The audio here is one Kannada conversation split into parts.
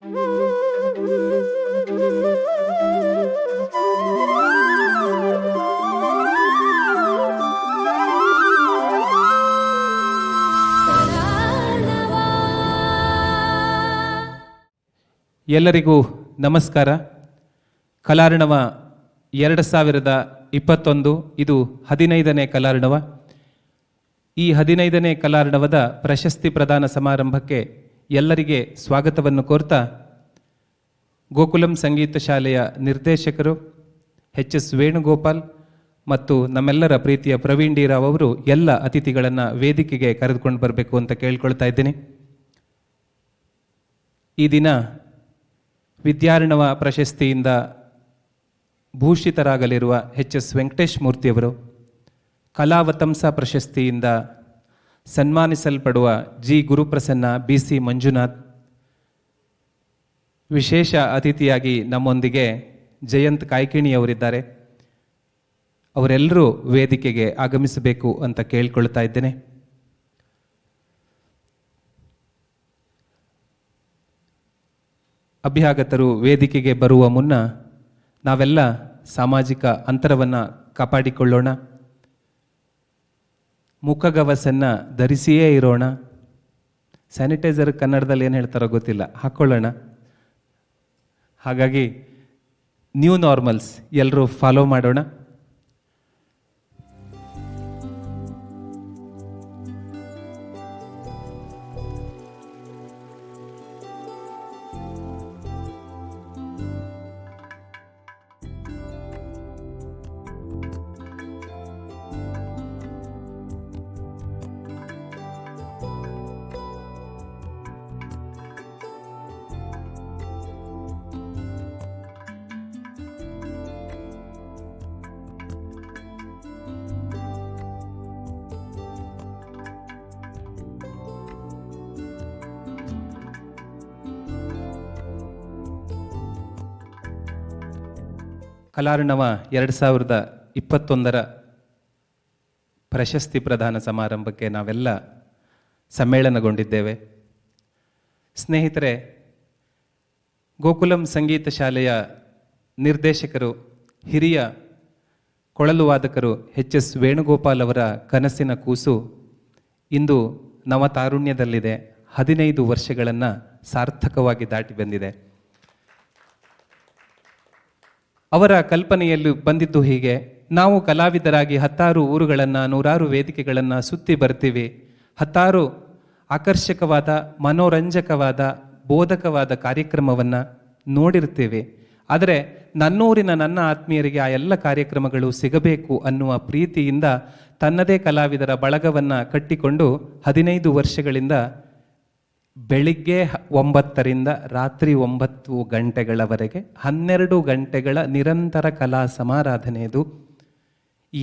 ಎಲ್ಲರಿಗೂ ನಮಸ್ಕಾರ. ಕಲಾರ್ಣವ 2021 ಇದು 15ನೇ ಕಲಾರ್ಣವ. ಈ 15ನೇ ಕಲಾರ್ಣವದ ಪ್ರಶಸ್ತಿ ಪ್ರದಾನ ಸಮಾರಂಭಕ್ಕೆ ಎಲ್ಲರಿಗೆ ಸ್ವಾಗತವನ್ನು ಕೋರ್ತಾ, ಗೋಕುಲಂ ಸಂಗೀತ ಶಾಲೆಯ ನಿರ್ದೇಶಕರು ಎಚ್.ಎಸ್. ವೇಣುಗೋಪಾಲ್ ಮತ್ತು ನಮ್ಮೆಲ್ಲರ ಪ್ರೀತಿಯ ಪ್ರವೀಣ್ ಡಿ ರಾವ್ ಅವರು ಎಲ್ಲ ಅತಿಥಿಗಳನ್ನು ವೇದಿಕೆಗೆ ಕರೆದುಕೊಂಡು ಬರಬೇಕು ಅಂತ ಕೇಳ್ಕೊಳ್ತಾ ಇದ್ದೀನಿ. ಈ ದಿನ ವಿದ್ಯಾರ್ಣವ ಪ್ರಶಸ್ತಿಯಿಂದ ಭೂಷಿತರಾಗಲಿರುವ ಎಚ್.ಎಸ್. ವೆಂಕಟೇಶ್ ಮೂರ್ತಿಯವರು, ಕಲಾವತಂಸ ಪ್ರಶಸ್ತಿಯಿಂದ ಸನ್ಮಾನಿಸಲ್ಪಡುವ ಜಿ. ಗುರುಪ್ರಸನ್ನ, ಬಿ.ಸಿ. ಮಂಜುನಾಥ್, ವಿಶೇಷ ಅತಿಥಿಯಾಗಿ ನಮ್ಮೊಂದಿಗೆ ಜಯಂತ್ ಕಾಯ್ಕಿಣಿಯವರಿದ್ದಾರೆ. ಅವರೆಲ್ಲರೂ ವೇದಿಕೆಗೆ ಆಗಮಿಸಬೇಕು ಅಂತ ಕೇಳ್ಕೊಳ್ತಾ ಇದ್ದೇನೆ. ಅಭ್ಯಾಗತರು ವೇದಿಕೆಗೆ ಬರುವ ಮುನ್ನ ನಾವೆಲ್ಲ ಸಾಮಾಜಿಕ ಅಂತರವನ್ನು ಕಾಪಾಡಿಕೊಳ್ಳೋಣ, ಮುಖಗವಸನ್ನು ಧರಿಸಿಯೇ ಇರೋಣ. ಸ್ಯಾನಿಟೈಸರ್ ಕನ್ನಡದಲ್ಲಿ ಏನು ಹೇಳ್ತಾರೋ ಗೊತ್ತಿಲ್ಲ, ಹಾಕ್ಕೊಳ್ಳೋಣ. ಹಾಗಾಗಿ ನ್ಯೂ ನಾರ್ಮಲ್ಸ್ ಎಲ್ಲರೂ ಫಾಲೋ ಮಾಡೋಣ. ಕಲಾರ್ಣವ 2021 ಪ್ರಶಸ್ತಿ ಪ್ರದಾನ ಸಮಾರಂಭಕ್ಕೆ ನಾವೆಲ್ಲ ಸಮ್ಮೇಳನಗೊಂಡಿದ್ದೇವೆ. ಸ್ನೇಹಿತರೆ, ಗೋಕುಲಂ ಸಂಗೀತ ಶಾಲೆಯ ನಿರ್ದೇಶಕರು, ಹಿರಿಯ ಕೊಳಲು ವಾದಕರು ಎಚ್.ಎಸ್. ವೇಣುಗೋಪಾಲ್ ಅವರ ಕನಸಿನ ಕೂಸು ಇಂದು ನವತಾರುಣ್ಯದಲ್ಲಿದೆ. 15 ವರ್ಷಗಳನ್ನು ಸಾರ್ಥಕವಾಗಿ ದಾಟಿ ಬಂದಿದೆ. ಅವರ ಕಲ್ಪನೆಯಲ್ಲಿ ಬಂದಿದ್ದು ಹೀಗೆ: ನಾವು ಕಲಾವಿದರಾಗಿ 10 ಊರುಗಳನ್ನು, 100 ವೇದಿಕೆಗಳನ್ನು ಸುತ್ತಿ ಬರ್ತೀವಿ, 10 ಆಕರ್ಷಕವಾದ, ಮನೋರಂಜಕವಾದ, ಬೋಧಕವಾದ ಕಾರ್ಯಕ್ರಮವನ್ನು ನೋಡಿರ್ತೀವಿ. ಆದರೆ ನನ್ನೂರಿನ ನನ್ನ ಆತ್ಮೀಯರಿಗೆ ಆ ಎಲ್ಲ ಕಾರ್ಯಕ್ರಮಗಳು ಸಿಗಬೇಕು ಅನ್ನುವ ಪ್ರೀತಿಯಿಂದ ತನ್ನದೇ ಕಲಾವಿದರ ಬಳಗವನ್ನು ಕಟ್ಟಿಕೊಂಡು 15 ವರ್ಷಗಳಿಂದ ಬೆಳಿಗ್ಗೆ 9ರಿಂದ ರಾತ್ರಿ 9 ಗಂಟೆಗಳವರೆಗೆ 12 ಗಂಟೆಗಳ ನಿರಂತರ ಕಲಾ ಸಮಾರಾಧನೆಯದು.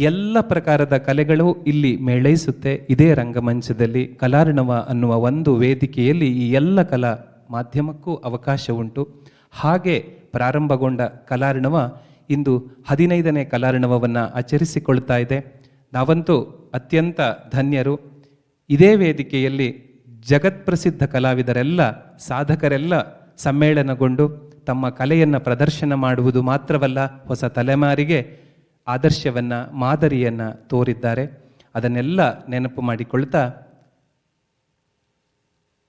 ಎಲ್ಲ ಪ್ರಕಾರದ ಕಲೆಗಳು ಇಲ್ಲಿ ಮೇಳೈಸುತ್ತೆ. ಇದೇ ರಂಗಮಂಚದಲ್ಲಿ ಕಲಾರ್ಣವ ಅನ್ನುವ ಒಂದು ವೇದಿಕೆಯಲ್ಲಿ ಈ ಎಲ್ಲ ಕಲಾ ಮಾಧ್ಯಮಕ್ಕೂ ಅವಕಾಶ ಉಂಟು. ಹಾಗೆ ಪ್ರಾರಂಭಗೊಂಡ ಕಲಾರ್ಣವ ಇಂದು 15ನೇ ಕಲಾರ್ಣವವನ್ನು ಆಚರಿಸಿಕೊಳ್ತಾ ಇದೆ. ನಾವಂತೂ ಅತ್ಯಂತ ಧನ್ಯರು. ಇದೇ ವೇದಿಕೆಯಲ್ಲಿ ಜಗತ್ಪ್ರಸಿದ್ಧ ಕಲಾವಿದರೆಲ್ಲ, ಸಾಧಕರೆಲ್ಲ ಸಮ್ಮೇಳನಗೊಂಡು ತಮ್ಮ ಕಲೆಯನ್ನು ಪ್ರದರ್ಶನ ಮಾಡುವುದು ಮಾತ್ರವಲ್ಲ, ಹೊಸ ತಲೆಮಾರಿಗೆ ಆದರ್ಶವನ್ನು, ಮಾದರಿಯನ್ನು ತೋರಿದ್ದಾರೆ. ಅದನ್ನೆಲ್ಲ ನೆನಪು ಮಾಡಿಕೊಳ್ತಾ,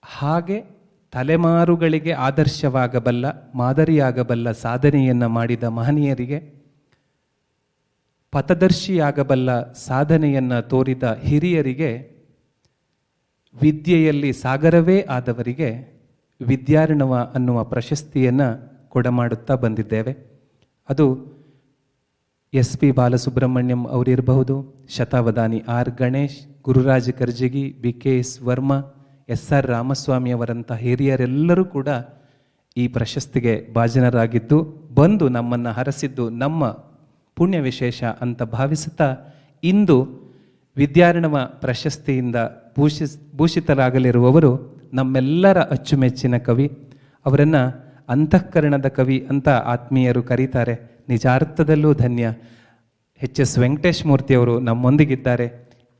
ಹಾಗೆ ತಲೆಮಾರುಗಳಿಗೆ ಆದರ್ಶವಾಗಬಲ್ಲ, ಮಾದರಿಯಾಗಬಲ್ಲ ಸಾಧನೆಯನ್ನು ಮಾಡಿದ ಮಹನೀಯರಿಗೆ, ಪಥದರ್ಶಿಯಾಗಬಲ್ಲ ಸಾಧನೆಯನ್ನು ತೋರಿದ ಹಿರಿಯರಿಗೆ, ವಿದ್ಯೆಯಲ್ಲಿ ಸಾಗರವೇ ಆದವರಿಗೆ ವಿದ್ಯಾರ್ಣವ ಅನ್ನುವ ಪ್ರಶಸ್ತಿಯನ್ನು ಕೊಡಮಾಡುತ್ತಾ ಬಂದಿದ್ದೇವೆ. ಅದು ಎಸ್.ಪಿ. ಬಾಲಸುಬ್ರಹ್ಮಣ್ಯಂ ಅವರಿರಬಹುದು, ಶತಾವಧಾನಿ ಆರ್. ಗಣೇಶ್, ಗುರುರಾಜ ಕರ್ಜಗಿ, ಬಿ.ಕೆ.ಎಸ್. ವರ್ಮಾ, ಎಸ್.ಆರ್. ರಾಮಸ್ವಾಮಿಯವರಂಥ ಹಿರಿಯರೆಲ್ಲರೂ ಕೂಡ ಈ ಪ್ರಶಸ್ತಿಗೆ ಭಾಜನರಾಗಿದ್ದು, ಬಂದು ನಮ್ಮನ್ನು ಹರಸಿದ್ದು ನಮ್ಮ ಪುಣ್ಯ ವಿಶೇಷ ಅಂತ ಭಾವಿಸುತ್ತಾ, ಇಂದು ವಿದ್ಯಾರ್ಣವ ಪ್ರಶಸ್ತಿಯಿಂದ ಭೂಷಿತರಾಗಲಿರುವವರು ನಮ್ಮೆಲ್ಲರ ಅಚ್ಚುಮೆಚ್ಚಿನ ಕವಿ. ಅವರನ್ನು ಅಂತಃಕರಣದ ಕವಿ ಅಂತ ಆತ್ಮೀಯರು ಕರೀತಾರೆ. ನಿಜಾರ್ಥದಲ್ಲೂ ಧನ್ಯ. ಎಚ್.ಎಸ್. ವೆಂಕಟೇಶ್ ಮೂರ್ತಿಯವರು ನಮ್ಮೊಂದಿಗಿದ್ದಾರೆ.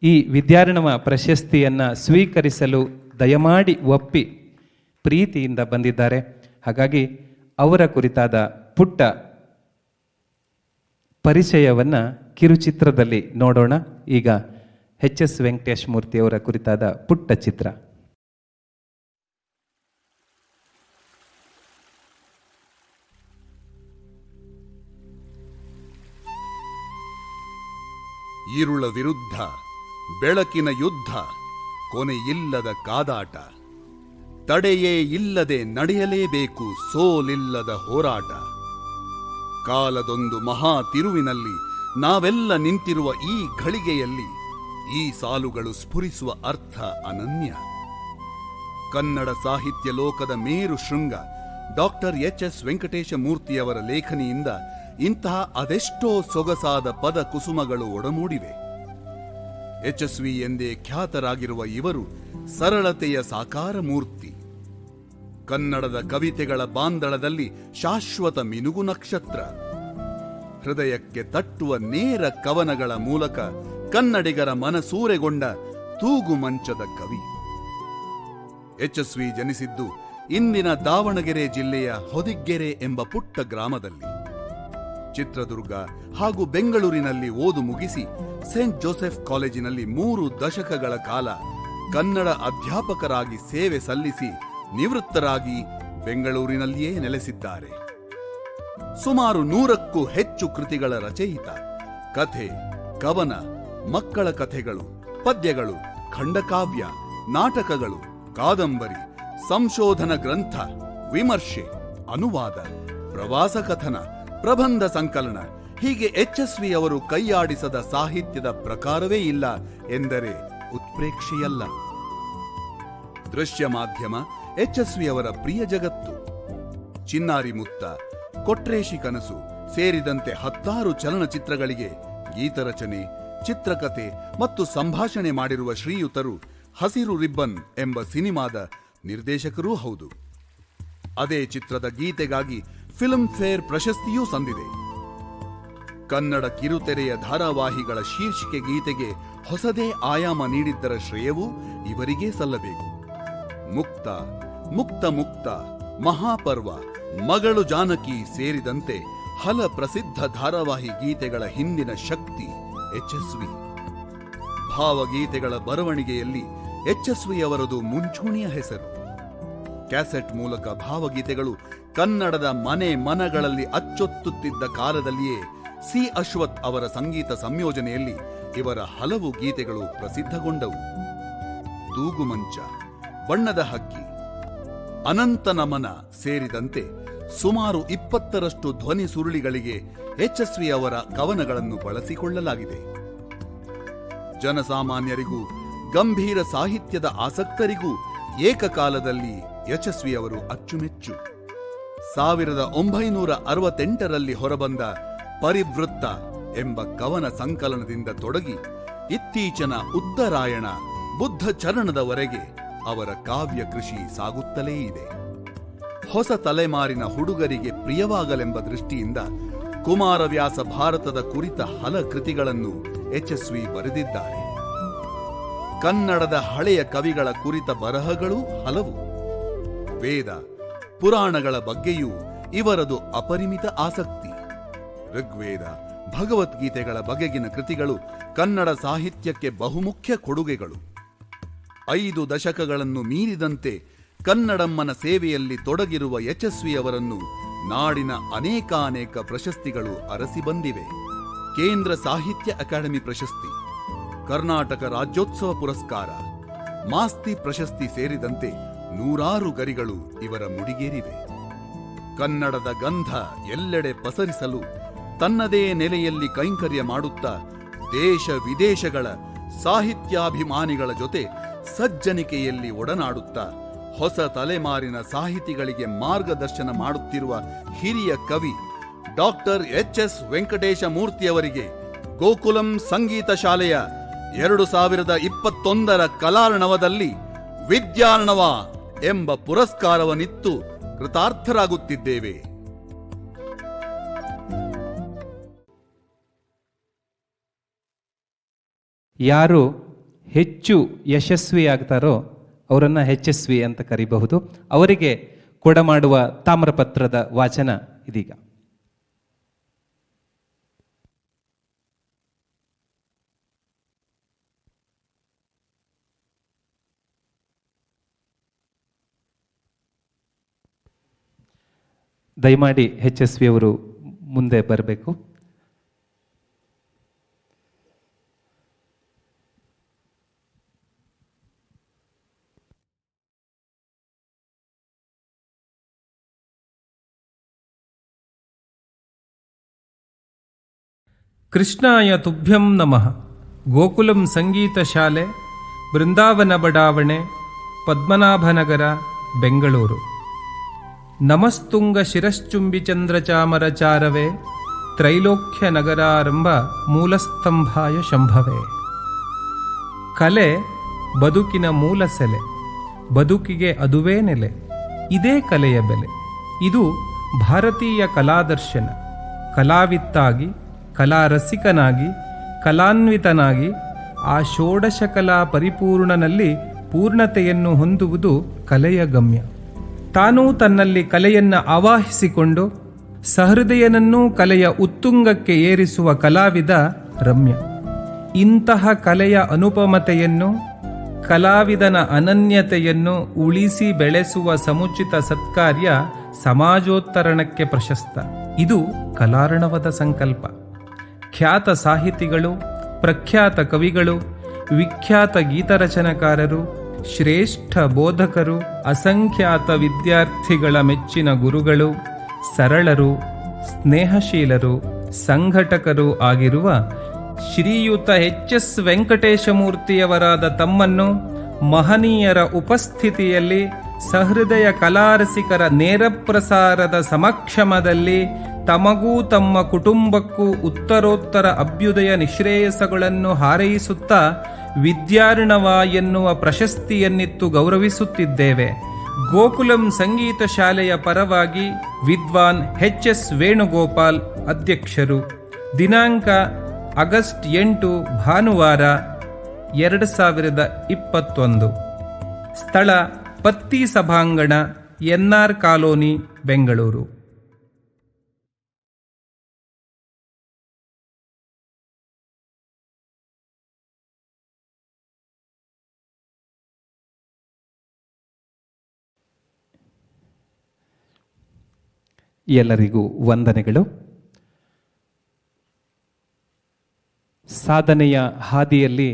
ಈ ವಿದ್ಯಾರ್ಣವ ಪ್ರಶಸ್ತಿಯನ್ನು ಸ್ವೀಕರಿಸಲು ದಯಮಾಡಿ ಒಪ್ಪಿ ಪ್ರೀತಿಯಿಂದ ಬಂದಿದ್ದಾರೆ. ಹಾಗಾಗಿ ಅವರ ಕುರಿತಾದ ಪುಟ್ಟ ಪರಿಚಯವನ್ನು ಕಿರುಚಿತ್ರದಲ್ಲಿ ನೋಡೋಣ. ಈಗ ಎಚ್.ಎಸ್. ವೆಂಕಟೇಶ್ ಮೂರ್ತಿಯವರ ಕುರಿತಾದ ಪುಟ್ಟ ಚಿತ್ರ. ഇരുಳ ವಿರುದ್ಧ ಬೆಳಕಿನ ಯುದ್ಧ, ಕೊನೆಯಿಲ್ಲದ ಕಾದಾಟ, ತಡೆಯೇ ಇಲ್ಲದೆ ನಡೆಯಲೇಬೇಕು ಸೋಲಿಲ್ಲದ ಹೋರಾಟ. ಕಾಲದೊಂದು ಮಹಾ ತಿರುವಿನಲ್ಲಿ ನಾವೆಲ್ಲ ನಿಂತಿರುವ ಈ ಘಳಿಗೆಯಲ್ಲಿ ಈ ಸಾಲುಗಳು ಸ್ಫುರಿಸುವ ಅರ್ಥ ಅನನ್ಯ. ಕನ್ನಡ ಸಾಹಿತ್ಯ ಲೋಕದ ಮೇರು ಶೃಂಗ ಡಾಕ್ಟರ್ ಎಚ್.ಎಸ್. ವೆಂಕಟೇಶ ಮೂರ್ತಿಯವರ ಲೇಖನಿಯಿಂದ ಇಂತಹ ಅದೆಷ್ಟೋ ಸೊಗಸಾದ ಪದ ಕುಸುಮಗಳು ಒಡಮೂಡಿವೆ. ಯಶಸ್ವಿ ಎಂದೇ ಖ್ಯಾತರಾಗಿರುವ ಇವರು ಸರಳತೆಯ ಸಾಕಾರ ಮೂರ್ತಿ. ಕನ್ನಡದ ಕವಿತೆಗಳ ಬಾಂದಳದಲ್ಲಿ ಶಾಶ್ವತ ಮಿನುಗು ನಕ್ಷತ್ರ. ಹೃದಯಕ್ಕೆ ತಟ್ಟುವ ನೇರ ಕವನಗಳ ಮೂಲಕ ಕನ್ನಡಿಗರ ಮನಸೂರೆಗೊಂಡ ತೂಗು ಮಂಚದ ಕವಿ. ಯಶಸ್ವಿ ಜನಿಸಿದ್ದು ಇಂದಿನ ದಾವಣಗೆರೆ ಜಿಲ್ಲೆಯ ಹೊದಿಗೆರೆ ಎಂಬ ಪುಟ್ಟ ಗ್ರಾಮದಲ್ಲಿ. ಚಿತ್ರದುರ್ಗ ಹಾಗೂ ಬೆಂಗಳೂರಿನಲ್ಲಿ ಓದು ಮುಗಿಸಿ ಸೇಂಟ್ ಜೋಸೆಫ್ ಕಾಲೇಜಿನಲ್ಲಿ 3 ದಶಕಗಳ ಕಾಲ ಕನ್ನಡ ಅಧ್ಯಾಪಕರಾಗಿ ಸೇವೆ ಸಲ್ಲಿಸಿ ನಿವೃತ್ತರಾಗಿ ಬೆಂಗಳೂರಿನಲ್ಲಿಯೇ ನೆಲೆಸಿದ್ದಾರೆ. ಸುಮಾರು 100ಕ್ಕೂ ಹೆಚ್ಚು ಕೃತಿಗಳ ರಚಯಿತ. ಕಥೆ, ಕವನ, ಮಕ್ಕಳ ಕಥೆಗಳು, ಪದ್ಯಗಳು, ಖಂಡಕಾವ್ಯ, ನಾಟಕಗಳು, ಕಾದಂಬರಿ, ಸಂಶೋಧನ ಗ್ರಂಥ, ವಿಮರ್ಶೆ, ಅನುವಾದ, ಪ್ರವಾಸ ಕಥನ, ಪ್ರಬಂಧ ಸಂಕಲನ, ಹೀಗೆ ಯಶಸ್ವಿ ಅವರು ಕೈಯಾಡಿಸದ ಸಾಹಿತ್ಯದ ಪ್ರಕಾರವೇ ಇಲ್ಲ ಎಂದರೆ ಉತ್ಪ್ರೇಕ್ಷೆಯಲ್ಲ. ದೃಶ್ಯ ಮಾಧ್ಯಮ ಯಶಸ್ವಿ ಅವರ ಪ್ರಿಯ ಜಗತ್ತು. ಚಿನ್ನಾರಿ ಮುತ್ತ, ಕೊಟ್ರೇಶಿ ಕನಸು ಸೇರಿದಂತೆ 10 ಚಲನಚಿತ್ರಗಳಿಗೆ ಗೀತರಚನೆ, ಚಿತ್ರಕಥೆ ಮತ್ತು ಸಂಭಾಷಣೆ ಮಾಡಿರುವ ಶ್ರೀಯುತರು ಹಸಿರು ರಿಬ್ಬನ್ ಎಂಬ ಸಿನಿಮಾದ ನಿರ್ದೇಶಕರೂ ಹೌದು. ಅದೇ ಚಿತ್ರದ ಗೀತೆಗಾಗಿ ಫಿಲ್ಮ್ ಫೇರ್ ಪ್ರಶಸ್ತಿಯೂ ಸಂದಿದೆ. ಕನ್ನಡ ಕಿರುತೆರೆಯ ಧಾರಾವಾಹಿಗಳ ಶೀರ್ಷಿಕೆ ಗೀತೆಗೆ ಹೊಸದೇ ಆಯಾಮ ನೀಡಿದ್ದರ ಶ್ರೇಯವೂ ಇವರಿಗೇ ಸಲ್ಲಬೇಕು. ಮುಕ್ತ, ಮುಕ್ತ ಮುಕ್ತ, ಮಹಾಪರ್ವ, ಮಗಳು ಜಾನಕಿ ಸೇರಿದಂತೆ ಹಲ ಪ್ರಸಿದ್ಧ ಧಾರಾವಾಹಿ ಗೀತೆಗಳ ಹಿಂದಿನ ಶಕ್ತಿ ಯಶಸ್ವಿ. ಭಾವಗೀತೆಗಳ ಬರವಣಿಗೆಯಲ್ಲಿ ಯಶಸ್ವಿ ಅವರದು ಮುಂಚೂಣಿಯ ಹೆಸರು. ಕ್ಯಾಸೆಟ್ ಮೂಲಕ ಭಾವಗೀತೆಗಳು ಕನ್ನಡದ ಮನೆ ಮನಗಳಲ್ಲಿ ಅಚ್ಚೊತ್ತುತ್ತಿದ್ದ ಕಾಲದಲ್ಲಿಯೇ ಸಿ ಅಶ್ವಥ್ ಅವರ ಸಂಗೀತ ಸಂಯೋಜನೆಯಲ್ಲಿ ಇವರ ಹಲವು ಗೀತೆಗಳು ಪ್ರಸಿದ್ಧಗೊಂಡವು. ತೂಗುಮಂಚ, ಬಣ್ಣದ ಹಕ್ಕಿ, ಅನಂತ ನಮನ ಸೇರಿದಂತೆ ಸುಮಾರು 20ರಷ್ಟು ಧ್ವನಿ ಸುರುಳಿಗಳಿಗೆ ಯಶಸ್ವಿ ಅವರ ಕವನಗಳನ್ನು ಬಳಸಿಕೊಳ್ಳಲಾಗಿದೆ. ಜನಸಾಮಾನ್ಯರಿಗೂ ಗಂಭೀರ ಸಾಹಿತ್ಯದ ಆಸಕ್ತರಿಗೂ ಏಕಕಾಲದಲ್ಲಿ ಯಶಸ್ವಿ ಅವರು ಅಚ್ಚುಮೆಚ್ಚು. 1968ರಲ್ಲಿ ಹೊರಬಂದ ಪರಿವೃತ್ತ ಎಂಬ ಕವನ ಸಂಕಲನದಿಂದ ತೊಡಗಿ ಇತ್ತೀಚಿನ ಉತ್ತರಾಯಣ, ಬುದ್ಧ ಚರಣದವರೆಗೆ ಅವರ ಕಾವ್ಯ ಕೃಷಿ ಸಾಗುತ್ತಲೇ ಇದೆ. ಹೊಸ ತಲೆಮಾರಿನ ಹುಡುಗರಿಗೆ ಪ್ರಿಯವಾಗಲೆಂಬ ದೃಷ್ಟಿಯಿಂದ ಕುಮಾರವ್ಯಾಸ ಭಾರತದ ಕುರಿತ ಹಲ ಕೃತಿಗಳನ್ನು ಯಶಸ್ವಿ ಬರೆದಿದ್ದಾರೆ. ಕನ್ನಡದ ಹಳೆಯ ಕವಿಗಳ ಕುರಿತ ಬರಹಗಳು ಹಲವು. ವೇದ, ಪುರಾಣಗಳ ಬಗ್ಗೆಯೂ ಇವರದು ಅಪರಿಮಿತ ಆಸಕ್ತಿ. ಋಗ್ವೇದ, ಭಗವದ್ಗೀತೆಗಳ ಬಗೆಗಿನ ಕೃತಿಗಳು ಕನ್ನಡ ಸಾಹಿತ್ಯಕ್ಕೆ ಬಹುಮುಖ್ಯ ಕೊಡುಗೆಗಳು. 5 ದಶಕಗಳನ್ನು ಮೀರಿದಂತೆ ಕನ್ನಡಮ್ಮನ ಸೇವೆಯಲ್ಲಿ ತೊಡಗಿರುವ ಯಶಸ್ವಿಯವರನ್ನು ನಾಡಿನ ಅನೇಕಾನೇಕ ಪ್ರಶಸ್ತಿಗಳು ಅರಸಿ ಬಂದಿವೆ. ಕೇಂದ್ರ ಸಾಹಿತ್ಯ ಅಕಾಡೆಮಿ ಪ್ರಶಸ್ತಿ, ಕರ್ನಾಟಕ ರಾಜ್ಯೋತ್ಸವ ಪುರಸ್ಕಾರ, ಮಾಸ್ತಿ ಪ್ರಶಸ್ತಿ ಸೇರಿದಂತೆ 100 ಗರಿಗಳು ಇವರ ಮುಡಿಗೇರಿವೆ. ಕನ್ನಡದ ಗಂಧ ಎಲ್ಲೆಡೆ ಪಸರಿಸಲು ತನ್ನದೇ ನೆಲೆಯಲ್ಲಿ ಕೈಂಕರ್ಯ ಮಾಡುತ್ತಾ ದೇಶ ವಿದೇಶಗಳ ಸಾಹಿತ್ಯಾಭಿಮಾನಿಗಳ ಜೊತೆ ಸಜ್ಜನಿಕೆಯಲ್ಲಿ ಒಡನಾಡುತ್ತಾ ಹೊಸ ತಲೆಮಾರಿನ ಸಾಹಿತಿಗಳಿಗೆ ಮಾರ್ಗದರ್ಶನ ಮಾಡುತ್ತಿರುವ ಹಿರಿಯ ಕವಿ ಡಾಕ್ಟರ್ ಎಚ್.ಎಸ್. ವೆಂಕಟೇಶ ಮೂರ್ತಿಯವರಿಗೆ ಗೋಕುಲಂ ಸಂಗೀತ ಶಾಲೆಯ 2021ರ ಕಲಾರ್ಣವದಲ್ಲಿ ವಿದ್ಯಾರ್ಣವ ಎಂಬ ಪುರಸ್ಕಾರವನ್ನಿತ್ತು ಕೃತಾರ್ಥರಾಗುತ್ತಿದ್ದೇವೆ. ಯಾರು ಹೆಚ್ಚು ಯಶಸ್ವಿಯಾಗ್ತಾರೋ ಅವರನ್ನು ಯಶಸ್ವಿ ಅಂತ ಕರಿಬಹುದು. ಅವರಿಗೆ ಕೊಡಮಾಡುವ ತಾಮ್ರಪತ್ರದ ವಾಚನ ಇದೀಗ. ದಯಮಾಡಿ HSV ಅವರು ಮುಂದೆ ಬರಬೇಕು. ಕೃಷ್ಣಾಯ ತುಭ್ಯಂ ನಮಃ. ಗೋಕುಲಂ ಸಂಗೀತ ಶಾಲೆ, ಬೃಂದಾವನ ಬಡಾವಣೆ, ಪದ್ಮನಾಭನಗರ, ಬೆಂಗಳೂರು. ನಮಸ್ತುಂಗ ಶಿರಶ್ಚುಂಬಿ ಚಂದ್ರಚಾಮರಚಾರವೇ, ತ್ರೈಲೋಕ್ಯ ನಗರಾರಂಭ ಮೂಲಸ್ತಂಭಾಯ ಶಂಭವೇ. ಕಲೆ ಬದುಕಿನ ಮೂಲ ಸೆಲೆ, ಬದುಕಿಗೆ ಅದುವೇ ನೆಲೆ, ಇದೇ ಕಲೆಯ ಬೆಲೆ. ಇದು ಭಾರತೀಯ ಕಲಾದರ್ಶನ. ಕಲಾವಿತ್ತಾಗಿ, ಕಲಾರಸಿಕನಾಗಿ, ಕಲಾನ್ವಿತನಾಗಿ ಆ ಷೋಡಶ ಕಲಾ ಪರಿಪೂರ್ಣನಲ್ಲಿ ಪೂರ್ಣತೆಯನ್ನು ಹೊಂದುವುದು ಕಲೆಯ ಗಮ್ಯ. ತಾನೂ ತನ್ನಲ್ಲಿ ಕಲೆಯನ್ನು ಆವಾಹಿಸಿಕೊಂಡು ಸಹೃದಯನನ್ನೂ ಕಲೆಯ ಉತ್ತುಂಗಕ್ಕೆ ಏರಿಸುವ ಕಲಾವಿದ ರಮ್ಯ. ಇಂತಹ ಕಲೆಯ ಅನುಪಮತೆಯನ್ನು, ಕಲಾವಿದನ ಅನನ್ಯತೆಯನ್ನು ಉಳಿಸಿ ಬೆಳೆಸುವ ಸಮುಚಿತ ಸತ್ಕಾರ್ಯ ಸಮಾಜೋತ್ತರಣಕ್ಕೆ ಪ್ರಶಸ್ತ. ಇದು ಕಲಾರ್ಣವದ ಸಂಕಲ್ಪ. ಖ್ಯಾತ ಸಾಹಿತಿಗಳು, ಪ್ರಖ್ಯಾತ ಕವಿಗಳು, ವಿಖ್ಯಾತ ಗೀತರಚನಕಾರರು, ಶ್ರೇಷ್ಠ ಬೋಧಕರು, ಅಸಂಖ್ಯಾತ ವಿದ್ಯಾರ್ಥಿಗಳ ಮೆಚ್ಚಿನ ಗುರುಗಳು, ಸರಳರು, ಸ್ನೇಹಶೀಲರು, ಸಂಘಟಕರು ಆಗಿರುವ ಶ್ರೀಯುತ HS ವೆಂಕಟೇಶಮೂರ್ತಿಯವರಾದ ತಮ್ಮನ್ನು ಮಹನೀಯರ ಉಪಸ್ಥಿತಿಯಲ್ಲಿ ಸಹೃದಯ ಕಲಾರಸಿಕರ ನೇರ ಪ್ರಸಾರದ ಸಮಕ್ಷಮದಲ್ಲಿ ತಮಗೂ ತಮ್ಮ ಕುಟುಂಬಕ್ಕೂ ಉತ್ತರೋತ್ತರ ಅಭ್ಯುದಯ ನಿಶ್ರೇಯಸಗಳನ್ನು ಹಾರೈಸುತ್ತಾ ವಿದ್ಯಾರ್ಣವ ಎನ್ನುವ ಪ್ರಶಸ್ತಿಯನ್ನಿತ್ತು ಗೌರವಿಸುತ್ತಿದ್ದೇವೆ. ಗೋಕುಲಂ ಸಂಗೀತ ಶಾಲೆಯ ಪರವಾಗಿ ವಿದ್ವಾನ್ HS ವೇಣುಗೋಪಾಲ್ ಅಧ್ಯಕ್ಷರು. ದಿನಾಂಕ ಆಗಸ್ಟ್ 8 ಭಾನುವಾರ 2021. ಸ್ಥಳ ಪತ್ತಿ ಸಭಾಂಗಣ, NR ಕಾಲೋನಿ, ಬೆಂಗಳೂರು. ಎಲ್ಲರಿಗೂ ವಂದನೆಗಳು. ಸಾಧನೆಯ ಹಾದಿಯಲ್ಲಿ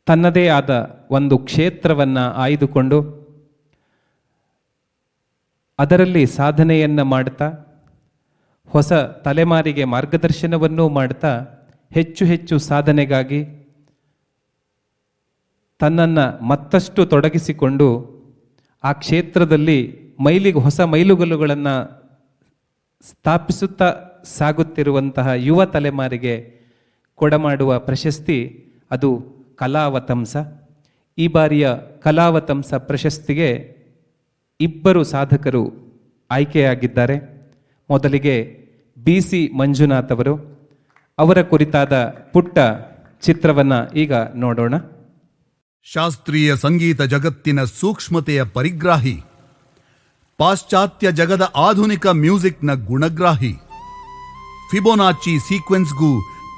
ತನ್ನದೇ ಆದ ಒಂದು ಕ್ಷೇತ್ರವನ್ನು ಆಯ್ದುಕೊಂಡು ಅದರಲ್ಲಿ ಸಾಧನೆಯನ್ನು ಮಾಡ್ತಾ, ಹೊಸ ತಲೆಮಾರಿಗೆ ಮಾರ್ಗದರ್ಶನವನ್ನೂ ಮಾಡ್ತಾ, ಹೆಚ್ಚು ಹೆಚ್ಚು ಸಾಧನೆಗಾಗಿ ತನ್ನನ್ನು ಮತ್ತಷ್ಟು ತೊಡಗಿಸಿಕೊಂಡು ಆ ಕ್ಷೇತ್ರದಲ್ಲಿ ಹೊಸ ಮೈಲುಗಲ್ಲುಗಳನ್ನು ಸ್ಥಾಪಿಸುತ್ತಾ ಸಾಗುತ್ತಿರುವಂತಹ ಯುವ ತಲೆಮಾರಿಗೆ ಕೊಡಮಾಡುವ ಪ್ರಶಸ್ತಿ ಅದು ಕಲಾವತಂಸ. ಈ ಬಾರಿಯ ಕಲಾವತಂಸ ಪ್ರಶಸ್ತಿಗೆ 2 ಸಾಧಕರು ಆಯ್ಕೆಯಾಗಿದ್ದಾರೆ. ಮೊದಲಿಗೆ BC ಮಂಜುನಾಥ್ ಅವರು. ಅವರ ಕುರಿತಾದ ಪುಟ್ಟ ಚಿತ್ರವನ್ನು ಈಗ ನೋಡೋಣ. ಶಾಸ್ತ್ರೀಯ ಸಂಗೀತ ಜಗತ್ತಿನ ಸೂಕ್ಷ್ಮತೆಯ ಪರಿಗ್ರಾಹಿ, ಪಾಶ್ಚಾತ್ಯ ಜಗದ ಆಧುನಿಕ ಮ್ಯೂಸಿಕ್ನ ಗುಣಗ್ರಾಹಿ, ಫಿಬೋನಾಚಿ ಸೀಕ್ವೆನ್ಸ್ಗೂ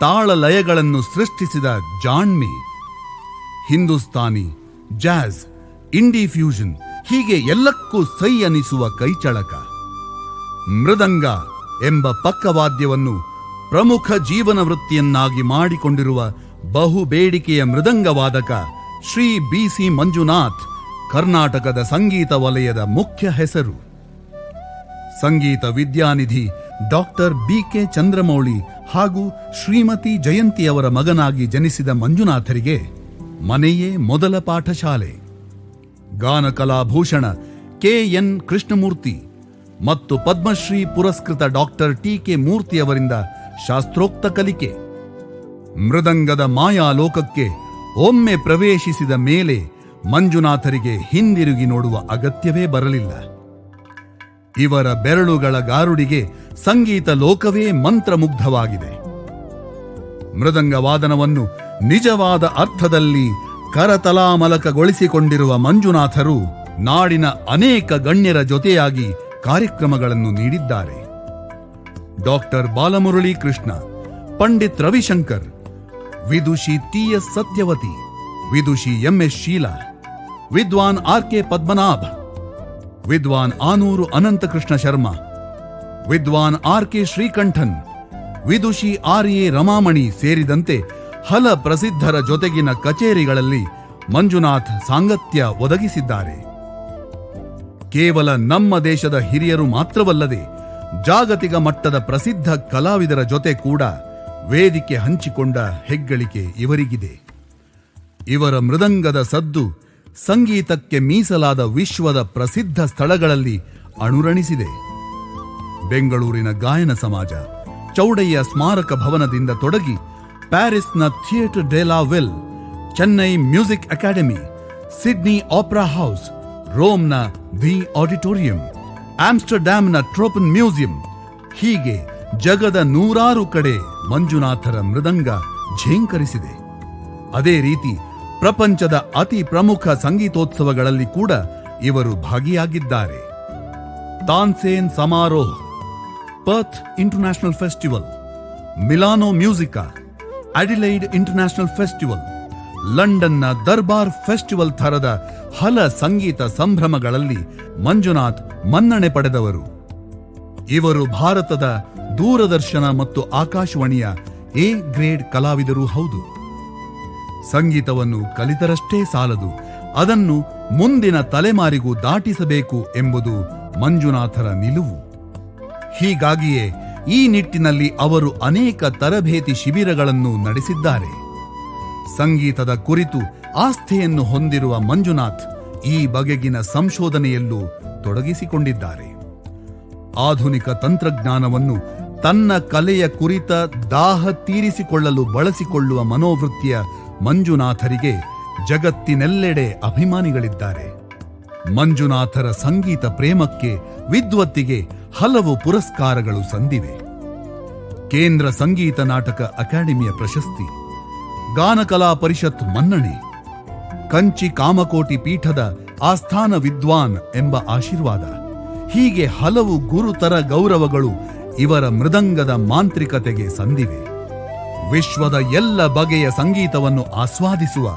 ತಾಳ ಲಯಗಳನ್ನು ಸೃಷ್ಟಿಸಿದ ಜಾಣ್ಮೆ, ಹಿಂದೂಸ್ತಾನಿ, ಜಾಝ್, ಇಂಡಿ ಫ್ಯೂಷನ್ ಹೀಗೆ ಎಲ್ಲಕ್ಕೂ ಸೈ ಅನಿಸುವ ಕೈಚಳಕ. ಮೃದಂಗ ಎಂಬ ಪಕ್ಕವಾದ್ಯವನ್ನು ಪ್ರಮುಖ ಜೀವನ ವೃತ್ತಿಯನ್ನಾಗಿ ಮಾಡಿಕೊಂಡಿರುವ ಬಹುಬೇಡಿಕೆಯ ಮೃದಂಗವಾದಕ ಶ್ರೀ BC ಮಂಜುನಾಥ್ ಕರ್ನಾಟಕದ ಸಂಗೀತ ವಲಯದ ಮುಖ್ಯ ಹೆಸರು. ಸಂಗೀತ ವಿದ್ಯಾನಿಧಿ ಡಾಕ್ಟರ್ BK ಚಂದ್ರಮೌಳಿ ಹಾಗೂ ಶ್ರೀಮತಿ ಜಯಂತಿಯವರ ಮಗನಾಗಿ ಜನಿಸಿದ ಮಂಜುನಾಥರಿಗೆ ಮನೆಯೇ ಮೊದಲ ಪಾಠಶಾಲೆ. ಗಾನಕಲಾಭೂಷಣ KN ಕೃಷ್ಣಮೂರ್ತಿ ಮತ್ತು ಪದ್ಮಶ್ರೀ ಪುರಸ್ಕೃತ ಡಾಕ್ಟರ್ TK ಮೂರ್ತಿಯವರಿಂದ ಶಾಸ್ತ್ರೋಕ್ತ ಕಲಿಕೆ. ಮೃದಂಗದ ಮಾಯಾಲೋಕಕ್ಕೆ ಒಮ್ಮೆ ಪ್ರವೇಶಿಸಿದ ಮೇಲೆ ಮಂಜುನಾಥರಿಗೆ ಹಿಂದಿರುಗಿ ನೋಡುವ ಅಗತ್ಯವೇ ಬರಲಿಲ್ಲ. ಇವರ ಬೆರಳುಗಳ ಗಾರುಡಿಗೆ ಸಂಗೀತ ಲೋಕವೇ ಮಂತ್ರಮುಗ್ಧವಾಗಿದೆ. ಮೃದಂಗ ವಾದನವನ್ನು ನಿಜವಾದ ಅರ್ಥದಲ್ಲಿ ಕರತಲಾಮಲಕಗೊಳಿಸಿಕೊಂಡಿರುವ ಮಂಜುನಾಥರು ನಾಡಿನ ಅನೇಕ ಗಣ್ಯರ ಜೊತೆಯಾಗಿ ಕಾರ್ಯಕ್ರಮಗಳನ್ನು ನೀಡಿದ್ದಾರೆ. Doctor Balamurali Krishna, Pandit Ravishankar, Vidushi T S. Satyavathi, Vidushi M S. Sheela, Vidwan R K. Padmanabha, Vidwan Anoor Ananthakrishna Sharma, Vidwan R K. Srikantan, Vidushi R A. Ramamani ಸೇರಿದಂತೆ ಹಲ ಪ್ರಸಿದ್ಧರ ಜೊತೆಗಿನ ಕಚೇರಿಗಳಲ್ಲಿ ಮಂಜುನಾಥ್ ಸಾಂಗತ್ಯ ಒದಗಿಸಿದ್ದಾರೆ. ಕೇವಲ ನಮ್ಮ ದೇಶದ ಹಿರಿಯರು ಮಾತ್ರವಲ್ಲದೆ ಜಾಗತಿಕ ಮಟ್ಟದ ಪ್ರಸಿದ್ಧ ಕಲಾವಿದರ ಜೊತೆ ಕೂಡ ವೇದಿಕೆ ಹಂಚಿಕೊಂಡ ಹೆಗ್ಗಳಿಕೆ ಇವರಿಗಿದೆ. ಇವರ ಮೃದಂಗದ ಸದ್ದು ಸಂಗೀತಕ್ಕೆ ಮೀಸಲಾದ ವಿಶ್ವದ ಪ್ರಸಿದ್ಧ ಸ್ಥಳಗಳಲ್ಲಿ ಅಣುರಣಿಸಿದೆ. ಬೆಂಗಳೂರಿನ ಗಾಯನ ಸಮಾಜ, ಚೌಡಯ್ಯ ಸ್ಮಾರಕ ಭವನದಿಂದ ತೊಡಗಿ ಪ್ಯಾರಿಸ್ನ Theatre de la Ville, Chennai Music Academy, Sydney Opera House, ರೋಮ್ನ ದಿ ಆಡಿಟೋರಿಯಂ, ಆಮ್ಸ್ಟರ್ಡ್ಯಾಮ್ನ ಟ್ರೋಪನ್ ಮ್ಯೂಸಿಯಂ, ಹೀಗೆ ಜಗದ ನೂರಾರು ಕಡೆ ಮಂಜುನಾಥರ ಮೃದಂಗ ಝೇಂಕರಿಸಿದೆ. ಅದೇ ರೀತಿ ಪ್ರಪಂಚದ ಅತಿ ಪ್ರಮುಖ ಸಂಗೀತೋತ್ಸವಗಳಲ್ಲಿ ಕೂಡ ಇವರು ಭಾಗಿಯಾಗಿದ್ದಾರೆ. Tansen Samaroh, Perth International Festival, Milano Musica, Adelaide International Festival, ಲಂಡನ್ನ ದರ್ಬಾರ್ ಫೆಸ್ಟಿವಲ್ ಥರದ ಹಲ ಸಂಗೀತ ಸಂಭ್ರಮಗಳಲ್ಲಿ ಮಂಜುನಾಥ್ ಮನ್ನಣೆ ಪಡೆದವರು. ಇವರು ಭಾರತದ ದೂರದರ್ಶನ ಮತ್ತು ಆಕಾಶವಾಣಿಯ ಎ ಗ್ರೇಡ್ ಕಲಾವಿದರೂ ಹೌದು. ಸಂಗೀತವನ್ನು ಕಲಿತರಷ್ಟೇ ಸಾಲದು, ಅದನ್ನು ಮುಂದಿನ ತಲೆಮಾರಿಗೂ ದಾಟಿಸಬೇಕು ಎಂಬುದು ಮಂಜುನಾಥರ ನಿಲುವು. ಹೀಗಾಗಿಯೇ ಈ ನಿಟ್ಟಿನಲ್ಲಿ ಅವರು ಅನೇಕ ತರಬೇತಿ ಶಿಬಿರಗಳನ್ನು ನಡೆಸಿದ್ದಾರೆ. ಸಂಗೀತದ ಕುರಿತು ಆಸ್ಥೆಯನ್ನು ಹೊಂದಿರುವ ಮಂಜುನಾಥ್ ಈ ಬಗೆಗಿನ ಸಂಶೋಧನೆಯಲ್ಲೂ ತೊಡಗಿಸಿಕೊಂಡಿದ್ದಾರೆ. ಆಧುನಿಕ ತಂತ್ರಜ್ಞಾನವನ್ನು ತನ್ನ ಕಲೆಯ ಕುರಿತ ದಾಹ ತೀರಿಸಿಕೊಳ್ಳಲು ಬಳಸಿಕೊಳ್ಳುವ ಮನೋವೃತ್ತಿಯ ಮಂಜುನಾಥರಿಗೆ ಜಗತ್ತಿನೆಲ್ಲೆಡೆ ಅಭಿಮಾನಿಗಳಿದ್ದಾರೆ. ಮಂಜುನಾಥರ ಸಂಗೀತ ಪ್ರೇಮಕ್ಕೆ, ವಿದ್ವತ್ತಿಗೆ ಹಲವು ಪುರಸ್ಕಾರಗಳು ಸಂದಿವೆ. ಕೇಂದ್ರ ಸಂಗೀತ ನಾಟಕ ಅಕಾಡೆಮಿಯ ಪ್ರಶಸ್ತಿ, ಗಾನಕಲಾ ಪರಿಷತ್ ಮನ್ನಣೆ, ಕಂಚಿ ಕಾಮಕೋಟಿ ಪೀಠದ ಆಸ್ಥಾನ ವಿದ್ವಾನ್ ಎಂಬ ಆಶೀರ್ವಾದ, ಹೀಗೆ ಹಲವು ಗುರುತರ ಗೌರವಗಳು ಇವರ ಮೃದಂಗದ ಮಾಂತ್ರಿಕತೆಗೆ ಸಂದಿವೆ. ವಿಶ್ವದ ಎಲ್ಲ ಬಗೆಯ ಸಂಗೀತವನ್ನು ಆಸ್ವಾದಿಸುವ,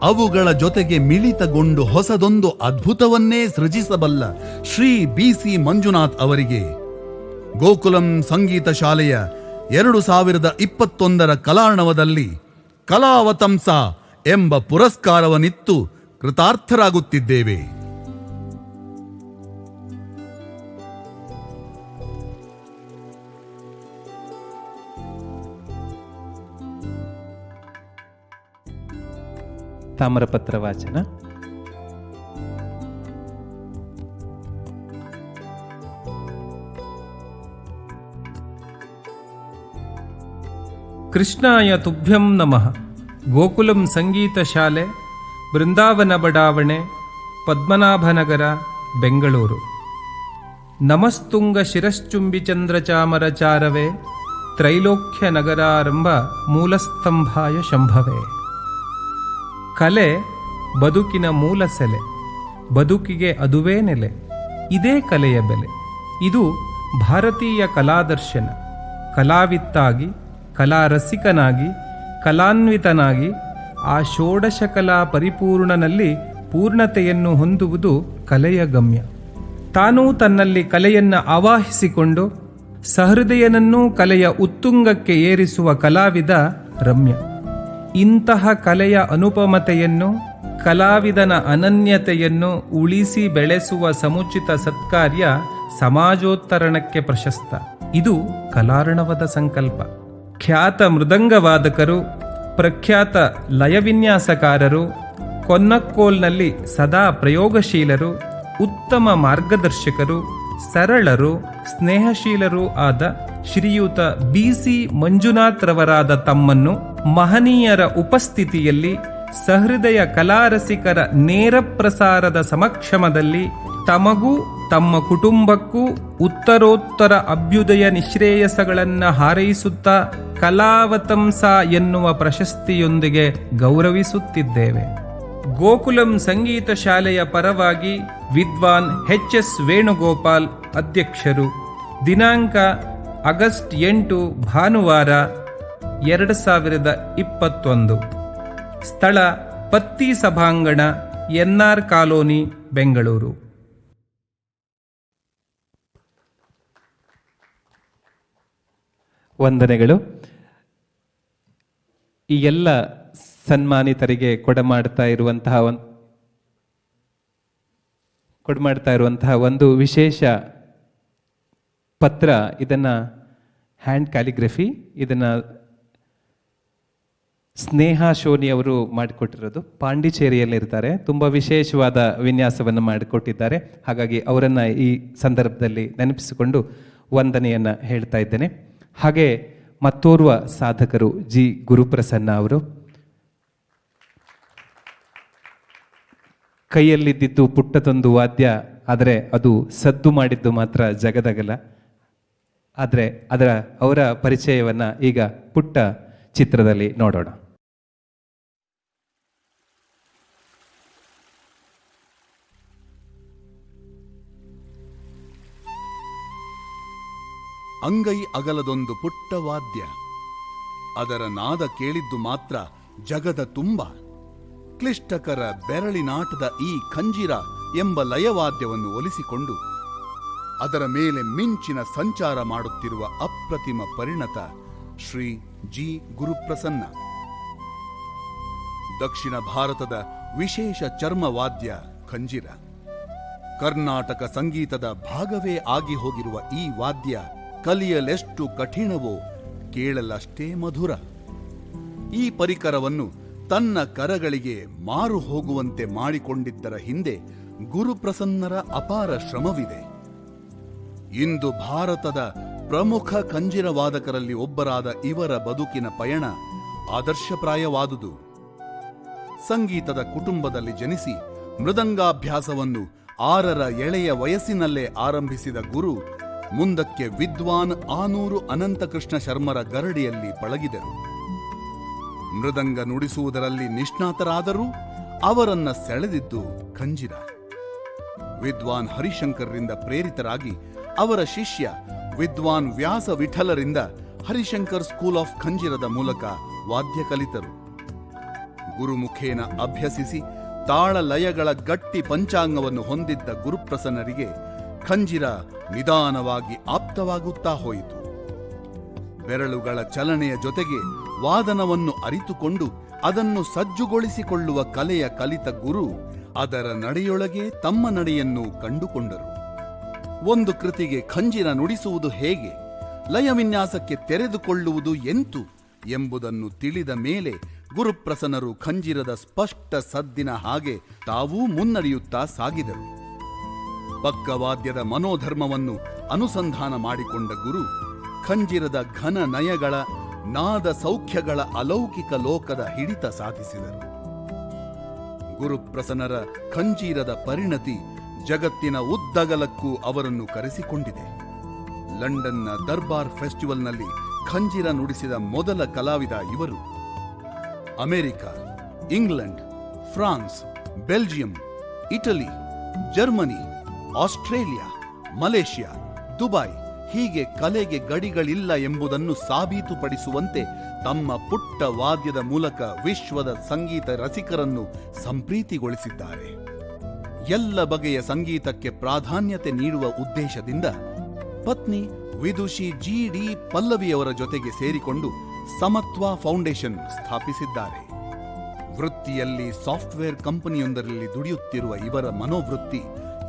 ಅವುಗಳ ಜೊತೆಗೆ ಮಿಳಿತಗೊಂಡು ಹೊಸದೊಂದು ಅದ್ಭುತವನ್ನೇ ಸೃಜಿಸಬಲ್ಲ ಶ್ರೀ ಬಿ.ಸಿ. ಮಂಜುನಾಥ್ ಅವರಿಗೆ ಗೋಕುಲಂ ಸಂಗೀತ ಶಾಲೆಯ 2021 ಕಲಾರ್ಣವದಲ್ಲಿ ಕಲಾವತಂಸ ಎಂಬ ಪುರಸ್ಕಾರವನ್ನಿತ್ತು ಕೃತಾರ್ಥರಾಗುತ್ತಿದ್ದೇವೆ. ತಾಮ್ರಪತ್ರ ವಾಚನ. ಕೃಷ್ಣಾಯ ತುಭ್ಯಂ ನಮಃ. ಗೋಕುಲಂ ಸಂಗೀತ ಶಾಲೆ, ಬೃಂದಾವನ ಬಡಾವಣೆ, ಪದ್ಮನಾಭನಗರ, ಬೆಂಗಳೂರು. ನಮಸ್ತುಂಗ ಶಿರಶ್ಚುಂಬಿ ಚಂದ್ರಚಾಮರಚಾರವೇ, ತ್ರೈಲೋಕ್ಯ ನಗರಾರಂಭ ಮೂಲಸ್ತಂಭಾಯ ಶಂಭವೇ. ಕಲೆ ಬದುಕಿನ ಮೂಲ ಸೆಲೆ, ಬದುಕಿಗೆ ಅದುವೇ ನೆಲೆ, ಇದೇ ಕಲೆಯ ಬೆಲೆ. ಇದು ಭಾರತೀಯ ಕಲಾದರ್ಶನ. ಕಲಾವಿತ್ತಾಗಿ, ಕಲಾರಸಿಕನಾಗಿ, ಕಲಾನ್ವಿತನಾಗಿ ಆ ಷೋಡಶ ಕಲಾ ಪರಿಪೂರ್ಣನಲ್ಲಿ ಪೂರ್ಣತೆಯನ್ನು ಹೊಂದುವುದು ಕಲೆಯ ಗಮ್ಯ. ತಾನೂ ತನ್ನಲ್ಲಿ ಕಲೆಯನ್ನು ಆವಾಹಿಸಿಕೊಂಡು ಸಹೃದಯನನ್ನೂ ಕಲೆಯ ಉತ್ತುಂಗಕ್ಕೆ ಏರಿಸುವ ಕಲಾವಿದ ರಮ್ಯ. ಇಂತಹ ಕಲೆಯ ಅನುಪಮತೆಯನ್ನು, ಕಲಾವಿದನ ಅನನ್ಯತೆಯನ್ನು ಉಳಿಸಿ ಬೆಳೆಸುವ ಸಮುಚಿತ ಸತ್ಕಾರ್ಯ ಸಮಾಜೋತ್ತರಣಕ್ಕೆ ಪ್ರಶಸ್ತ. ಇದು ಕಲಾರ್ಣವದ ಸಂಕಲ್ಪ. ಖ್ಯಾತ ಮೃದಂಗವಾದಕರು, ಪ್ರಖ್ಯಾತ ಲಯವಿನ್ಯಾಸಕಾರರು, ಕೊನ್ನಕ್ಕೋಲ್ನಲ್ಲಿ ಸದಾ ಪ್ರಯೋಗಶೀಲರು, ಉತ್ತಮ ಮಾರ್ಗದರ್ಶಕರು, ಸರಳರು, ಸ್ನೇಹಶೀಲರೂ ಆದ ಶ್ರೀಯುತ ಬಿ.ಸಿ. ಮಂಜುನಾಥ್ ರವರಾದ ತಮ್ಮನ್ನು ಮಹನೀಯರ ಉಪಸ್ಥಿತಿಯಲ್ಲಿ ಸಹೃದಯ ಕಲಾರಸಿಕರ ನೇರ ಪ್ರಸಾರದ ಸಮಕ್ಷಮದಲ್ಲಿ ತಮಗೂ ತಮ್ಮ ಕುಟುಂಬಕ್ಕೂ ಉತ್ತರೋತ್ತರ ಅಭ್ಯುದಯ ನಿಶ್ರೇಯಸಗಳನ್ನು ಹಾರೈಸುತ್ತಾ ಕಲಾವತಂಸ ಎನ್ನುವ ಪ್ರಶಸ್ತಿಯೊಂದಿಗೆ ಗೌರವಿಸುತ್ತಿದ್ದೇವೆ. ಗೋಕುಲಂ ಸಂಗೀತ ಶಾಲೆಯ ಪರವಾಗಿ ವಿದ್ವಾನ್ ಎಚ್.ಎಸ್. ವೇಣುಗೋಪಾಲ್ ಅಧ್ಯಕ್ಷರು. ದಿನಾಂಕ ಆಗಸ್ಟ್ 8 ಭಾನುವಾರ 2021. ಸ್ಥಳ ಪತ್ತಿ ಸಭಾಂಗಣ, ಎನ್ಆರ್ ಕಾಲೋನಿ, ಬೆಂಗಳೂರು. ವಂದನೆಗಳು. ಈ ಎಲ್ಲ ಸನ್ಮಾನಿತರಿಗೆ ಕೊಡಮಾಡ್ತಾ ಇರುವಂತಹ ಒಂದು ವಿಶೇಷ ಪತ್ರ. ಇದನ್ನ ಹ್ಯಾಂಡ್ ಕ್ಯಾಲಿಗ್ರಫಿ, ಇದನ್ನ ಸ್ನೇಹ ಶೋನಿ ಅವರು ಮಾಡಿಕೊಟ್ಟಿರೋದು. ಪಾಂಡಿಚೇರಿಯಲ್ಲಿರ್ತಾರೆ. ತುಂಬ ವಿಶೇಷವಾದ ವಿನ್ಯಾಸವನ್ನು ಮಾಡಿಕೊಟ್ಟಿದ್ದಾರೆ. ಹಾಗಾಗಿ ಅವರನ್ನು ಈ ಸಂದರ್ಭದಲ್ಲಿ ನೆನಪಿಸಿಕೊಂಡು ವಂದನೆಯನ್ನು ಹೇಳ್ತಾ ಇದ್ದೇನೆ. ಹಾಗೆ ಮತ್ತೋರ್ವ ಸಾಧಕರು ಜಿ ಗುರುಪ್ರಸನ್ನ ಅವರು. ಕೈಯಲ್ಲಿದ್ದಿದ್ದು ಪುಟ್ಟದೊಂದು ವಾದ್ಯ, ಆದರೆ ಅದು ಸದ್ದು ಮಾಡಿದ್ದು ಮಾತ್ರ ಜಗದಗಲ. ಆದರೆ ಅವರ ಪರಿಚಯವನ್ನು ಈಗ ಪುಟ್ಟ ಚಿತ್ರದಲ್ಲಿ ನೋಡೋಣ. ಅಂಗೈ ಅಗಲದೊಂದು ಪುಟ್ಟ ವಾದ್ಯ, ಅದರ ನಾದ ಕೇಳಿದ್ದು ಮಾತ್ರ ಜಗದ ತುಂಬ. ಕ್ಲಿಷ್ಟಕರ ಬೆರಳಿನಾಟದ ಈ ಖಂಜಿರ ಎಂಬ ಲಯವಾದ್ಯವನ್ನು ಒಲಿಸಿಕೊಂಡು ಅದರ ಮೇಲೆ ಮಿಂಚಿನ ಸಂಚಾರ ಮಾಡುತ್ತಿರುವ ಅಪ್ರತಿಮ ಪರಿಣತ ಶ್ರೀ ಜಿ ಗುರುಪ್ರಸನ್ನ. ದಕ್ಷಿಣ ಭಾರತದ ವಿಶೇಷ ಚರ್ಮವಾದ್ಯ ಖಂಜಿರ. ಕರ್ನಾಟಕ ಸಂಗೀತದ ಭಾಗವೇ ಆಗಿ ಹೋಗಿರುವ ಈ ವಾದ್ಯ ಕಲಿಯಲೆಷ್ಟು ಕಠಿಣವೋ ಕೇಳಲಷ್ಟೇ ಮಧುರ. ಈ ಪರಿಕರವನ್ನು ತನ್ನ ಕರಗಳಿಗೆ ಮಾರು ಹೋಗುವಂತೆ ಮಾಡಿಕೊಂಡಿದ್ದರ ಹಿಂದೆ ಗುರುಪ್ರಸನ್ನರ ಅಪಾರ ಶ್ರಮವಿದೆ. ಇಂದು ಭಾರತದ ಪ್ರಮುಖ ಖಂಜಿರ ವಾದಕರಲ್ಲಿ ಒಬ್ಬರಾದ ಇವರ ಬದುಕಿನ ಪಯಣ ಆದರ್ಶಪ್ರಾಯವಾದುದು. ಸಂಗೀತದ ಕುಟುಂಬದಲ್ಲಿ ಜನಿಸಿ ಮೃದಂಗಾಭ್ಯಾಸವನ್ನು 6ರ ಎಳೆಯ ವಯಸ್ಸಿನಲ್ಲೇ ಆರಂಭಿಸಿದ ಗುರು ಮುಂದಕ್ಕೆ ವಿದ್ವಾನ್ ಆನೂರು ಅನಂತಕೃಷ್ಣ ಶರ್ಮರ ಗರಡಿಯಲ್ಲಿ ಪಳಗಿದರು. ಮೃದಂಗ ನುಡಿಸುವುದರಲ್ಲಿ ನಿಷ್ಣಾತರಾದರೂ ಅವರನ್ನ ಸೆಳೆದಿದ್ದು ಖಂಜಿರ. ವಿದ್ವಾನ್ ಹರಿಶಂಕರ್ರಿಂದ ಪ್ರೇರಿತರಾಗಿ ಅವರ ಶಿಷ್ಯ ವಿದ್ವಾನ್ ವ್ಯಾಸ ವಿಠಲರಿಂದ ಹರಿಶಂಕರ್ ಸ್ಕೂಲ್ ಆಫ್ ಖಂಜಿರದ ಮೂಲಕ ವಾದ್ಯ ಕಲಿತರು. ಗುರುಮುಖೇನ ಅಭ್ಯಸಿಸಿ ತಾಳ ಲಯಗಳ ಗಟ್ಟಿ ಪಂಚಾಂಗವನ್ನು ಹೊಂದಿದ್ದ ಗುರುಪ್ರಸನ್ನರಿಗೆ ಖಂಜಿರ ನಿಧಾನವಾಗಿ ಆಪ್ತವಾಗುತ್ತಾ ಹೋಯಿತು. ಬೆರಳುಗಳ ಚಲನೆಯ ಜೊತೆಗೆ ವಾದನವನ್ನು ಅರಿತುಕೊಂಡು ಅದನ್ನು ಸಜ್ಜುಗೊಳಿಸಿಕೊಳ್ಳುವ ಕಲೆಯ ಕಲಿತ ಗುರು ಅದರ ನಡೆಯೊಳಗೆ ತಮ್ಮ ನಡೆಯನ್ನು ಕಂಡುಕೊಂಡರು. ಒಂದು ಕೃತಿಗೆ ಖಂಜಿರ ನುಡಿಸುವುದು ಹೇಗೆ, ಲಯವಿನ್ಯಾಸಕ್ಕೆ ತೆರೆದುಕೊಳ್ಳುವುದು ಎಂತು ಎಂಬುದನ್ನು ತಿಳಿದ ಮೇಲೆ ಗುರುಪ್ರಸನ್ನರು ಖಂಜಿರದ ಸ್ಪಷ್ಟ ಸದ್ದಿನ ಹಾಗೆ ತಾವೂ ಮುನ್ನಡೆಯುತ್ತಾ ಸಾಗಿದರು. ಪಕ್ಕವಾದ್ಯದ ಮನೋಧರ್ಮವನ್ನು ಅನುಸಂಧಾನ ಮಾಡಿಕೊಂಡ ಗುರು ಖಂಜಿರದ ಘನ ನಯಗಳ ನಾದ ಸೌಖ್ಯಗಳ ಅಲೌಕಿಕ ಲೋಕದ ಹಿಡಿತ ಸಾಧಿಸಿದರು. ಗುರುಪ್ರಸನ್ನರ ಖಂಜೀರದ ಪರಿಣತಿ ಜಗತ್ತಿನ ಉದ್ದಗಲಕ್ಕೂ ಅವರನ್ನು ಕರೆಸಿಕೊಂಡಿದೆ. ಲಂಡನ್ನ ದರ್ಬಾರ್ ಫೆಸ್ಟಿವಲ್ನಲ್ಲಿ ಖಂಜಿರ ನುಡಿಸಿದ ಮೊದಲ ಕಲಾವಿದ ಇವರು. America, England, France, Belgium, Italy, Germany, Australia, Malaysia, Dubai ಹೀಗೆ ಕಲೆಗೆ ಗಡಿಗಳಿಲ್ಲ ಎಂಬುದನ್ನು ಸಾಬೀತುಪಡಿಸುವಂತೆ ತಮ್ಮ ಪುಟ್ಟ ವಾದ್ಯದ ಮೂಲಕ ವಿಶ್ವದ ಸಂಗೀತ ರಸಿಕರನ್ನು ಸಂಪ್ರೀತಿಗೊಳಿಸಿದ್ದಾರೆ. ಎಲ್ಲ ಬಗೆಯ ಸಂಗೀತಕ್ಕೆ ಪ್ರಾಧಾನ್ಯತೆ ನೀಡುವ ಉದ್ದೇಶದಿಂದ ಪತ್ನಿ ವಿದುಷಿ ಜಿ.ಡಿ. ಪಲ್ಲವಿಯವರ ಜೊತೆಗೆ ಸೇರಿಕೊಂಡು ಸಮತ್ವ ಫೌಂಡೇಶನ್ ಸ್ಥಾಪಿಸಿದ್ದಾರೆ. ವೃತ್ತಿಯಲ್ಲಿ ಸಾಫ್ಟ್ವೇರ್ ಕಂಪನಿಯೊಂದರಲ್ಲಿ ದುಡಿಯುತ್ತಿರುವ ಇವರ ಮನೋವೃತ್ತಿ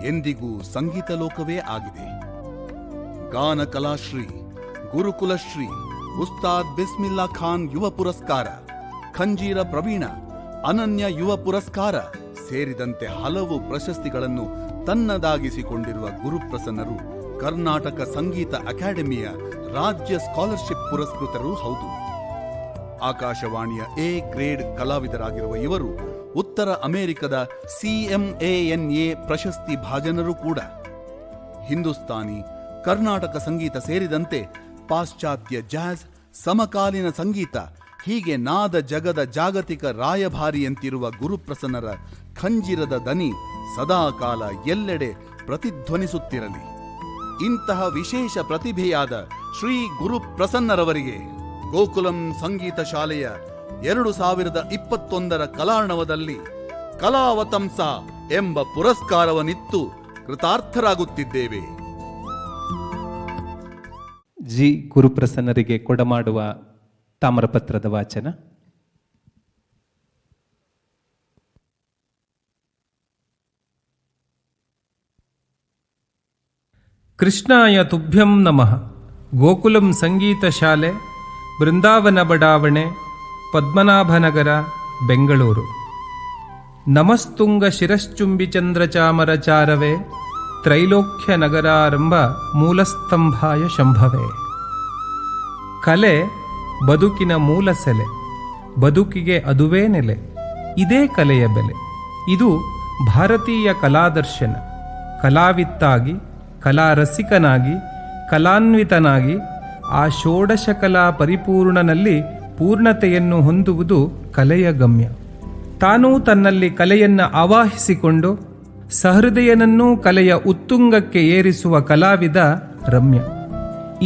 ಎಂದಿಗೂ ಸಂಗೀತ ಲೋಕವೇ ಆಗಿದೆ. ಗಾನ ಕಲಾಶ್ರೀ, ಗುರುಕುಲಶ್ರೀ, ಉಸ್ತಾದ್ ಬಿಸ್ಮಿಲ್ಲಾ ಖಾನ್ ಯುವ ಪುರಸ್ಕಾರ, ಖಂಜೀರ ಪ್ರವೀಣ, ಅನನ್ಯ ಯುವ ಪುರಸ್ಕಾರ ಸೇರಿದಂತೆ ಹಲವು ಪ್ರಶಸ್ತಿಗಳನ್ನು ತನ್ನದಾಗಿಸಿಕೊಂಡಿರುವ ಗುರುಪ್ರಸನ್ನರು ಕರ್ನಾಟಕ ಸಂಗೀತ ಅಕಾಡೆಮಿಯ ರಾಜ್ಯ ಸ್ಕಾಲರ್ಶಿಪ್ ಪುರಸ್ಕೃತರೂ ಹೌದು. ಆಕಾಶವಾಣಿಯ ಎ ಗ್ರೇಡ್ ಕಲಾವಿದರಾಗಿರುವ ಇವರು ಉತ್ತರ ಅಮೆರಿಕದ CMANA ಪ್ರಶಸ್ತಿ ಭಾಜನರೂ ಕೂಡ. ಹಿಂದೂಸ್ತಾನಿ, ಕರ್ನಾಟಕ ಸಂಗೀತ ಸೇರಿದಂತೆ ಪಾಶ್ಚಾತ್ಯ ಜಾಝ್, ಸಮಕಾಲೀನ ಸಂಗೀತ ಹೀಗೆ ನಾದ ಜಗದ ಜಾಗತಿಕ ರಾಯಭಾರಿಯಂತಿರುವ ಗುರುಪ್ರಸನ್ನರ ಖಂಜಿರದ ದನಿ ಸದಾಕಾಲ ಎಲ್ಲೆಡೆ ಪ್ರತಿಧ್ವನಿಸುತ್ತಿರಲಿ. ಇಂತಹ ವಿಶೇಷ ಪ್ರತಿಭೆಯಾದ ಶ್ರೀ ಗುರುಪ್ರಸನ್ನರವರಿಗೆ ಗೋಕುಲಂ ಸಂಗೀತ ಶಾಲೆಯ 2021 ಕಲಾರ್ಣವದಲ್ಲಿ ಕಲಾವತಂಸ ಎಂಬ ಪುರಸ್ಕಾರವನ್ನಿತ್ತು ಕೃತಾರ್ಥರಾಗುತ್ತಿದ್ದೇವೆ. ಜಿ ಗುರುಪ್ರಸನ್ನರಿಗೆ ಕೊಡಮಾಡುವ ತಾಮ್ರಪತ್ರದ ವಾಚನ. ಕೃಷ್ಣಾಯ ತುಭ್ಯಂ ನಮಃ. ಗೋಕುಲಂ ಸಂಗೀತ ಶಾಲೆ, ಬೃಂದಾವನ ಬಡಾವಣೆ, ಪದ್ಮನಾಭನಗರ, ಬೆಂಗಳೂರು. ನಮಸ್ತುಂಗ ಶಿರಶ್ಚುಂಬಿ ಚಂದ್ರಚಾಮರಚಾರವೇ, ತ್ರೈಲೋಕ್ಯ ನಗರಾರಂಭ ಮೂಲಸ್ತಂಭಾಯ ಶಂಭವೇ. ಕಲೆ ಬದುಕಿನ ಮೂಲ ಸೆಲೆ, ಬದುಕಿಗೆ ಅದುವೇ ನೆಲೆ, ಇದೇ ಕಲೆಯ ಬೆಲೆ. ಇದು ಭಾರತೀಯ ಕಲಾದರ್ಶನ. ಕಲಾವಿತ್ತಾಗಿ, ಕಲಾರಸಿಕನಾಗಿ, ಕಲಾನ್ವಿತನಾಗಿ ಆ ಷೋಡಶ ಕಲಾ ಪರಿಪೂರ್ಣನಲ್ಲಿ ಪೂರ್ಣತೆಯನ್ನು ಹೊಂದುವುದು ಕಲೆಯ ಗಮ್ಯ. ತಾನೂ ತನ್ನಲ್ಲಿ ಕಲೆಯನ್ನು ಆವಾಹಿಸಿಕೊಂಡು ಸಹೃದಯನನ್ನೂ ಕಲೆಯ ಉತ್ತುಂಗಕ್ಕೆ ಏರಿಸುವ ಕಲಾವಿದ ರಮ್ಯ.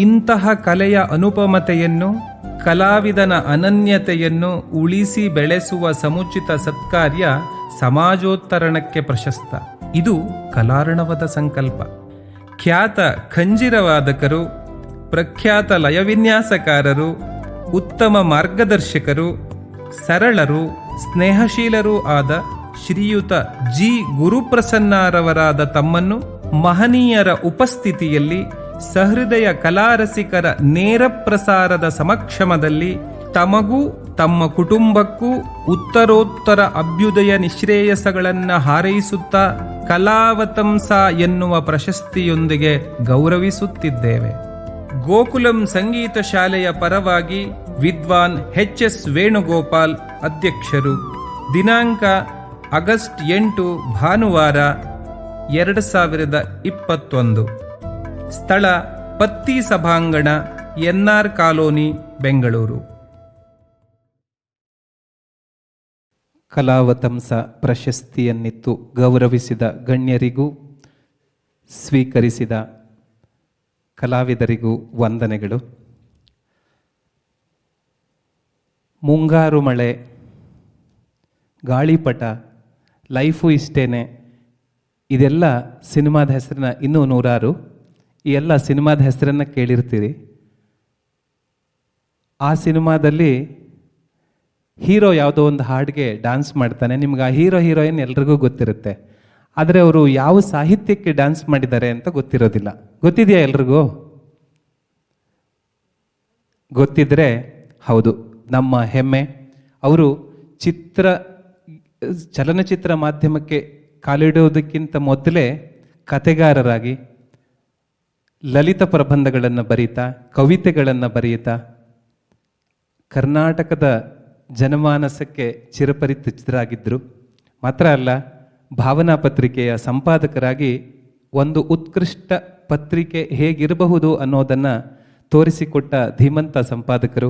ಇಂತಹ ಕಲೆಯ ಅನುಪಮತೆಯನ್ನು, ಕಲಾವಿದನ ಅನನ್ಯತೆಯನ್ನು ಉಳಿಸಿ ಬೆಳೆಸುವ ಸಮುಚಿತ ಸತ್ಕಾರ್ಯ ಸಮಾಜೋತ್ತರಣಕ್ಕೆ ಪ್ರಶಸ್ತ. ಇದು ಕಲಾರ್ಣವದ ಸಂಕಲ್ಪ. ಖ್ಯಾತ ಖಂಜಿರವಾದಕರು, ಪ್ರಖ್ಯಾತ ಲಯವಿನ್ಯಾಸಕಾರರು, ಉತ್ತಮ ಮಾರ್ಗದರ್ಶಕರು, ಸರಳರು, ಸ್ನೇಹಶೀಲರೂ ಆದ ಶ್ರೀಯುತ ಜಿ ಗುರುಪ್ರಸನ್ನರವರಾದ ತಮ್ಮನ್ನು ಮಹನೀಯರ ಉಪಸ್ಥಿತಿಯಲ್ಲಿ ಸಹೃದಯ ಕಲಾರಸಿಕರ ನೇರ ಪ್ರಸಾರದ ಸಮಕ್ಷಮದಲ್ಲಿ ತಮಗೂ ತಮ್ಮ ಕುಟುಂಬಕ್ಕೂ ಉತ್ತರೋತ್ತರ ಅಭ್ಯುದಯ ನಿಶ್ರೇಯಸಗಳನ್ನು ಹಾರೈಸುತ್ತಾ ಕಲಾವತಂಸ ಎನ್ನುವ ಪ್ರಶಸ್ತಿಯೊಂದಿಗೆ ಗೌರವಿಸುತ್ತಿದ್ದೇವೆ. ಗೋಕುಲಂ ಸಂಗೀತ ಶಾಲೆಯ ಪರವಾಗಿ ವಿದ್ವಾನ್ ಎಚ್.ಎಸ್. ವೇಣುಗೋಪಾಲ್ ಅಧ್ಯಕ್ಷರು. ದಿನಾಂಕ ಆಗಸ್ಟ್ 8 ಭಾನುವಾರ 2021. ಸ್ಥಳ ಪತ್ತಿ ಸಭಾಂಗಣ, ಎನ್ಆರ್ ಕಾಲೋನಿ, ಬೆಂಗಳೂರು. ಕಲಾವತಂಸ ಪ್ರಶಸ್ತಿಯನ್ನಿತ್ತು ಗೌರವಿಸಿದ ಗಣ್ಯರಿಗೂ ಸ್ವೀಕರಿಸಿದ ಕಲಾವಿದರಿಗೂ ವಂದನೆಗಳು. ಮುಂಗಾರು ಮಳೆ, ಗಾಳಿಪಟ, ಲೈಫು ಇಷ್ಟೇನೆ, ಇದೆಲ್ಲ ಸಿನಿಮಾದ ಹೆಸರನ್ನ ಇನ್ನೂ ನೂರಾರು, ಈ ಎಲ್ಲ ಸಿನಿಮಾದ ಹೆಸರನ್ನು ಕೇಳಿರ್ತೀರಿ. ಆ ಸಿನಿಮಾದಲ್ಲಿ ಹೀರೋ ಯಾವುದೋ ಒಂದು ಹಾಡಿಗೆ ಡ್ಯಾನ್ಸ್ ಮಾಡ್ತಾನೆ. ನಿಮ್ಗೆ ಆ ಹೀರೋ ಹೀರೋಯಿನ್ ಎಲ್ರಿಗೂ ಗೊತ್ತಿರುತ್ತೆ, ಆದರೆ ಅವರು ಯಾವ ಸಾಹಿತ್ಯಕ್ಕೆ ಡ್ಯಾನ್ಸ್ ಮಾಡಿದ್ದಾರೆ ಅಂತ ಗೊತ್ತಿರೋದಿಲ್ಲ. ಗೊತ್ತಿದೆಯಾ ಎಲ್ರಿಗೂ? ಗೊತ್ತಿದ್ರೆ ಹೌದು, ನಮ್ಮ ಹೆಮ್ಮೆ. ಅವರು ಚಲನಚಿತ್ರ ಮಾಧ್ಯಮಕ್ಕೆ ಕಾಲಿಡೋದಕ್ಕಿಂತ ಮೊದಲೇ ಕತೆಗಾರರಾಗಿ ಲಲಿತ ಪ್ರಬಂಧಗಳನ್ನು ಬರೀತಾ, ಕವಿತೆಗಳನ್ನು ಬರೆಯುತ್ತಾ ಕರ್ನಾಟಕದ ಜನಮಾನಸಕ್ಕೆ ಚಿರಪರಿಚಿತರಾಗಿದ್ದರು. ಮಾತ್ರ ಅಲ್ಲ, ಭಾವನಾ ಪತ್ರಿಕೆಯ ಸಂಪಾದಕರಾಗಿ ಒಂದು ಉತ್ಕೃಷ್ಟ ಪತ್ರಿಕೆ ಹೇಗಿರಬಹುದು ಅನ್ನೋದನ್ನು ತೋರಿಸಿಕೊಟ್ಟ ಧೀಮಂತ ಸಂಪಾದಕರು.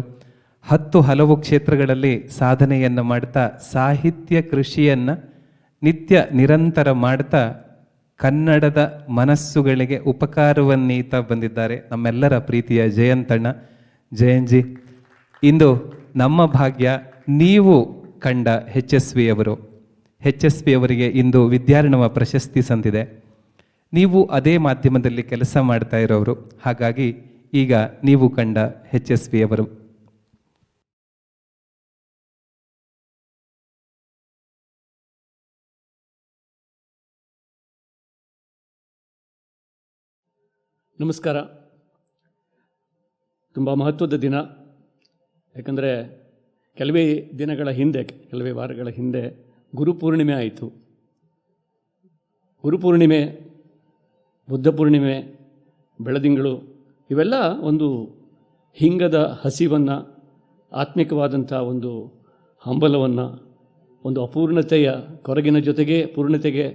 ಹಲವು ಕ್ಷೇತ್ರಗಳಲ್ಲಿ ಸಾಧನೆಯನ್ನು ಮಾಡ್ತಾ, ಸಾಹಿತ್ಯ ಕೃಷಿಯನ್ನು ನಿತ್ಯ ನಿರಂತರ ಮಾಡ್ತಾ ಕನ್ನಡದ ಮನಸ್ಸುಗಳಿಗೆ ಉಪಕಾರವನ್ನೀತಾ ಬಂದಿದ್ದಾರೆ ನಮ್ಮೆಲ್ಲರ ಪ್ರೀತಿಯ ಜಯಂತಣ್ಣ. ಜಯಂಜಿ, ಇಂದು ನಮ್ಮ ಭಾಗ್ಯ ನೀವು ಕಂಡ ಎಚ್.ಎಸ್. ವಿ ಅವರಿಗೆ ಇಂದು ವಿದ್ಯಾರ್ಣವ ಪ್ರಶಸ್ತಿ ಸಂದಿದೆ. ನೀವು ಅದೇ ಮಾಧ್ಯಮದಲ್ಲಿ ಕೆಲಸ ಮಾಡ್ತಾ ಇರೋರು, ಹಾಗಾಗಿ ಈಗ ನೀವು ಕಂಡ ಎಚ್.ಎಸ್. ವಿ ಅವರು. ನಮಸ್ಕಾರ. ತುಂಬ ಮಹತ್ವದ ದಿನ. ಯಾಕಂದರೆ ಕೆಲವೇ ವಾರಗಳ ಹಿಂದೆ ಗುರುಪೂರ್ಣಿಮೆ ಆಯಿತು. ಗುರುಪೂರ್ಣಿಮೆ, ಬುದ್ಧ ಪೂರ್ಣಿಮೆ, ಬೆಳದಿಂಗಳು ಇವೆಲ್ಲ ಒಂದು ಹಿಂಗದ ಹಸಿವನ್ನು, ಆತ್ಮಿಕವಾದಂಥ ಒಂದು ಹಂಬಲವನ್ನು, ಒಂದು ಅಪೂರ್ಣತೆಯ ಕೊರಗಿನ ಜೊತೆಗೆ ಪೂರ್ಣತೆಗೆ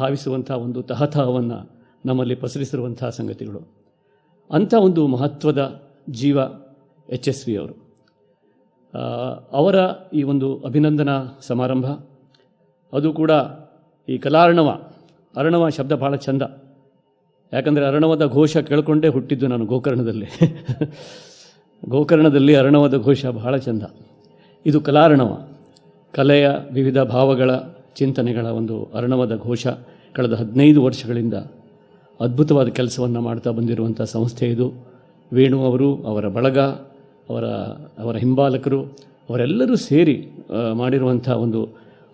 ಧಾವಿಸುವಂಥ ಒಂದು ತಹತಹವನ್ನು ನಮ್ಮಲ್ಲಿ ಪಸರಿಸಿರುವಂಥ ಸಂಗತಿಗಳು. ಅಂಥ ಒಂದು ಮಹತ್ವದ ಜೀವ ಎಚ್.ಎಸ್. ವಿ ಅವರು. ಅವರ ಈ ಒಂದು ಅಭಿನಂದನಾ ಸಮಾರಂಭ, ಅದು ಕೂಡ ಈ ಅರಣವ ಶಬ್ದ ಭಾಳ ಚಂದ. ಯಾಕಂದರೆ ಅರಣವದ ಘೋಷ ಕೇಳಿಕೊಂಡೇ ಹುಟ್ಟಿದ್ದು ನಾನು ಗೋಕರ್ಣದಲ್ಲಿ ಅರಣವದ ಘೋಷ ಬಹಳ ಚಂದ. ಇದು ಕಲಾರ್ಣವ, ಕಲೆಯ ವಿವಿಧ ಭಾವಗಳ ಚಿಂತನೆಗಳ ಒಂದು ಅರ್ಣವದ ಘೋಷ. ಕಳೆದ 15 ವರ್ಷಗಳಿಂದ ಅದ್ಭುತವಾದ ಕೆಲಸವನ್ನು ಮಾಡ್ತಾ ಬಂದಿರುವಂಥ ಸಂಸ್ಥೆ ಇದು. ವೇಣು ಅವರು, ಅವರ ಬಳಗ, ಅವರ ಹಿಂಬಾಲಕರು ಅವರೆಲ್ಲರೂ ಸೇರಿ ಮಾಡಿರುವಂಥ ಒಂದು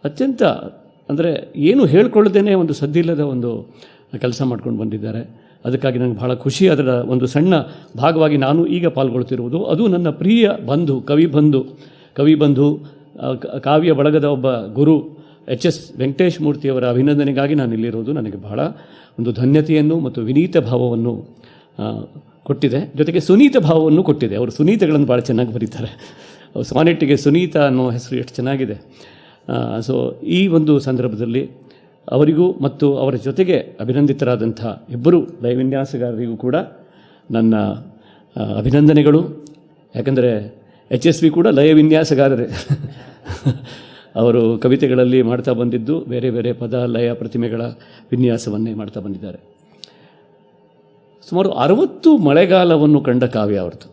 ಅತ್ಯಂತ ಅಂದರೆ ಏನು ಹೇಳ್ಕೊಳ್ಳದೇನೆ ಒಂದು ಸದ್ದಿಲ್ಲದ ಒಂದು ಕೆಲಸ ಮಾಡ್ಕೊಂಡು ಬಂದಿದ್ದಾರೆ. ಅದಕ್ಕಾಗಿ ನನಗೆ ಬಹಳ ಖುಷಿ. ಅದರ ಒಂದು ಸಣ್ಣ ಭಾಗವಾಗಿ ನಾನು ಈಗ ಪಾಲ್ಗೊಳ್ತಿರುವುದು. ಅದು ನನ್ನ ಪ್ರಿಯ ಬಂಧು, ಕವಿ ಬಂಧು ಕಾವ್ಯ ಬಳಗದ ಒಬ್ಬ ಗುರು HS ವೆಂಕಟೇಶ್ ಮೂರ್ತಿಯವರ ಅಭಿನಂದನೆಗಾಗಿ ನಾನು ಇಲ್ಲಿರೋದು ನನಗೆ ಬಹಳ ಒಂದು ಧನ್ಯತೆಯನ್ನು ಮತ್ತು ವಿನೀತ ಭಾವವನ್ನು ಕೊಟ್ಟಿದೆ. ಜೊತೆಗೆ ಸುನೀತ ಭಾವವನ್ನು ಕೊಟ್ಟಿದೆ. ಅವರು ಸುನೀತಗಳನ್ನು ಭಾಳ ಚೆನ್ನಾಗಿ ಬರೀತಾರೆ. ಸಾನೆಟ್ಟಿಗೆ ಸುನೀತ ಅನ್ನೋ ಹೆಸರು ಎಷ್ಟು ಚೆನ್ನಾಗಿದೆ. ಸೊ ಈ ಒಂದು ಸಂದರ್ಭದಲ್ಲಿ ಅವರಿಗೂ ಮತ್ತು ಅವರ ಜೊತೆಗೆ ಅಭಿನಂದಿತರಾದಂಥ ಇಬ್ಬರು ಲಯವಿನ್ಯಾಸಗಾರರಿಗೂ ಕೂಡ ನನ್ನ ಅಭಿನಂದನೆಗಳು. ಯಾಕಂದರೆ HSV ಕೂಡ ಲಯವಿನ್ಯಾಸಗಾರರೇ. ಅವರು ಕವಿತೆಗಳಲ್ಲಿ ಮಾಡ್ತಾ ಬಂದಿದ್ದು ಬೇರೆ ಬೇರೆ ಪದ ಲಯ ಪ್ರತಿಮೆಗಳ ವಿನ್ಯಾಸವನ್ನೇ ಮಾಡ್ತಾ ಬಂದಿದ್ದಾರೆ. ಸುಮಾರು 60 ಮಳೆಗಾಲವನ್ನು ಕಂಡ ಕಾವ್ಯ ಅವ್ರದ್ದು.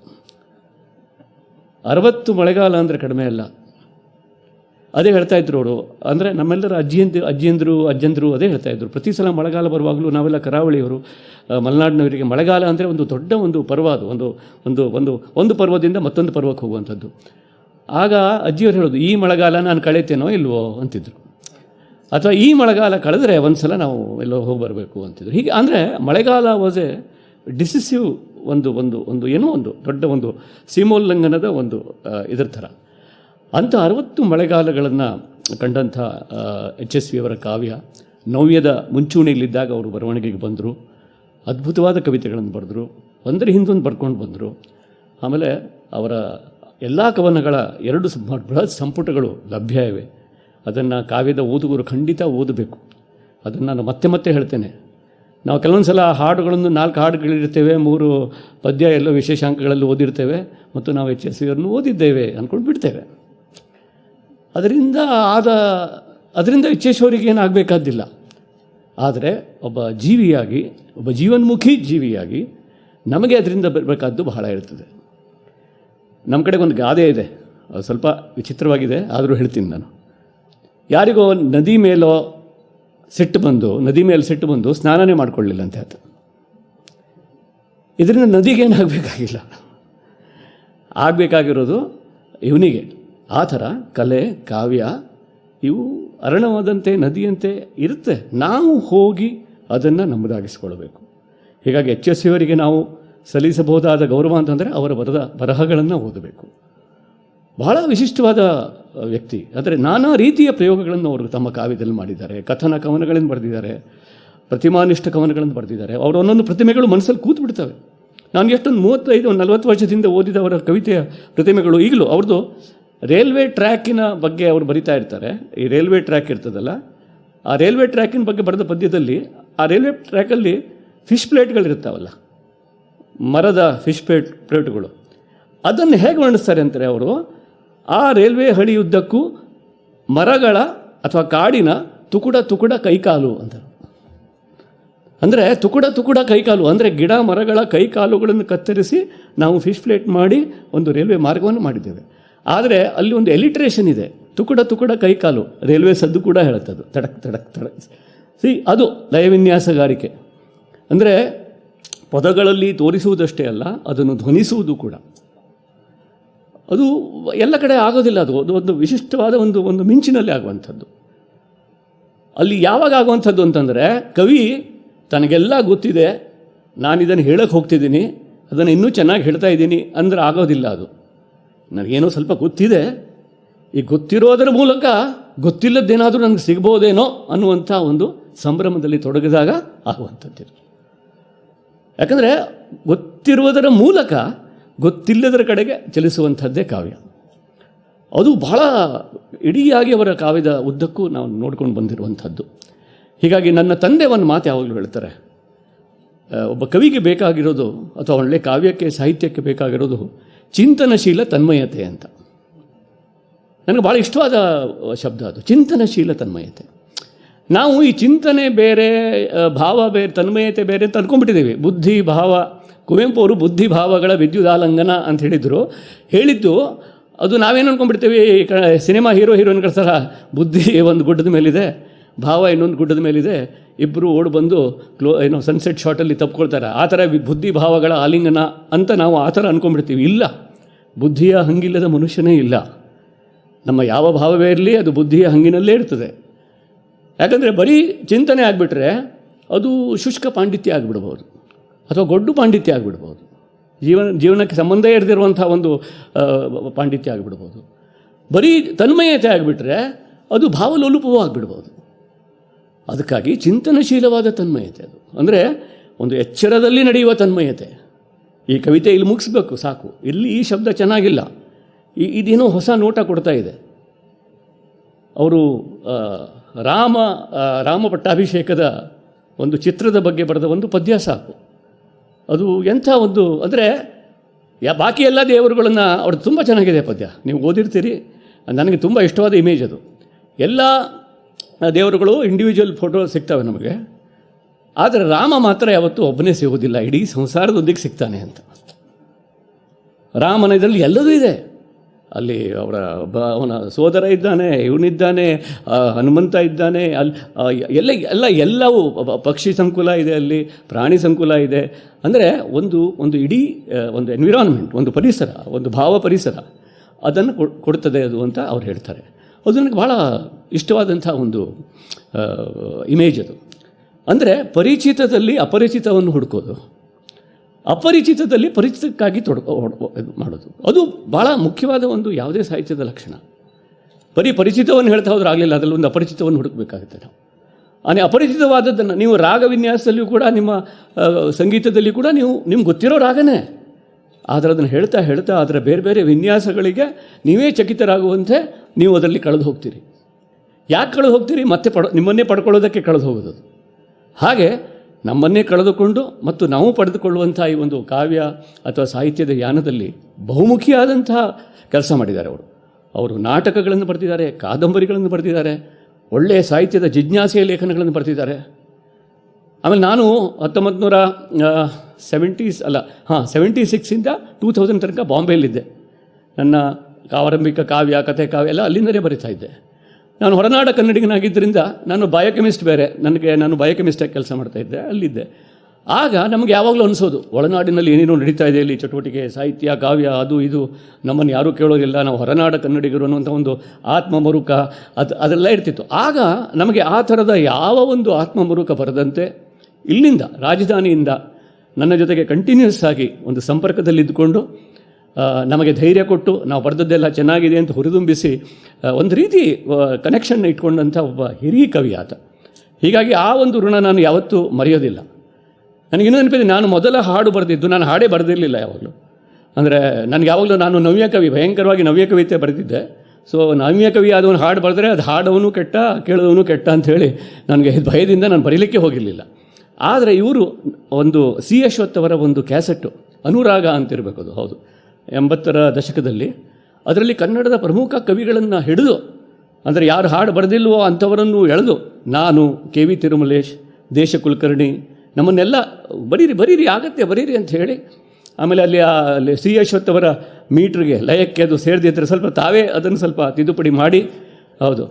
60 ಮಳೆಗಾಲ ಅಂದರೆ ಕಡಿಮೆ ಅಲ್ಲ. ಅದೇ ಹೇಳ್ತಾ ಇದ್ರು ಅವರು. ಅಂದರೆ ನಮ್ಮೆಲ್ಲರ ಅಜ್ಜಂದರು ಅದೇ ಹೇಳ್ತಾ ಇದ್ರು. ಪ್ರತಿ ಸಲ ಮಳೆಗಾಲ ಬರುವಾಗಲೂ ನಾವೆಲ್ಲ ಕರಾವಳಿಯವರು, ಮಲೆನಾಡಿನವರಿಗೆ ಮಳೆಗಾಲ ಅಂದರೆ ಒಂದು ದೊಡ್ಡ ಒಂದು ಪರ್ವ. ಅದು ಒಂದು ಪರ್ವದಿಂದ ಮತ್ತೊಂದು ಪರ್ವಕ್ಕೆ ಹೋಗುವಂಥದ್ದು. ಆಗ ಅಜ್ಜಿಯವರು ಹೇಳೋದು, ಈ ಮಳೆಗಾಲ ನಾನು ಕಳೀತೇನೋ ಇಲ್ವೋ ಅಂತಿದ್ರು. ಅಥವಾ ಈ ಮಳೆಗಾಲ ಕಳೆದ್ರೆ ಒಂದು ಸಲ ನಾವು ಎಲ್ಲೋ ಹೋಗಿ ಬರಬೇಕು ಅಂತಿದ್ರು. ಹೀಗೆ ಅಂದರೆ ಮಳೆಗಾಲ ವಾಸ್ ಎ ಡಿಸಿಸಿವ್ ಒಂದು ಏನೋ ಒಂದು ದೊಡ್ಡ ಒಂದು ಸೀಮೋಲ್ಲಂಘನದ ಒಂದು ಇದರ ಥರ. ಅಂಥ 60 ಮಳೆಗಾಲಗಳನ್ನು ಕಂಡಂಥ HSV ಅವರ ಕಾವ್ಯ ನವ್ಯದ ಮುಂಚೂಣಿಯಲ್ಲಿದ್ದಾಗ ಅವರು ಬರವಣಿಗೆಗೆ ಬಂದರು. ಅದ್ಭುತವಾದ ಕವಿತೆಗಳನ್ನು ಬರೆದರು. ಒಂದರ ಹಿಂದೊಂದು ಬರ್ಕೊಂಡು ಬಂದರು. ಆಮೇಲೆ ಅವರ ಎಲ್ಲ ಕವನಗಳ 2 ಬೃಹತ್ ಸಂಪುಟಗಳು ಲಭ್ಯ ಇವೆ. ಅದನ್ನು ಕಾವ್ಯದ ಓದುಗರು ಖಂಡಿತ ಓದಬೇಕು. ಅದನ್ನು ನಾನು ಮತ್ತೆ ಹೇಳ್ತೇನೆ. ನಾವು ಕೆಲವೊಂದು ಸಲ ಹಾಡುಗಳನ್ನು 4 ಹಾಡುಗಳಿರ್ತೇವೆ, 3 ಪದ್ಯ ಎಲ್ಲೋ ವಿಶೇಷಾಂಕಗಳಲ್ಲಿ ಓದಿರ್ತೇವೆ ಮತ್ತು ನಾವು HSV ಅವರನ್ನು ಓದಿದ್ದೇವೆ ಅಂದ್ಕೊಂಡು ಬಿಡ್ತೇವೆ. ಅದರಿಂದ HSV ಅವರಿಗೆ ಏನಾಗಬೇಕಾದ್ದಿಲ್ಲ. ಆದರೆ ಒಬ್ಬ ಜೀವಿಯಾಗಿ, ಒಬ್ಬ ಜೀವನ್ಮುಖಿ ಜೀವಿಯಾಗಿ ನಮಗೆ ಅದರಿಂದ ಬರಬೇಕಾದ್ದು ಬಹಳ ಇರ್ತದೆ. ನಮ್ಮ ಕಡೆಗೆ ಒಂದು ಗಾದೆ ಇದೆ, ಅದು ಸ್ವಲ್ಪ ವಿಚಿತ್ರವಾಗಿದೆ, ಆದರೂ ಹೇಳ್ತೀನಿ ನಾನು. ಯಾರಿಗೋ ನದಿ ಮೇಲೆ ಸಿಟ್ಟು ಬಂದು ಸ್ನಾನನೇ ಮಾಡಿಕೊಳ್ಳಿಲ್ಲ ಅಂತ ಹೇಳ್ತಾರೆ. ಇದರಿಂದ ನದಿಗೇನಾಗಬೇಕಾಗಿಲ್ಲ, ಆಗಬೇಕಾಗಿರೋದು ಇವನಿಗೆ. ಆ ಥರ ಕಲೆ ಕಾವ್ಯ ಇವು ಅರಣವಾದಂತೆ ನದಿಯಂತೆ ಇರುತ್ತೆ. ನಾವು ಹೋಗಿ ಅದನ್ನು ನಮ್ಮದಾಗಿಸ್ಕೊಳ್ಬೇಕು. ಹೀಗಾಗಿ HSV ಅವರಿಗೆ ನಾವು ಸಲ್ಲಿಸಬಹುದಾದ ಗೌರವ ಅಂತಂದರೆ ಅವರ ಬರಹಗಳನ್ನು ಓದಬೇಕು. ಬಹಳ ವಿಶಿಷ್ಟವಾದ ವ್ಯಕ್ತಿ. ಅಂದರೆ ನಾನಾ ರೀತಿಯ ಪ್ರಯೋಗಗಳನ್ನು ಅವರು ತಮ್ಮ ಕಾವ್ಯದಲ್ಲಿ ಮಾಡಿದ್ದಾರೆ. ಕಥನ ಕವನಗಳನ್ನು ಬರೆದಿದ್ದಾರೆ, ಪ್ರತಿಮಾನಿಷ್ಠ ಕವನಗಳನ್ನು ಬರೆದಿದ್ದಾರೆ. ಅವರ ಒಂದೊಂದು ಪ್ರತಿಮೆಗಳು ಮನಸ್ಸಲ್ಲಿ ಕೂತು ಬಿಡ್ತವೆ. ನಾನು ಎಷ್ಟೊಂದು 35-40 ವರ್ಷದಿಂದ ಓದಿದ ಅವರ ಕವಿತೆಯ ಪ್ರತಿಮೆಗಳು ಈಗಲೂ ಅವ್ರದ್ದು ರೈಲ್ವೆ ಟ್ರ್ಯಾಕಿನ ಬಗ್ಗೆ ಅವರು ಬರಿತಾ ಇರ್ತಾರೆ. ಈ ರೈಲ್ವೆ ಟ್ರ್ಯಾಕ್ ಇರ್ತದಲ್ಲ, ಆ ರೈಲ್ವೆ ಟ್ರ್ಯಾಕಿನ ಬಗ್ಗೆ ಬರೆದ ಪದ್ಯದಲ್ಲಿ ಆ ರೈಲ್ವೆ ಟ್ರ್ಯಾಕಲ್ಲಿ ಫಿಶ್ ಪ್ಲೇಟ್ಗಳಿರ್ತಾವಲ್ಲ, ಮರದ ಫಿಶ್ ಪ್ಲೇಟ್ಗಳು, ಅದನ್ನು ಹೇಗೆ ವರ್ಣಿಸ್ತಾರೆ ಅಂತಾರೆ ಅವರು. ಆ ರೈಲ್ವೆ ಹಳಿಯುದ್ದಕ್ಕೂ ಮರಗಳ ಅಥವಾ ಕಾಡಿನ ತುಕುಡ ಕೈಕಾಲು ಅಂತಾರೆ. ಅಂದರೆ ತುಕುಡ ಕೈಕಾಲು ಅಂದರೆ ಗಿಡ ಮರಗಳ ಕೈಕಾಲುಗಳನ್ನು ಕತ್ತರಿಸಿ ನಾವು ಫಿಶ್ ಪ್ಲೇಟ್ ಮಾಡಿ ಒಂದು ರೈಲ್ವೆ ಮಾರ್ಗವನ್ನು ಮಾಡಿದ್ದೇವೆ. ಆದರೆ ಅಲ್ಲಿ ಒಂದು ಎಲಿಟ್ರೇಷನ್ ಇದೆ. ತುಕುಡ ಕೈಕಾಲು ರೈಲ್ವೆ ಸದ್ದು ಕೂಡ ಹೇಳುತ್ತದು, ತಡಕ್. ಅದು ಲಯವಿನ್ಯಾಸಗಾರಿಕೆ. ಅಂದರೆ ಪದಗಳಲ್ಲಿ ತೋರಿಸುವುದಷ್ಟೇ ಅಲ್ಲ, ಅದನ್ನು ಧ್ವನಿಸುವುದು ಕೂಡ. ಅದು ಎಲ್ಲ ಕಡೆ ಆಗೋದಿಲ್ಲ. ಅದು ಒಂದು ವಿಶಿಷ್ಟವಾದ ಒಂದು ಮಿಂಚಿನಲ್ಲಿ ಆಗುವಂಥದ್ದು. ಅಲ್ಲಿ ಯಾವಾಗ ಆಗುವಂಥದ್ದು ಅಂತಂದರೆ, ಕವಿ ತನಗೆಲ್ಲ ಗೊತ್ತಿದೆ, ನಾನಿದನ್ನು ಹೇಳಕ್ಕೆ ಹೋಗ್ತಿದ್ದೀನಿ, ಅದನ್ನು ಇನ್ನೂ ಚೆನ್ನಾಗಿ ಹೇಳ್ತಾ ಇದ್ದೀನಿ ಅಂದರೆ ಆಗೋದಿಲ್ಲ. ಅದು ನನಗೇನೋ ಸ್ವಲ್ಪ ಗೊತ್ತಿದೆ, ಈ ಗೊತ್ತಿರೋದರ ಮೂಲಕ ಗೊತ್ತಿಲ್ಲದ್ದೇನಾದರೂ ನನಗೆ ಸಿಗ್ಬೋದೇನೋ ಅನ್ನುವಂಥ ಒಂದು ಸಂಭ್ರಮದಲ್ಲಿ ತೊಡಗಿದಾಗ ಆಗುವಂಥದ್ದು. ಯಾಕಂದರೆ ಗೊತ್ತಿರುವುದರ ಮೂಲಕ ಗೊತ್ತಿಲ್ಲದರ ಕಡೆಗೆ ಚಲಿಸುವಂಥದ್ದೇ ಕಾವ್ಯ. ಅದು ಬಹಳ ಇಡಿಯಾಗಿ ಅವರ ಕಾವ್ಯದ ಉದ್ದಕ್ಕೂ ನಾವು ನೋಡ್ಕೊಂಡು ಬಂದಿರುವಂಥದ್ದು. ಹೀಗಾಗಿ ನನ್ನ ತಂದೆ ಒಂದು ಮಾತು ಯಾವಾಗಲೂ ಹೇಳ್ತಾರೆ, ಒಬ್ಬ ಕವಿಗೆ ಬೇಕಾಗಿರೋದು ಅಥವಾ ಒಳ್ಳೆ ಕಾವ್ಯಕ್ಕೆ ಸಾಹಿತ್ಯಕ್ಕೆ ಬೇಕಾಗಿರೋದು ಚಿಂತನಶೀಲ ತನ್ಮಯತೆ ಅಂತ. ನನಗೆ ಭಾಳ ಇಷ್ಟವಾದ ಶಬ್ದ ಅದು, ಚಿಂತನಶೀಲ ತನ್ಮಯತೆ. ನಾವು ಈ ಚಿಂತನೆ ಬೇರೆ, ಭಾವ ಬೇರೆ, ತನ್ಮಯತೆ ಬೇರೆ ಅಂತ ಅಂದ್ಕೊಂಡ್ಬಿಟ್ಟಿದ್ದೀವಿ. ಬುದ್ಧಿ ಭಾವ, ಕುವೆಂಪು ಅವರು ಬುದ್ಧಿ ಭಾವಗಳ ವಿದ್ಯುದಾಲಂಘನ ಅಂತ ಹೇಳಿದ್ದು ಅದು ನಾವೇನು ಅಂದ್ಕೊಂಡ್ಬಿಡ್ತೀವಿ, ಸಿನಿಮಾ ಹೀರೋಯಿನ್ಗಳ ಥರ ಬುದ್ಧಿ ಒಂದು ಗುಡ್ಡದ ಮೇಲಿದೆ, ಭಾವ ಇನ್ನೊಂದು ಗುಡ್ಡದ ಮೇಲಿದೆ, ಇಬ್ಬರು ಓಡಿ ಬಂದು ಸನ್ಸೆಟ್ ಶಾಟಲ್ಲಿ ತಪ್ಕೊಳ್ತಾರೆ, ಆ ಥರ ಬುದ್ಧಿ ಭಾವಗಳ ಆಲಿಂಗನ ಅಂತ ನಾವು ಆ ಥರ ಅಂದ್ಕೊಂಡ್ಬಿಡ್ತೀವಿ. ಇಲ್ಲ, ಬುದ್ಧಿಯ ಹಂಗಿಲ್ಲದ ಮನುಷ್ಯನೇ ಇಲ್ಲ. ನಮ್ಮ ಯಾವ ಭಾವವೇ ಇರಲಿ ಅದು ಬುದ್ಧಿಯ ಹಂಗಿನಲ್ಲೇ ಇರ್ತದೆ. ಯಾಕಂದರೆ ಬರೀ ಚಿಂತನೆ ಆಗಿಬಿಟ್ರೆ ಅದು ಶುಷ್ಕ ಪಾಂಡಿತ್ಯ ಆಗಿಬಿಡ್ಬೋದು, ಅಥವಾ ಗೊಡ್ಡು ಪಾಂಡಿತ್ಯ ಆಗಿಬಿಡ್ಬೋದು, ಜೀವನಕ್ಕೆ ಸಂಬಂಧ ಇರದಿರುವಂಥ ಒಂದು ಪಾಂಡಿತ್ಯ ಆಗಿಬಿಡ್ಬೋದು. ಬರೀ ತನ್ಮಯತೆ ಆಗಿಬಿಟ್ರೆ ಅದು ಭಾವಲೋಲುಪವೂ ಆಗಿಬಿಡ್ಬೋದು. ಅದಕ್ಕಾಗಿ ಚಿಂತನಶೀಲವಾದ ತನ್ಮಯತೆ ಅದು, ಅಂದರೆ ಒಂದು ಎಚ್ಚರದಲ್ಲಿ ನಡೆಯುವ ತನ್ಮಯತೆ. ಈ ಕವಿತೆ ಇಲ್ಲಿ ಮುಗಿಸ್ಬೇಕು, ಸಾಕು. ಇಲ್ಲಿ ಈ ಶಬ್ದ ಚೆನ್ನಾಗಿಲ್ಲ, ಇದೇನೋ ಹೊಸ ನೋಟ ಕೊಡ್ತಾ ಇದೆ. ಅವರು ರಾಮ ಪಟ್ಟಾಭಿಷೇಕದ ಒಂದು ಚಿತ್ರದ ಬಗ್ಗೆ ಬರೆದ ಒಂದು ಪದ್ಯ ಸಾಕು. ಅದು ಎಂಥ ಒಂದು, ಅಂದರೆ ಬಾಕಿ ಎಲ್ಲ ದೇವರುಗಳನ್ನು ಅವ್ರದ್ದು ತುಂಬ ಚೆನ್ನಾಗಿದೆ ಪದ್ಯ, ನೀವು ಓದಿರ್ತೀರಿ. ನನಗೆ ತುಂಬ ಇಷ್ಟವಾದ ಇಮೇಜ್ ಅದು. ಎಲ್ಲ ದೇವರುಗಳು ಇಂಡಿವಿಜುವಲ್ ಫೋಟೋ ಸಿಗ್ತವೆ ನಮಗೆ, ಆದರೆ ರಾಮ ಮಾತ್ರ ಯಾವತ್ತೂ ಒಬ್ಬನೇ ಸಿಗೋದಿಲ್ಲ, ಇಡೀ ಸಂಸಾರದೊಂದಿಗೆ ಸಿಗ್ತಾನೆ ಅಂತ. ರಾಮನ ಇದರಲ್ಲಿ ಎಲ್ಲದೂ ಇದೆ. ಅಲ್ಲಿ ಅವನ ಸೋದರ ಇದ್ದಾನೆ, ಇವನಿದ್ದಾನೆ, ಹನುಮಂತ ಇದ್ದಾನೆ, ಎಲ್ಲವೂ ಪಕ್ಷಿ ಸಂಕುಲ ಇದೆ, ಅಲ್ಲಿ ಪ್ರಾಣಿ ಸಂಕುಲ ಇದೆ. ಅಂದರೆ ಒಂದು ಇಡೀ ಒಂದು ಎನ್ವಿರಾನ್ಮೆಂಟ್, ಒಂದು ಪರಿಸರ, ಒಂದು ಭಾವ ಪರಿಸರ ಅದನ್ನು ಕೊಡ್ತದೆ ಅದು ಅಂತ ಅವ್ರು ಹೇಳ್ತಾರೆ. ಅದು ನನಗೆ ಭಾಳ ಇಷ್ಟವಾದಂಥ ಒಂದು ಇಮೇಜ್ ಅದು. ಅಂದರೆ ಪರಿಚಿತದಲ್ಲಿ ಅಪರಿಚಿತವನ್ನು ಹುಡುಕೋದು, ಅಪರಿಚಿತದಲ್ಲಿ ಪರಿಚಿತಕ್ಕಾಗಿ ಮಾಡೋದು, ಅದು ಭಾಳ ಮುಖ್ಯವಾದ ಒಂದು ಯಾವುದೇ ಸಾಹಿತ್ಯದ ಲಕ್ಷಣ. ಬರೀ ಪರಿಚಿತವನ್ನು ಹೇಳ್ತಾ ಹೋದ್ರೆ ಆಗಲಿಲ್ಲ, ಅದರಲ್ಲಿ ಒಂದು ಅಪರಿಚಿತವನ್ನು ಹುಡುಕಬೇಕಾಗುತ್ತೆ ನಾವು. ಅಪರಿಚಿತವಾದದ್ದನ್ನು ನೀವು ರಾಗ ವಿನ್ಯಾಸದಲ್ಲಿಯೂ ಕೂಡ, ನಿಮ್ಮ ಸಂಗೀತದಲ್ಲಿ ಕೂಡ ನಿಮ್ಗೆ ಗೊತ್ತಿರೋ ರಾಗನೇ, ಆದರೆ ಅದನ್ನು ಹೇಳ್ತಾ ಅದರ ಬೇರೆ ಬೇರೆ ವಿನ್ಯಾಸಗಳಿಗೆ ನೀವೇ ಚಕಿತರಾಗುವಂತೆ ನೀವು ಅದರಲ್ಲಿ ಕಳೆದು ಹೋಗ್ತೀರಿ. ಯಾಕೆ ಕಳೆದು ಹೋಗ್ತೀರಿ? ಮತ್ತೆ ನಿಮ್ಮನ್ನೇ ಪಡ್ಕೊಳ್ಳೋದಕ್ಕೆ ಕಳೆದು ಹೋಗೋದು. ಹಾಗೆ ನಮ್ಮನ್ನೇ ಕಳೆದುಕೊಂಡು ಮತ್ತು ನಾವು ಪಡೆದುಕೊಳ್ಳುವಂಥ ಈ ಒಂದು ಕಾವ್ಯ ಅಥವಾ ಸಾಹಿತ್ಯದ ಯಾನದಲ್ಲಿ ಬಹುಮುಖಿಯಾದಂತಹ ಕೆಲಸ ಮಾಡಿದ್ದಾರೆ ಅವರು ನಾಟಕಗಳನ್ನು ಬರೆದಿದ್ದಾರೆ, ಕಾದಂಬರಿಗಳನ್ನು ಬರೆದಿದ್ದಾರೆ, ಒಳ್ಳೆಯ ಸಾಹಿತ್ಯದ ಜಿಜ್ಞಾಸೆಯ ಲೇಖನಗಳನ್ನು ಬರೆದಿದ್ದಾರೆ. ಆಮೇಲೆ ನಾನು 1976 2000 ತನಕ ಬಾಂಬೆಯಲ್ಲಿದ್ದೆ. ನನ್ನ ಆರಂಭಿಕ ಕಾವ್ಯ, ಕಥೆ ಕಾವ್ಯ ಎಲ್ಲ ಅಲ್ಲಿಂದಲೇ ಬರಿತಾ ಇದ್ದೆ. ನಾನು ಹೊರನಾಡ ಕನ್ನಡಿಗನಾಗಿದ್ದರಿಂದ ನಾನು ಬಯೋಕೆಮಿಸ್ಟ್ ಬೇರೆ, ನಾನು ಬಯೋಕೆಮಿಸ್ಟಾಗಿ ಕೆಲಸ ಮಾಡ್ತಾಯಿದ್ದೆ, ಅಲ್ಲಿದ್ದೆ. ಆಗ ನಮಗೆ ಯಾವಾಗಲೂ ಅನಿಸೋದು, ಒಳನಾಡಿನಲ್ಲಿ ಏನೇನೋ ನಡೀತಾ ಇದೆ ಇಲ್ಲಿ ಚಟುವಟಿಕೆ, ಸಾಹಿತ್ಯ, ಕಾವ್ಯ, ಅದು ಇದು, ನಮ್ಮನ್ನು ಯಾರೂ ಕೇಳೋದಿಲ್ಲ, ನಾವು ಹೊರನಾಡ ಕನ್ನಡಿಗರು ಅನ್ನುವಂಥ ಒಂದು ಆತ್ಮಮರುಕ ಅದೆಲ್ಲ ಇರ್ತಿತ್ತು. ಆಗ ನಮಗೆ ಆ ಥರದ ಯಾವ ಒಂದು ಆತ್ಮಮರುಕ ಬರದಂತೆ ಇಲ್ಲಿಂದ, ರಾಜಧಾನಿಯಿಂದ ನನ್ನ ಜೊತೆಗೆ ಕಂಟಿನ್ಯೂಸ್ ಆಗಿ ಒಂದು ಸಂಪರ್ಕದಲ್ಲಿದ್ದುಕೊಂಡು ನಮಗೆ ಧೈರ್ಯ ಕೊಟ್ಟು ನಾವು ಬರೆದದ್ದೆಲ್ಲ ಚೆನ್ನಾಗಿದೆ ಅಂತ ಹುರಿದುಂಬಿಸಿ ಒಂದು ರೀತಿ ಕನೆಕ್ಷನ್ ಇಟ್ಕೊಂಡಂಥ ಒಬ್ಬ ಹಿರಿಯ ಕವಿ ಆತ. ಹೀಗಾಗಿ ಆ ಒಂದು ಋಣ ನಾನು ಯಾವತ್ತೂ ಮರೆಯೋದಿಲ್ಲ. ನನಗಿನ್ನೂ ನೆನಪಿದೆ, ನಾನು ಮೊದಲ ಹಾಡು ಬರೆದಿದ್ದು, ನಾನು ಹಾಡೇ ಬರೆದಿರಲಿಲ್ಲ ಯಾವಾಗಲೂ. ಅಂದರೆ ನನಗೆ ಯಾವಾಗಲೂ ನಾನು ನವ್ಯಕವಿ, ಭಯಂಕರವಾಗಿ ನವ್ಯಕವಿತೆ ಬರೆದಿದ್ದೆ. ಸೊ ನವ್ಯಕವಿ ಆದವನು ಹಾಡು ಬರೆದ್ರೆ ಅದು ಹಾಡೋನು ಕೆಟ್ಟ, ಕೇಳೋನು ಕೆಟ್ಟ ಅಂಥೇಳಿ ನನಗೆ ಭಯದಿಂದ ನಾನು ಬರೀಲಿಕ್ಕೆ ಹೋಗಿರಲಿಲ್ಲ. ಆದರೆ ಇವರು ಒಂದು ಸಿ ಅಶ್ವಥ್ ಅವರ ಒಂದು ಕ್ಯಾಸೆಟ್ಟು, ಅನುರಾಗ ಅಂತಿರಬೇಕು ಅದು, ಹೌದು, 80ರ ದಶಕದಲ್ಲಿ, ಅದರಲ್ಲಿ ಕನ್ನಡದ ಪ್ರಮುಖ ಕವಿಗಳನ್ನು ಹಿಡಿದು, ಅಂದರೆ ಯಾರು ಹಾಡು ಬರೆದಿಲ್ವೋ ಅಂಥವರನ್ನು ಎಳೆದು, ನಾನು, ಕೆ ವಿ ತಿರುಮಲೇಶ್, ದೇಶ ಕುಲಕರ್ಣಿ, ನಮ್ಮನ್ನೆಲ್ಲ ಬರೀರಿ ಆಗತ್ತೆ ಬರೀರಿ ಅಂತ ಹೇಳಿ, ಆಮೇಲೆ ಅಲ್ಲಿ ಸಿ ಅಶ್ವಥ್ ಅವರ ಮೀಟ್ರಿಗೆ, ಲಯಕ್ಕೆ ಅದು ಸೇರಿದಿದ್ದರೆ ಸ್ವಲ್ಪ ತಾವೇ ಅದನ್ನು ಸ್ವಲ್ಪ ತಿದ್ದುಪಡಿ ಮಾಡಿ, ಹೌದು,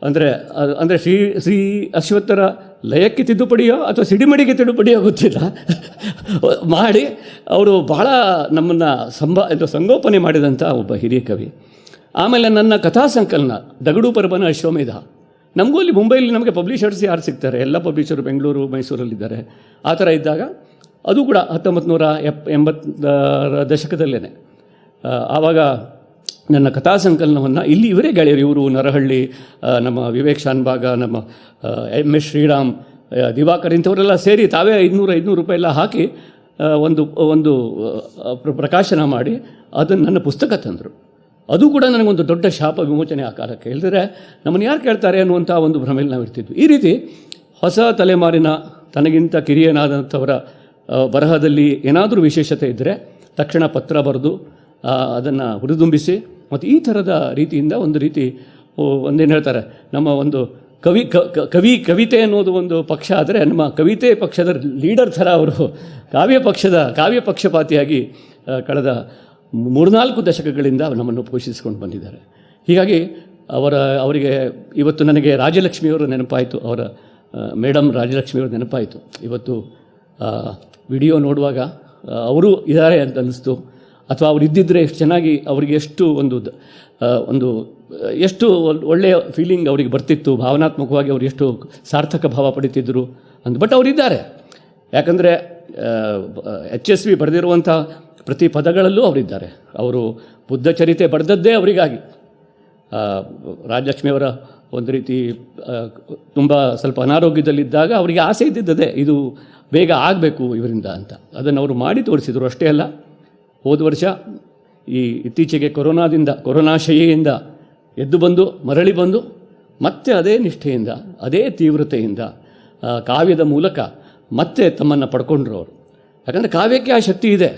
ಅಂದರೆ ಶ್ರೀ ಅಶ್ವತ್ಥರ ಲಯಕ್ಕೆ ತಿದ್ದುಪಡಿಯೋ ಅಥವಾ ಸಿಡಿಮಡಿಗೆ ತಿದ್ದುಪಡಿಯೋ ಗೊತ್ತಿಲ್ಲ, ಮಾಡಿ ಅವರು ಬಹಳ ನಮ್ಮನ್ನು ಸಂಗೋಪನೆ ಮಾಡಿದಂಥ ಒಬ್ಬ ಹಿರಿಯ ಕವಿ. ಆಮೇಲೆ ನನ್ನ ಕಥಾ ಸಂಕಲನ ದಗಡು ಪರ್ಬನ ಅಶ್ವಮೇಧ, ನಮಗೂ ಅಲ್ಲಿ ಮುಂಬೈಲಿ ನಮಗೆ ಪಬ್ಲಿಷರ್ಸ್ ಯಾರು ಸಿಗ್ತಾರೆ, ಎಲ್ಲ ಪಬ್ಲಿಷರು ಬೆಂಗಳೂರು ಮೈಸೂರಲ್ಲಿದ್ದಾರೆ. ಆ ಥರ ಇದ್ದಾಗ ಅದು ಕೂಡ 1980ರ ದಶಕದಲ್ಲೇ ಆವಾಗ ನನ್ನ ಕಥಾ ಸಂಕಲನವನ್ನು ಇಲ್ಲಿ ಇವರೇ ಗೆಳೆಯರು, ಇವರು ನರಹಳ್ಳಿ, ನಮ್ಮ ವಿವೇಕ್ ಶಾನ್ಭಾಗ, ನಮ್ಮ MS ಶ್ರೀರಾಮ್, ದಿವಾಕರ್, ಇಂಥವರೆಲ್ಲ ಸೇರಿ ತಾವೇ 500 ರೂಪಾಯಿ ಎಲ್ಲ ಹಾಕಿ ಒಂದು ಪ್ರಕಾಶನ ಮಾಡಿ ಅದನ್ನು ನನ್ನ ಪುಸ್ತಕ ತಂದರು. ಅದು ಕೂಡ ನನಗೊಂದು ದೊಡ್ಡ ಶಾಪ ವಿಮೋಚನೆ ಆ ಕಾಲಕ್ಕೆ. ಹೇಳಿದ್ರೆ ನಮ್ಮನ್ನು ಯಾರು ಕೇಳ್ತಾರೆ ಅನ್ನುವಂಥ ಒಂದು ಭ್ರಮೆಯಲ್ಲಿ ನಾವು ಇರ್ತಿದ್ವಿ. ಈ ರೀತಿ ಹೊಸ ತಲೆಮಾರಿನ ತನಗಿಂತ ಕಿರಿಯನಾದಂಥವರ ಬರಹದಲ್ಲಿ ಏನಾದರೂ ವಿಶೇಷತೆ ಇದ್ದರೆ ತಕ್ಷಣ ಪತ್ರ ಬರೆದು ಅದನ್ನು ಹುರಿದುಂಬಿಸಿ ಮತ್ತು ಈ ಥರದ ರೀತಿಯಿಂದ ಒಂದು ರೀತಿ ಒಂದೇನು ಹೇಳ್ತಾರೆ, ನಮ್ಮ ಒಂದು ಕವಿತೆ ಅನ್ನೋದು ಒಂದು ಪಕ್ಷ ಆದರೆ ನಮ್ಮ ಕವಿತೆ ಪಕ್ಷದ ಲೀಡರ್ ಥರ ಅವರು ಕಾವ್ಯ ಪಕ್ಷಪಾತಿಯಾಗಿ ಕಳೆದ 3-4 ದಶಕಗಳಿಂದ ನಮ್ಮನ್ನು ಪೋಷಿಸಿಕೊಂಡು ಬಂದಿದ್ದಾರೆ. ಹೀಗಾಗಿ ಅವರಿಗೆ ಇವತ್ತು ನನಗೆ ರಾಜಲಕ್ಷ್ಮಿಯವರು ನೆನಪಾಯಿತು, ಅವರ ಮೇಡಮ್ ರಾಜಲಕ್ಷ್ಮಿಯವರು ನೆನಪಾಯಿತು. ಇವತ್ತು ವಿಡಿಯೋ ನೋಡುವಾಗ ಅವರು ಇದ್ದಾರೆ ಅಂತ ಅನ್ನಿಸ್ತು. ಅಥವಾ ಅವರು ಇದ್ದಿದ್ದರೆ ಎಷ್ಟು ಚೆನ್ನಾಗಿ, ಅವರಿಗೆ ಎಷ್ಟು ಎಷ್ಟು ಒಳ್ಳೆಯ ಫೀಲಿಂಗ್ ಅವರಿಗೆ ಬರ್ತಿತ್ತು, ಭಾವನಾತ್ಮಕವಾಗಿ ಅವರು ಎಷ್ಟು ಸಾರ್ಥಕ ಭಾವ ಪಡಿತಿದ್ದರು ಅಂತ. ಬಟ್ ಅವರಿದ್ದಾರೆ, ಯಾಕಂದರೆ HSV ಬರೆದಿರುವಂಥ ಪ್ರತಿ ಪದಗಳಲ್ಲೂ ಅವರಿದ್ದಾರೆ. ಅವರು ಬುದ್ಧ ಚರಿತೆ ಬರೆದದ್ದೇ ಅವರಿಗಾಗಿ. ರಾಜಲಕ್ಷ್ಮಿಯವರ ಒಂದು ರೀತಿ ತುಂಬ ಸ್ವಲ್ಪ ಅನಾರೋಗ್ಯದಲ್ಲಿದ್ದಾಗ ಅವರಿಗೆ ಆಸೆ ಇದ್ದಿದ್ದದೇ, ಇದು ಬೇಗ ಆಗಬೇಕು ಇವರಿಂದ ಅಂತ. ಅದನ್ನು ಅವರು ಮಾಡಿ ತೋರಿಸಿದರು. ಅಷ್ಟೇ ಅಲ್ಲ, ಹೋದ ವರ್ಷ ಇತ್ತೀಚೆಗೆ ಕೊರೋನಾಶಯೆಯಿಂದ ಎದ್ದು ಬಂದು ಮರಳಿ ಬಂದು ಮತ್ತೆ ಅದೇ ನಿಷ್ಠೆಯಿಂದ ಅದೇ ತೀವ್ರತೆಯಿಂದ ಕಾವ್ಯದ ಮೂಲಕ ಮತ್ತೆ ತಮ್ಮನ್ನು ಪಡ್ಕೊಂಡ್ರು ಅವರು. ಯಾಕಂದರೆ ಕಾವ್ಯಕ್ಕೆ ಆ ಶಕ್ತಿ ಇದೆ.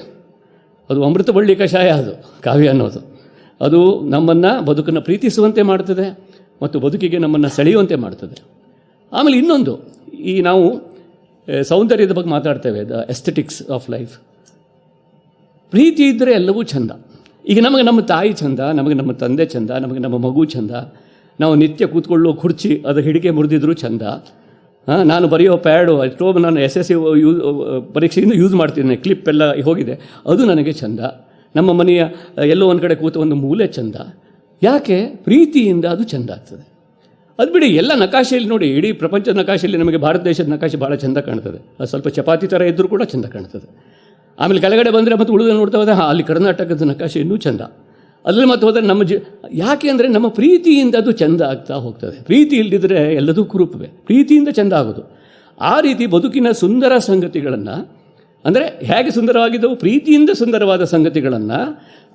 ಅದು ಅಮೃತ ಬಳ್ಳಿ ಕಷಾಯ, ಅದು ಕಾವ್ಯ ಅನ್ನೋದು. ಅದು ನಮ್ಮನ್ನು ಬದುಕನ್ನು ಪ್ರೀತಿಸುವಂತೆ ಮಾಡ್ತದೆ ಮತ್ತು ಬದುಕಿಗೆ ನಮ್ಮನ್ನು ಸೆಳೆಯುವಂತೆ ಮಾಡ್ತದೆ. ಆಮೇಲೆ ಇನ್ನೊಂದು, ನಾವು ಸೌಂದರ್ಯದ ಬಗ್ಗೆ ಮಾತಾಡ್ತೇವೆ, ದ ಎಸ್ಥೆಟಿಕ್ಸ್ ಆಫ್ ಲೈಫ್. ಪ್ರೀತಿ ಇದ್ದರೆ ಎಲ್ಲವೂ ಚಂದ. ಈಗ ನಮಗೆ ನಮ್ಮ ತಾಯಿ ಚಂದ, ನಮಗೆ ನಮ್ಮ ತಂದೆ ಚಂದ, ನಮಗೆ ನಮ್ಮ ಮಗು ಚಂದ, ನಾವು ನಿತ್ಯ ಕೂತ್ಕೊಳ್ಳೋ ಕುರ್ಚಿ ಅದು ಹಿಡಿಕೆ ಮುರಿದಿದ್ರು ಚಂದ. ನಾನು ಬರೆಯೋ ಪ್ಯಾಡು ಎಷ್ಟೋ ನಾನು SSC ಪರೀಕ್ಷೆಯಿಂದ ಯೂಸ್ ಮಾಡ್ತಿದ್ದೇನೆ, ಕ್ಲಿಪ್ ಎಲ್ಲ ಹೋಗಿದೆ, ಅದು ನನಗೆ ಚಂದ. ನಮ್ಮ ಮನೆಯ ಎಲ್ಲೋ ಒಂದು ಕಡೆ ಕೂತ ಒಂದು ಮೂಲೆ ಚಂದ. ಯಾಕೆ? ಪ್ರೀತಿಯಿಂದ ಅದು ಚಂದ ಆಗ್ತದೆ. ಅದು ಬಿಡಿ, ಎಲ್ಲ ನಕಾಶೆಯಲ್ಲಿ ನೋಡಿ, ಇಡೀ ಪ್ರಪಂಚದ ನಕಾಶೆಯಲ್ಲಿ ನಮಗೆ ಭಾರತ ದೇಶದ ನಕಾಶೆ ಭಾಳ ಚಂದ ಕಾಣ್ತದೆ. ಅದು ಸ್ವಲ್ಪ ಚಪಾತಿ ಥರ ಇದ್ದರೂ ಕೂಡ ಚಂದ ಕಾಣ್ತದೆ. ಆಮೇಲೆ ಕೆಳಗಡೆ ಬಂದರೆ ಮತ್ತು ಉಳಿದ ನೋಡ್ತಾ ಹೋದರೆ ಅಲ್ಲಿ ಕರ್ನಾಟಕದ ನಕಾಶೆ ಇನ್ನೂ ಚಂದ. ಅದರಲ್ಲಿ ಮತ್ತೆ ಹೋದರೆ ಯಾಕೆ ಅಂದರೆ ನಮ್ಮ ಪ್ರೀತಿಯಿಂದ ಅದು ಚಂದ ಆಗ್ತಾ ಹೋಗ್ತದೆ. ಪ್ರೀತಿ ಇಲ್ಲದಿದ್ದರೆ ಎಲ್ಲದೂ ಕುರುಪುವೆ, ಪ್ರೀತಿಯಿಂದ ಚಂದ ಆಗೋದು. ಆ ರೀತಿ ಬದುಕಿನ ಸುಂದರ ಸಂಗತಿಗಳನ್ನು, ಅಂದರೆ ಹೇಗೆ ಸುಂದರವಾಗಿದ್ದವು, ಪ್ರೀತಿಯಿಂದ ಸುಂದರವಾದ ಸಂಗತಿಗಳನ್ನು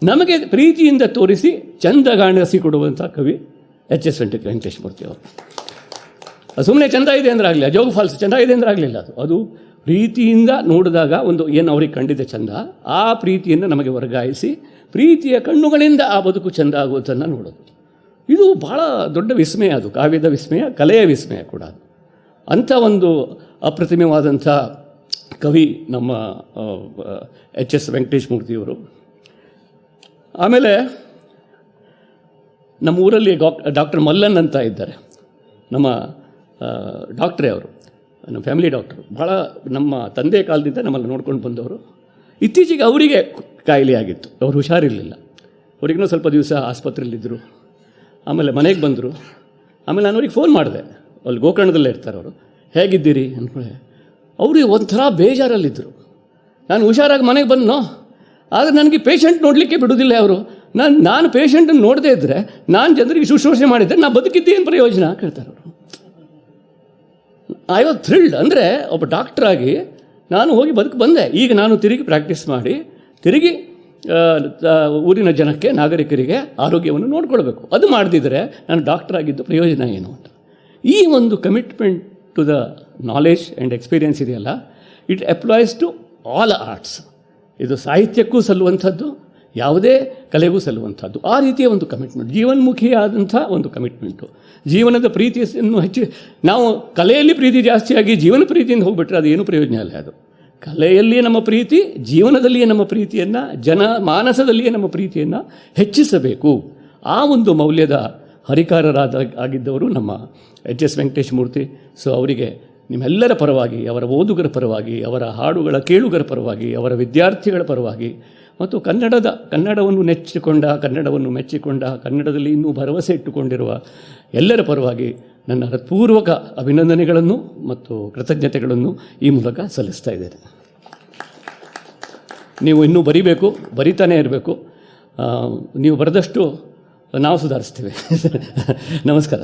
ನಮಗೆ ಪ್ರೀತಿಯಿಂದ ತೋರಿಸಿ ಚಂದಗಾಣಿಸಿಕೊಡುವಂಥ ಕವಿ HS ವೆಂಕಟೇಶ ಮೂರ್ತಿ ಅವರು. ಸುಮ್ಮನೆ ಚಂದ ಇದೆ ಅಂದರೆ ಆಗಲಿಲ್ಲ, ಜೋಗ ಫಾಲ್ಸ್ ಚಂದ ಇದೆ ಅಂದರೆ ಆಗಲಿಲ್ಲ. ಅದು ಪ್ರೀತಿಯಿಂದ ನೋಡಿದಾಗ ಒಂದು ಏನು ಅವ್ರಿಗೆ ಕಂಡಿದೆ ಚಂದ, ಆ ಪ್ರೀತಿಯನ್ನು ನಮಗೆ ವರ್ಗಾಯಿಸಿ ಪ್ರೀತಿಯ ಕಣ್ಣುಗಳಿಂದ ಆ ಬದುಕು ಚಂದ ಆಗುವುದನ್ನು ನೋಡೋದು. ಇದು ಭಾಳ ದೊಡ್ಡ ವಿಸ್ಮಯ, ಅದು ಕಾವ್ಯದ ವಿಸ್ಮಯ, ಕಲೆಯ ವಿಸ್ಮಯ ಕೂಡ. ಅಂಥ ಒಂದು ಅಪ್ರತಿಮವಾದಂಥ ಕವಿ ನಮ್ಮ HS ವೆಂಕಟೇಶ ಮೂರ್ತಿಯವರು. ಆಮೇಲೆ ನಮ್ಮ ಊರಲ್ಲಿ ಡಾಕ್ಟರ್ ಮಲ್ಲನ್ ಅಂತ ಇದ್ದಾರೆ, ನಮ್ಮ ಡಾಕ್ಟ್ರೇ ಅವರು, ನಮ್ಮ ಫ್ಯಾಮಿಲಿ ಡಾಕ್ಟ್ರು. ಭಾಳ ನಮ್ಮ ತಂದೆ ಕಾಲದಿಂದ ನಮ್ಮಲ್ಲಿ ನೋಡ್ಕೊಂಡು ಬಂದವರು. ಇತ್ತೀಚೆಗೆ ಅವರಿಗೆ ಕಾಯಿಲೆ ಆಗಿತ್ತು, ಅವರು ಹುಷಾರಿರಲಿಲ್ಲ. ಅವ್ರಿಗೂ ಸ್ವಲ್ಪ ದಿವಸ ಆಸ್ಪತ್ರೆಯಲ್ಲಿದ್ದರು. ಆಮೇಲೆ ಮನೆಗೆ ಬಂದರು. ಆಮೇಲೆ ನಾನು ಅವ್ರಿಗೆ ಫೋನ್ ಮಾಡಿದೆ, ಅಲ್ಲಿ ಗೋಕರ್ಣದಲ್ಲೇ ಇರ್ತಾರೆ ಅವರು. ಹೇಗಿದ್ದೀರಿ ಅಂದ್ಕೊಳ್ಳಿ, ಅವ್ರಿಗೆ ಒಂಥರ ಬೇಜಾರಲ್ಲಿದ್ದರು. ನಾನು ಹುಷಾರಾಗಿ ಮನೆಗೆ ಬಂದನೋ, ಆದರೆ ನನಗೆ ಪೇಷಂಟ್ ನೋಡಲಿಕ್ಕೆ ಬಿಡೋದಿಲ್ಲ ಅವರು. ನಾನು ಪೇಷಂಟನ್ನು ನೋಡದೇ ಇದ್ದರೆ, ನಾನು ಜನರಿಗೆ ಶುಶ್ರೂಷೆ ಮಾಡಿದ್ದರೆ ನಾನು ಬದುಕಿದ್ದೇನು ಪ್ರಯೋಜನ ಕೇಳ್ತಾರೆ ಅವರು. I was thrilled. ಅಂದರೆ ಒಬ್ಬ ಡಾಕ್ಟ್ರಾಗಿ ನಾನು ಹೋಗಿ ಬಂದೆ. ಈಗ ನಾನು ತಿರುಗಿ ಪ್ರಾಕ್ಟೀಸ್ ಮಾಡಿ ತಿರುಗಿ ಊರಿನ ಜನಕ್ಕೆ, ನಾಗರಿಕರಿಗೆ ಆರೋಗ್ಯವನ್ನು ನೋಡ್ಕೊಳ್ಬೇಕು. ಅದು ಮಾಡದಿದ್ದರೆ ನಾನು ಡಾಕ್ಟರ್ ಆಗಿದ್ದು ಪ್ರಯೋಜನ ಏನು ಅಂತ. ಈ ಒಂದು commitment to the knowledge and experience ಇದೆಯಲ್ಲ, it applies to all arts. ಇದು ಸಾಹಿತ್ಯಕ್ಕೂ ಸಲ್ಲುವಂಥದ್ದು, ಯಾವುದೇ ಕಲೆಗೂ ಸಲ್ಲುವಂಥದ್ದು. ಆ ರೀತಿಯ ಒಂದು ಕಮಿಟ್ಮೆಂಟ್, ಜೀವನ್ಮುಖಿಯಾದಂಥ ಒಂದು ಕಮಿಟ್ಮೆಂಟು. ಜೀವನದ ಪ್ರೀತಿಯನ್ನು ನಾವು ಕಲೆಯಲ್ಲಿ ಪ್ರೀತಿ ಜಾಸ್ತಿಯಾಗಿ ಜೀವನ ಪ್ರೀತಿಯಿಂದ ಹೋಗ್ಬಿಟ್ರೆ ಅದು ಏನು ಪ್ರಯೋಜನ ಅಲ್ಲ. ಅದು ಕಲೆಯಲ್ಲಿಯೇ ನಮ್ಮ ಪ್ರೀತಿ, ಜೀವನದಲ್ಲಿಯೇ ನಮ್ಮ ಪ್ರೀತಿಯನ್ನು, ಮಾನಸದಲ್ಲಿಯೇ ನಮ್ಮ ಪ್ರೀತಿಯನ್ನು ಹೆಚ್ಚಿಸಬೇಕು. ಆ ಒಂದು ಮೌಲ್ಯದ ಆಗಿದ್ದವರು ನಮ್ಮ HS ವೆಂಕಟೇಶ ಮೂರ್ತಿ. ಸೊ ಅವರಿಗೆ ನಿಮ್ಮೆಲ್ಲರ ಪರವಾಗಿ, ಅವರ ಓದುಗರ ಪರವಾಗಿ, ಅವರ ಹಾಡುಗಳ ಕೇಳುಗರ ಪರವಾಗಿ, ಅವರ ವಿದ್ಯಾರ್ಥಿಗಳ ಪರವಾಗಿ ಮತ್ತು ಕನ್ನಡವನ್ನು ಕನ್ನಡವನ್ನು ಮೆಚ್ಚಿಕೊಂಡ, ಕನ್ನಡದಲ್ಲಿ ಇನ್ನೂ ಭರವಸೆ ಇಟ್ಟುಕೊಂಡಿರುವ ಎಲ್ಲರ ಪರವಾಗಿ ನನ್ನ ಹೃತ್ಪೂರ್ವಕ ಅಭಿನಂದನೆಗಳನ್ನು ಮತ್ತು ಕೃತಜ್ಞತೆಗಳನ್ನು ಈ ಮೂಲಕ ಸಲ್ಲಿಸ್ತಾ ಇದ್ದೇನೆ. ನೀವು ಇನ್ನೂ ಬರಿತಾನೇ ಇರಬೇಕು. ನೀವು ಬರೆದಷ್ಟು ನಾವು ಸುಧಾರಿಸ್ತೀವಿ. ನಮಸ್ಕಾರ.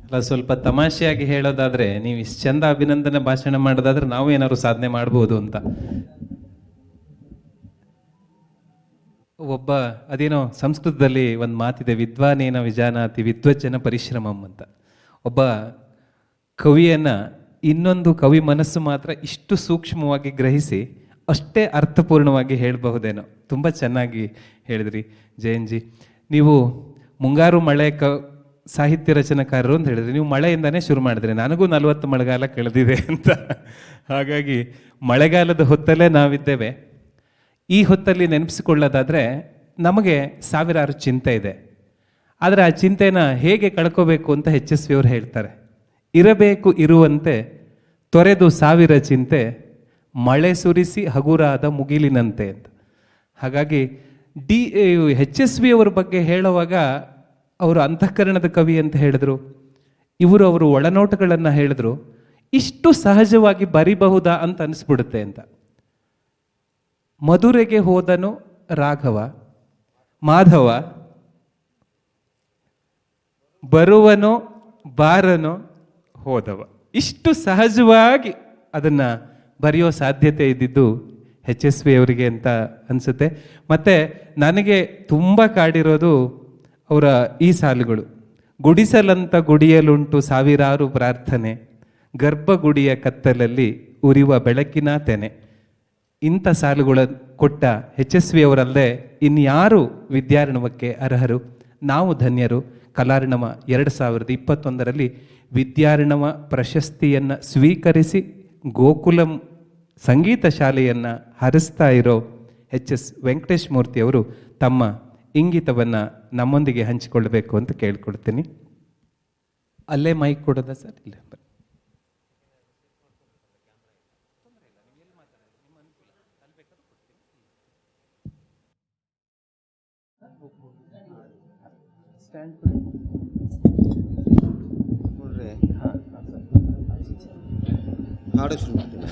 ಅಲ್ಲ, ಸ್ವಲ್ಪ ತಮಾಷೆಯಾಗಿ ಹೇಳೋದಾದ್ರೆ, ನೀವು ಇಷ್ಟು ಚಂದ ಅಭಿನಂದನೆ ಭಾಷಣ ಮಾಡೋದಾದ್ರೆ ನಾವು ಏನಾದ್ರು ಸಾಧನೆ ಮಾಡ್ಬೋದು ಅಂತ. ಅದೇನೋ ಸಂಸ್ಕೃತದಲ್ಲಿ ಒಂದು ಮಾತಿದೆ, ವಿದ್ವಾನೇನ ವಿಜಾನಾತಿ ವಿದ್ವಜ್ಜನ ಪರಿಶ್ರಮಂ ಅಂತ. ಒಬ್ಬ ಕವಿಯನ್ನು ಇನ್ನೊಂದು ಕವಿ ಮನಸ್ಸು ಮಾತ್ರ ಇಷ್ಟು ಸೂಕ್ಷ್ಮವಾಗಿ ಗ್ರಹಿಸಿ ಅಷ್ಟೇ ಅರ್ಥಪೂರ್ಣವಾಗಿ ಹೇಳಬಹುದೇನೋ. ತುಂಬ ಚೆನ್ನಾಗಿ ಹೇಳಿದ್ರಿ ಜಯಂಜಿ. ನೀವು ಮುಂಗಾರು ಮಳೆ ಸಾಹಿತ್ಯ ರಚನಾಕಾರರು ಅಂತ ಹೇಳಿದ್ರಿ. ನೀವು ಮಳೆಯಿಂದನೇ ಶುರು ಮಾಡಿದ್ರಿ. ನನಗೂ 40 ಮಳೆಗಾಲ ಕಳೆದಿದೆ ಅಂತ. ಹಾಗಾಗಿ ಮಳೆಗಾಲದ ಹೊತ್ತಲ್ಲೇ ನಾವಿದ್ದೇವೆ. ಈ ಹೊತ್ತಲ್ಲಿ ನೆನಪಿಸಿಕೊಳ್ಳೋದಾದರೆ ನಮಗೆ ಸಾವಿರಾರು ಚಿಂತೆ ಇದೆ. ಆದರೆ ಆ ಚಿಂತೆನ ಹೇಗೆ ಕಳ್ಕೋಬೇಕು ಅಂತ HSV ಅವರು ಹೇಳ್ತಾರೆ. ಇರಬೇಕು ಇರುವಂತೆ ತೊರೆದು ಸಾವಿರ ಚಿಂತೆ, ಮಳೆ ಸುರಿಸಿ ಹಗುರಾದ ಮುಗಿಲಿನಂತೆ ಅಂತ. ಹಾಗಾಗಿ HSV ಅವರ ಬಗ್ಗೆ ಹೇಳುವಾಗ ಅವರು ಅಂತಃಕರಣದ ಕವಿ ಅಂತ ಹೇಳಿದ್ರು, ಅವರು ಒಳನೋಟಗಳನ್ನು ಹೇಳಿದ್ರು. ಇಷ್ಟು ಸಹಜವಾಗಿ ಬರಿಬಹುದಾ ಅಂತ ಅನಿಸ್ಬಿಡುತ್ತೆ ಅಂತ. ಮಧುರೆಗೆ ಹೋದನು ರಾಘವ, ಮಾಧವ ಬರುವನೋ ಬಾರನೋ ಹೋದವ. ಇಷ್ಟು ಸಹಜವಾಗಿ ಅದನ್ನ ಬರೆಯೋ ಸಾಧ್ಯತೆ ಇದ್ದಿದ್ದು HSV ಅವರಿಗೆ ಅಂತ ಅನ್ಸುತ್ತೆ. ಮತ್ತೆ ನನಗೆ ತುಂಬ ಕಾಡಿರೋದು ಅವರ ಈ ಸಾಲುಗಳು. ಗುಡಿಸಲಂತ ಗುಡಿಯಲುಂಟು ಸಾವಿರಾರು ಪ್ರಾರ್ಥನೆ, ಗರ್ಭಗುಡಿಯ ಕತ್ತಲಲ್ಲಿ ಉರಿಯುವ ಬೆಳಕಿನ ತೆನೆ. ಇಂಥ ಸಾಲುಗಳ ಕೊಟ್ಟ HSV ಅವರಲ್ಲದೆ ಇನ್ಯಾರು ವಿದ್ಯಾರ್ಣವಕ್ಕೆ ಅರ್ಹರು? ನಾವು ಧನ್ಯರು. ಕಲಾರ್ಣವ 2021ರಲ್ಲಿ ವಿದ್ಯಾರ್ಣವ ಪ್ರಶಸ್ತಿಯನ್ನು ಸ್ವೀಕರಿಸಿ ಗೋಕುಲಂ ಸಂಗೀತ ಶಾಲೆಯನ್ನು ಹರಿಸ್ತಾ ಇರೋ HS ವೆಂಕಟೇಶ್ ಮೂರ್ತಿ ಅವರು ತಮ್ಮ ಇಂಗಿತವನ್ನು ನಮ್ಮೊಂದಿಗೆ ಹಂಚಿಕೊಳ್ಳಬೇಕು ಅಂತ ಕೇಳ್ಕೊಳ್ತೀನಿ. ಅಲ್ಲೇ ಮೈಕ್ ಕೊಡೋದಾ ಸರ್? ಇಲ್ಲ. ಹಾಡು ಶುರು ಮಾಡ್ತೀನಿ.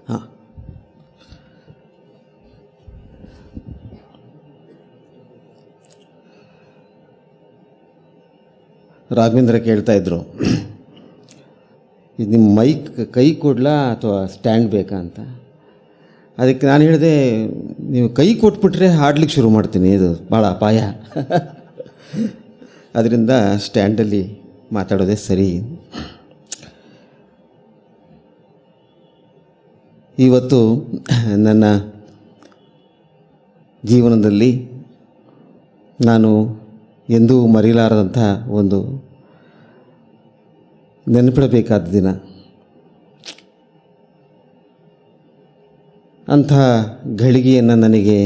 ಹಾಂ, ರಾಘವೇಂದ್ರ ಕೇಳ್ತಾ ಇದ್ರು, ಇದು ನಿಮ್ಮ ಮೈಕ್ ಕೈ ಕೊಡ್ಲಾ ಅಥವಾ ಸ್ಟ್ಯಾಂಡ್ ಬೇಕಾ ಅಂತ. ಅದಕ್ಕೆ ನಾನು ಹೇಳಿದೆ, ನೀವು ಕೈ ಕೊಟ್ಬಿಟ್ರೆ ಹಾಡ್ಲಿಕ್ಕೆ ಶುರು ಮಾಡ್ತೀನಿ, ಇದು ಭಾಳ ಅಪಾಯ. ಅದರಿಂದ ಸ್ಟ್ಯಾಂಡಲ್ಲಿ ಮಾತಾಡೋದೇ ಸರಿ. ಇವತ್ತು ನನ್ನ ಜೀವನದಲ್ಲಿ ನಾನು ಎಂದೂ ಮರೆಯಲಾರದಂಥ ಒಂದು ನೆನಪಿಡಬೇಕಾದ ದಿನ. ಅಂಥ ಘಳಿಗೆಯನ್ನು ನನಗೆ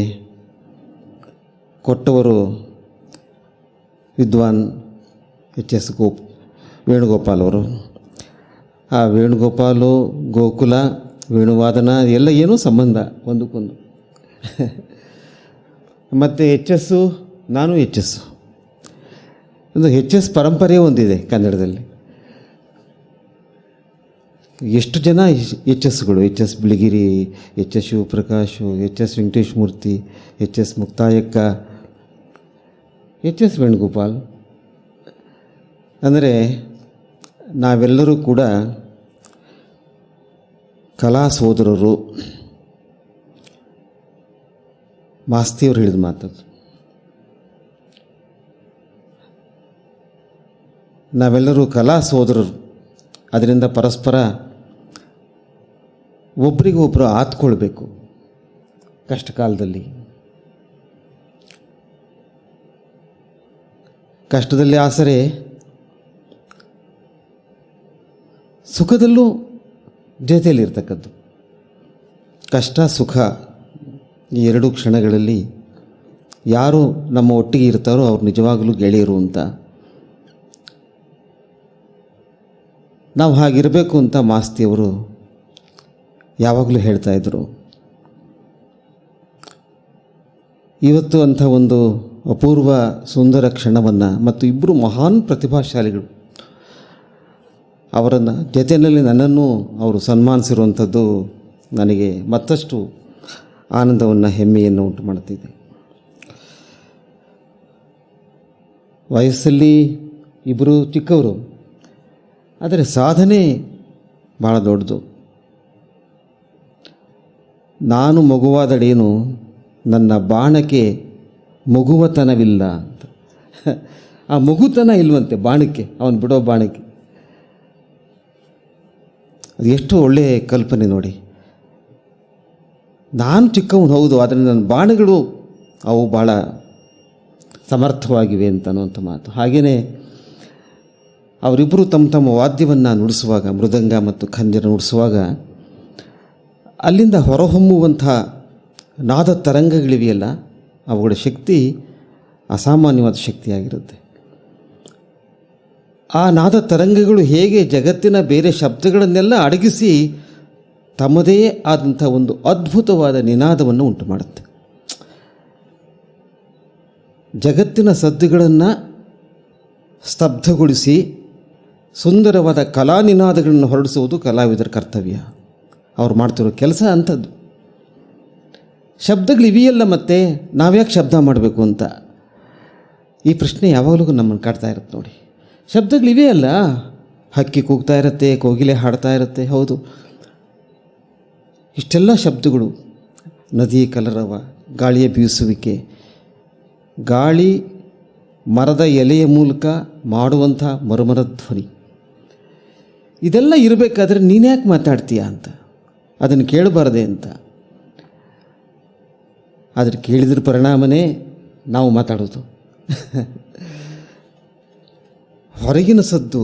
ಕೊಟ್ಟವರು ವಿದ್ವಾನ್ HS ವೇಣುಗೋಪಾಲ್ ಅವರು. ಆ ವೇಣುಗೋಪಾಲು, ಗೋಕುಲ, ವೇಣುವಾದನ ಎಲ್ಲ ಏನೂ ಸಂಬಂಧ ಒಂದಕ್ಕೊಂದು. ಮತ್ತು HS, ನಾನು HS. ಒಂದು HS ಪರಂಪರೆ ಒಂದಿದೆ ಕನ್ನಡದಲ್ಲಿ. ಎಷ್ಟು ಜನ HSಗಳು, HS Biligiri, HS ಶಿವಪ್ರಕಾಶು, HS Venkatesh ಮೂರ್ತಿ, HS ಮುಕ್ತಾಯಕ್ಕ, HS ವೇಣುಗೋಪಾಲ್. ಅಂದರೆ ನಾವೆಲ್ಲರೂ ಕೂಡ ಕಲಾ ಸೋದರರು. ಮಾಸ್ತಿಯವರು ಹೇಳಿದ ಮಾತದು. ನಾವೆಲ್ಲರೂ ಕಲಾ ಸೋದರರು. ಅದರಿಂದ ಪರಸ್ಪರ ಒಬ್ರಿಗೊಬ್ಬರು ಆತ್ಕೊಳ್ಬೇಕು ಕಷ್ಟ ಕಾಲದಲ್ಲಿ. ಕಷ್ಟದಲ್ಲಿ ಆಸರೆ, ಸುಖದಲ್ಲೂ ಜೊತೆಯಲ್ಲಿರ್ತಕ್ಕದ್ದು. ಕಷ್ಟ ಸುಖ ಈ ಎರಡು ಕ್ಷಣಗಳಲ್ಲಿ ಯಾರು ನಮ್ಮ ಒಟ್ಟಿಗೆ ಇರ್ತಾರೋ ಅವ್ರು ನಿಜವಾಗಲೂ ಗೆಳೆಯರು ಅಂತ. ನಾವು ಹಾಗಿರಬೇಕು ಅಂತ ಮಾಸ್ತಿಯವರು ಯಾವಾಗಲೂ ಹೇಳ್ತಾಯಿದ್ರು. ಇವತ್ತು ಅಂಥ ಒಂದು ಅಪೂರ್ವ ಸುಂದರ ಕ್ಷಣವನ್ನು ಮತ್ತು ಇಬ್ಬರು ಮಹಾನ್ ಪ್ರತಿಭಾಶಾಲಿಗಳು ಅವರನ್ನು ಜೊತೆಯಲ್ಲಿ ನನ್ನನ್ನು ಅವರು ಸನ್ಮಾನಿಸಿರುವಂಥದ್ದು ನನಗೆ ಮತ್ತಷ್ಟು ಆನಂದವನ್ನು, ಹೆಮ್ಮೆಯನ್ನು ಉಂಟು ಮಾಡ್ತಿದೆ. ವಯಸ್ಸಲ್ಲಿ ಇಬ್ಬರು ಚಿಕ್ಕವರು, ಆದರೆ ಸಾಧನೆ ಭಾಳ ದೊಡ್ಡದು. ನಾನು ಮಗುವಾದಡೇನು ನನ್ನ ಬಾಣಕ್ಕೆ ಮಗುವತನವಿಲ್ಲ ಅಂತ. ಆ ಮಗುತನ ಇಲ್ವಂತೆ ಬಾಣಕ್ಕೆ, ಅವನು ಬಿಡೋ ಬಾಣಕ್ಕೆ. ಅದು ಎಷ್ಟು ಒಳ್ಳೆಯ ಕಲ್ಪನೆ ನೋಡಿ. ನಾನು ಚಿಕ್ಕವನು ಹೌದು, ಆದರೆ ನನ್ನ ಬಾಣಗಳು ಅವು ಭಾಳ ಸಮರ್ಥವಾಗಿವೆ ಅಂತ ಅನ್ನುವಂಥ ಮಾತು. ಹಾಗೆಯೇ ಅವರಿಬ್ಬರು ತಮ್ಮ ತಮ್ಮ ವಾದ್ಯವನ್ನು ನುಡಿಸುವಾಗ, ಮೃದಂಗ ಮತ್ತು ಖಂಜರ ನುಡಿಸುವಾಗ ಅಲ್ಲಿಂದ ಹೊರಹೊಮ್ಮುವಂಥ ನಾದ ತರಂಗಗಳಿವೆಯಲ್ಲ, ಅವುಗಳ ಶಕ್ತಿ ಅಸಾಮಾನ್ಯವಾದ ಶಕ್ತಿಯಾಗಿರುತ್ತೆ. ಆ ನಾದ ತರಂಗಗಳು ಹೇಗೆ ಜಗತ್ತಿನ ಬೇರೆ ಶಬ್ದಗಳನ್ನೆಲ್ಲ ಅಡಗಿಸಿ ತಮ್ಮದೇ ಆದಂಥ ಒಂದು ಅದ್ಭುತವಾದ ನಿನಾದವನ್ನು ಉಂಟು ಮಾಡುತ್ತೆ. ಜಗತ್ತಿನ ಸದ್ದುಗಳನ್ನು ಸ್ತಬ್ಧಗೊಳಿಸಿ ಸುಂದರವಾದ ಕಲಾ ನಿನಾದಗಳನ್ನು ಹೊರಡಿಸುವುದು ಕಲಾವಿದರ ಕರ್ತವ್ಯ. ಅವ್ರು ಮಾಡ್ತಿರೋ ಕೆಲಸ ಅಂಥದ್ದು. ಶಬ್ದಗಳಿವೆಯಲ್ಲ, ಮತ್ತೆ ನಾವ್ಯಾಕೆ ಶಬ್ದ ಮಾಡಬೇಕು ಅಂತ ಈ ಪ್ರಶ್ನೆ ಯಾವಾಗಲೂ ನಮ್ಮನ್ನು ಕಾಡ್ತಾ ಇರುತ್ತೆ ನೋಡಿ. ಶಬ್ದಗಳಿವೆಯಲ್ಲ, ಹಕ್ಕಿ ಕೂಗ್ತಾ ಇರುತ್ತೆ, ಕೋಗಿಲೆ ಹಾಡ್ತಾ ಇರುತ್ತೆ, ಹೌದು. ಇಷ್ಟೆಲ್ಲ ಶಬ್ದಗಳು, ನದಿಯ ಕಲರವ, ಗಾಳಿಯ ಬೀಸುವಿಕೆ, ಗಾಳಿ ಮರದ ಎಲೆಯ ಮೂಲಕ ಮಾಡುವಂಥ ಮರುಮರ ಧ್ವನಿ, ಇದೆಲ್ಲ ಇರಬೇಕಾದ್ರೆ ನೀನ್ಯಾಕೆ ಮಾತಾಡ್ತೀಯ ಅಂತ, ಅದನ್ನು ಕೇಳಬಾರದೆ ಅಂತ. ಆದರೆ ಕೇಳಿದ್ರ ಪರಿಣಾಮನೇ ನಾವು ಮಾತಾಡೋದು. ಹೊರಗಿನ ಸದ್ದು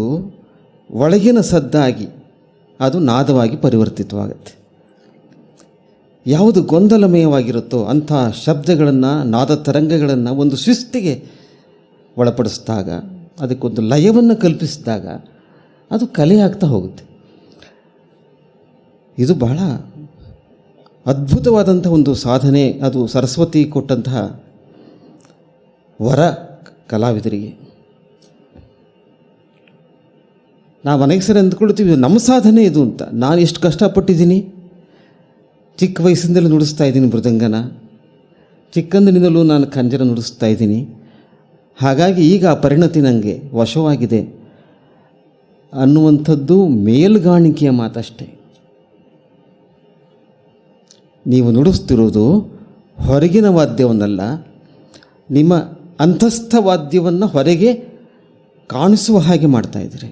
ಒಳಗಿನ ಸದ್ದಾಗಿ ಅದು ನಾದವಾಗಿ ಪರಿವರ್ತಿತವಾಗುತ್ತೆ. ಯಾವುದು ಗೊಂದಲಮಯವಾಗಿರುತ್ತೋ ಅಂಥ ಶಬ್ದಗಳನ್ನು, ನಾದ ತರಂಗಗಳನ್ನು ಒಂದು ಶಿಸ್ತಿಗೆ ಒಳಪಡಿಸಿದಾಗ, ಅದಕ್ಕೊಂದು ಲಯವನ್ನು ಕಲ್ಪಿಸಿದಾಗ ಅದು ಕಲೆ ಆಗ್ತಾ ಹೋಗುತ್ತೆ. ಇದು ಬಹಳ ಅದ್ಭುತವಾದಂಥ ಒಂದು ಸಾಧನೆ. ಅದು ಸರಸ್ವತಿ ಕೊಟ್ಟಂತಹ ವರ ಕಲಾವಿದರಿಗೆ. ನಾವು ಅನೇಕ ಸರಿ ಅಂದ್ಕೊಳ್ತೀವಿ ನಮ್ಮ ಸಾಧನೆ ಇದು ಅಂತ. ನಾನು ಎಷ್ಟು ಕಷ್ಟಪಟ್ಟಿದ್ದೀನಿ, ಚಿಕ್ಕ ವಯಸ್ಸಿಂದಲೂ ನುಡಿಸ್ತಾ ಇದ್ದೀನಿ ಮೃದಂಗನ, ಚಿಕ್ಕಂದಿನಿಂದಲೂ ನಾನು ಖಂಜರ ನುಡಿಸ್ತಾ ಇದ್ದೀನಿ, ಹಾಗಾಗಿ ಈಗ ಆ ಪರಿಣತಿ ನನಗೆ ವಶವಾಗಿದೆ ಅನ್ನುವಂಥದ್ದು ಮೇಲ್ಗಾಣಿಕೆಯ ಮಾತಷ್ಟೇ. ನೀವು ನುಡಿಸ್ತಿರೋದು ಹೊರಗಿನ ವಾದ್ಯವನ್ನಲ್ಲ, ನಿಮ್ಮ ಅಂತಸ್ಥ ವಾದ್ಯವನ್ನು ಹೊರಗೆ ಕಾಣಿಸುವ ಹಾಗೆ ಮಾಡ್ತಾಯಿದ್ದೀರಿ.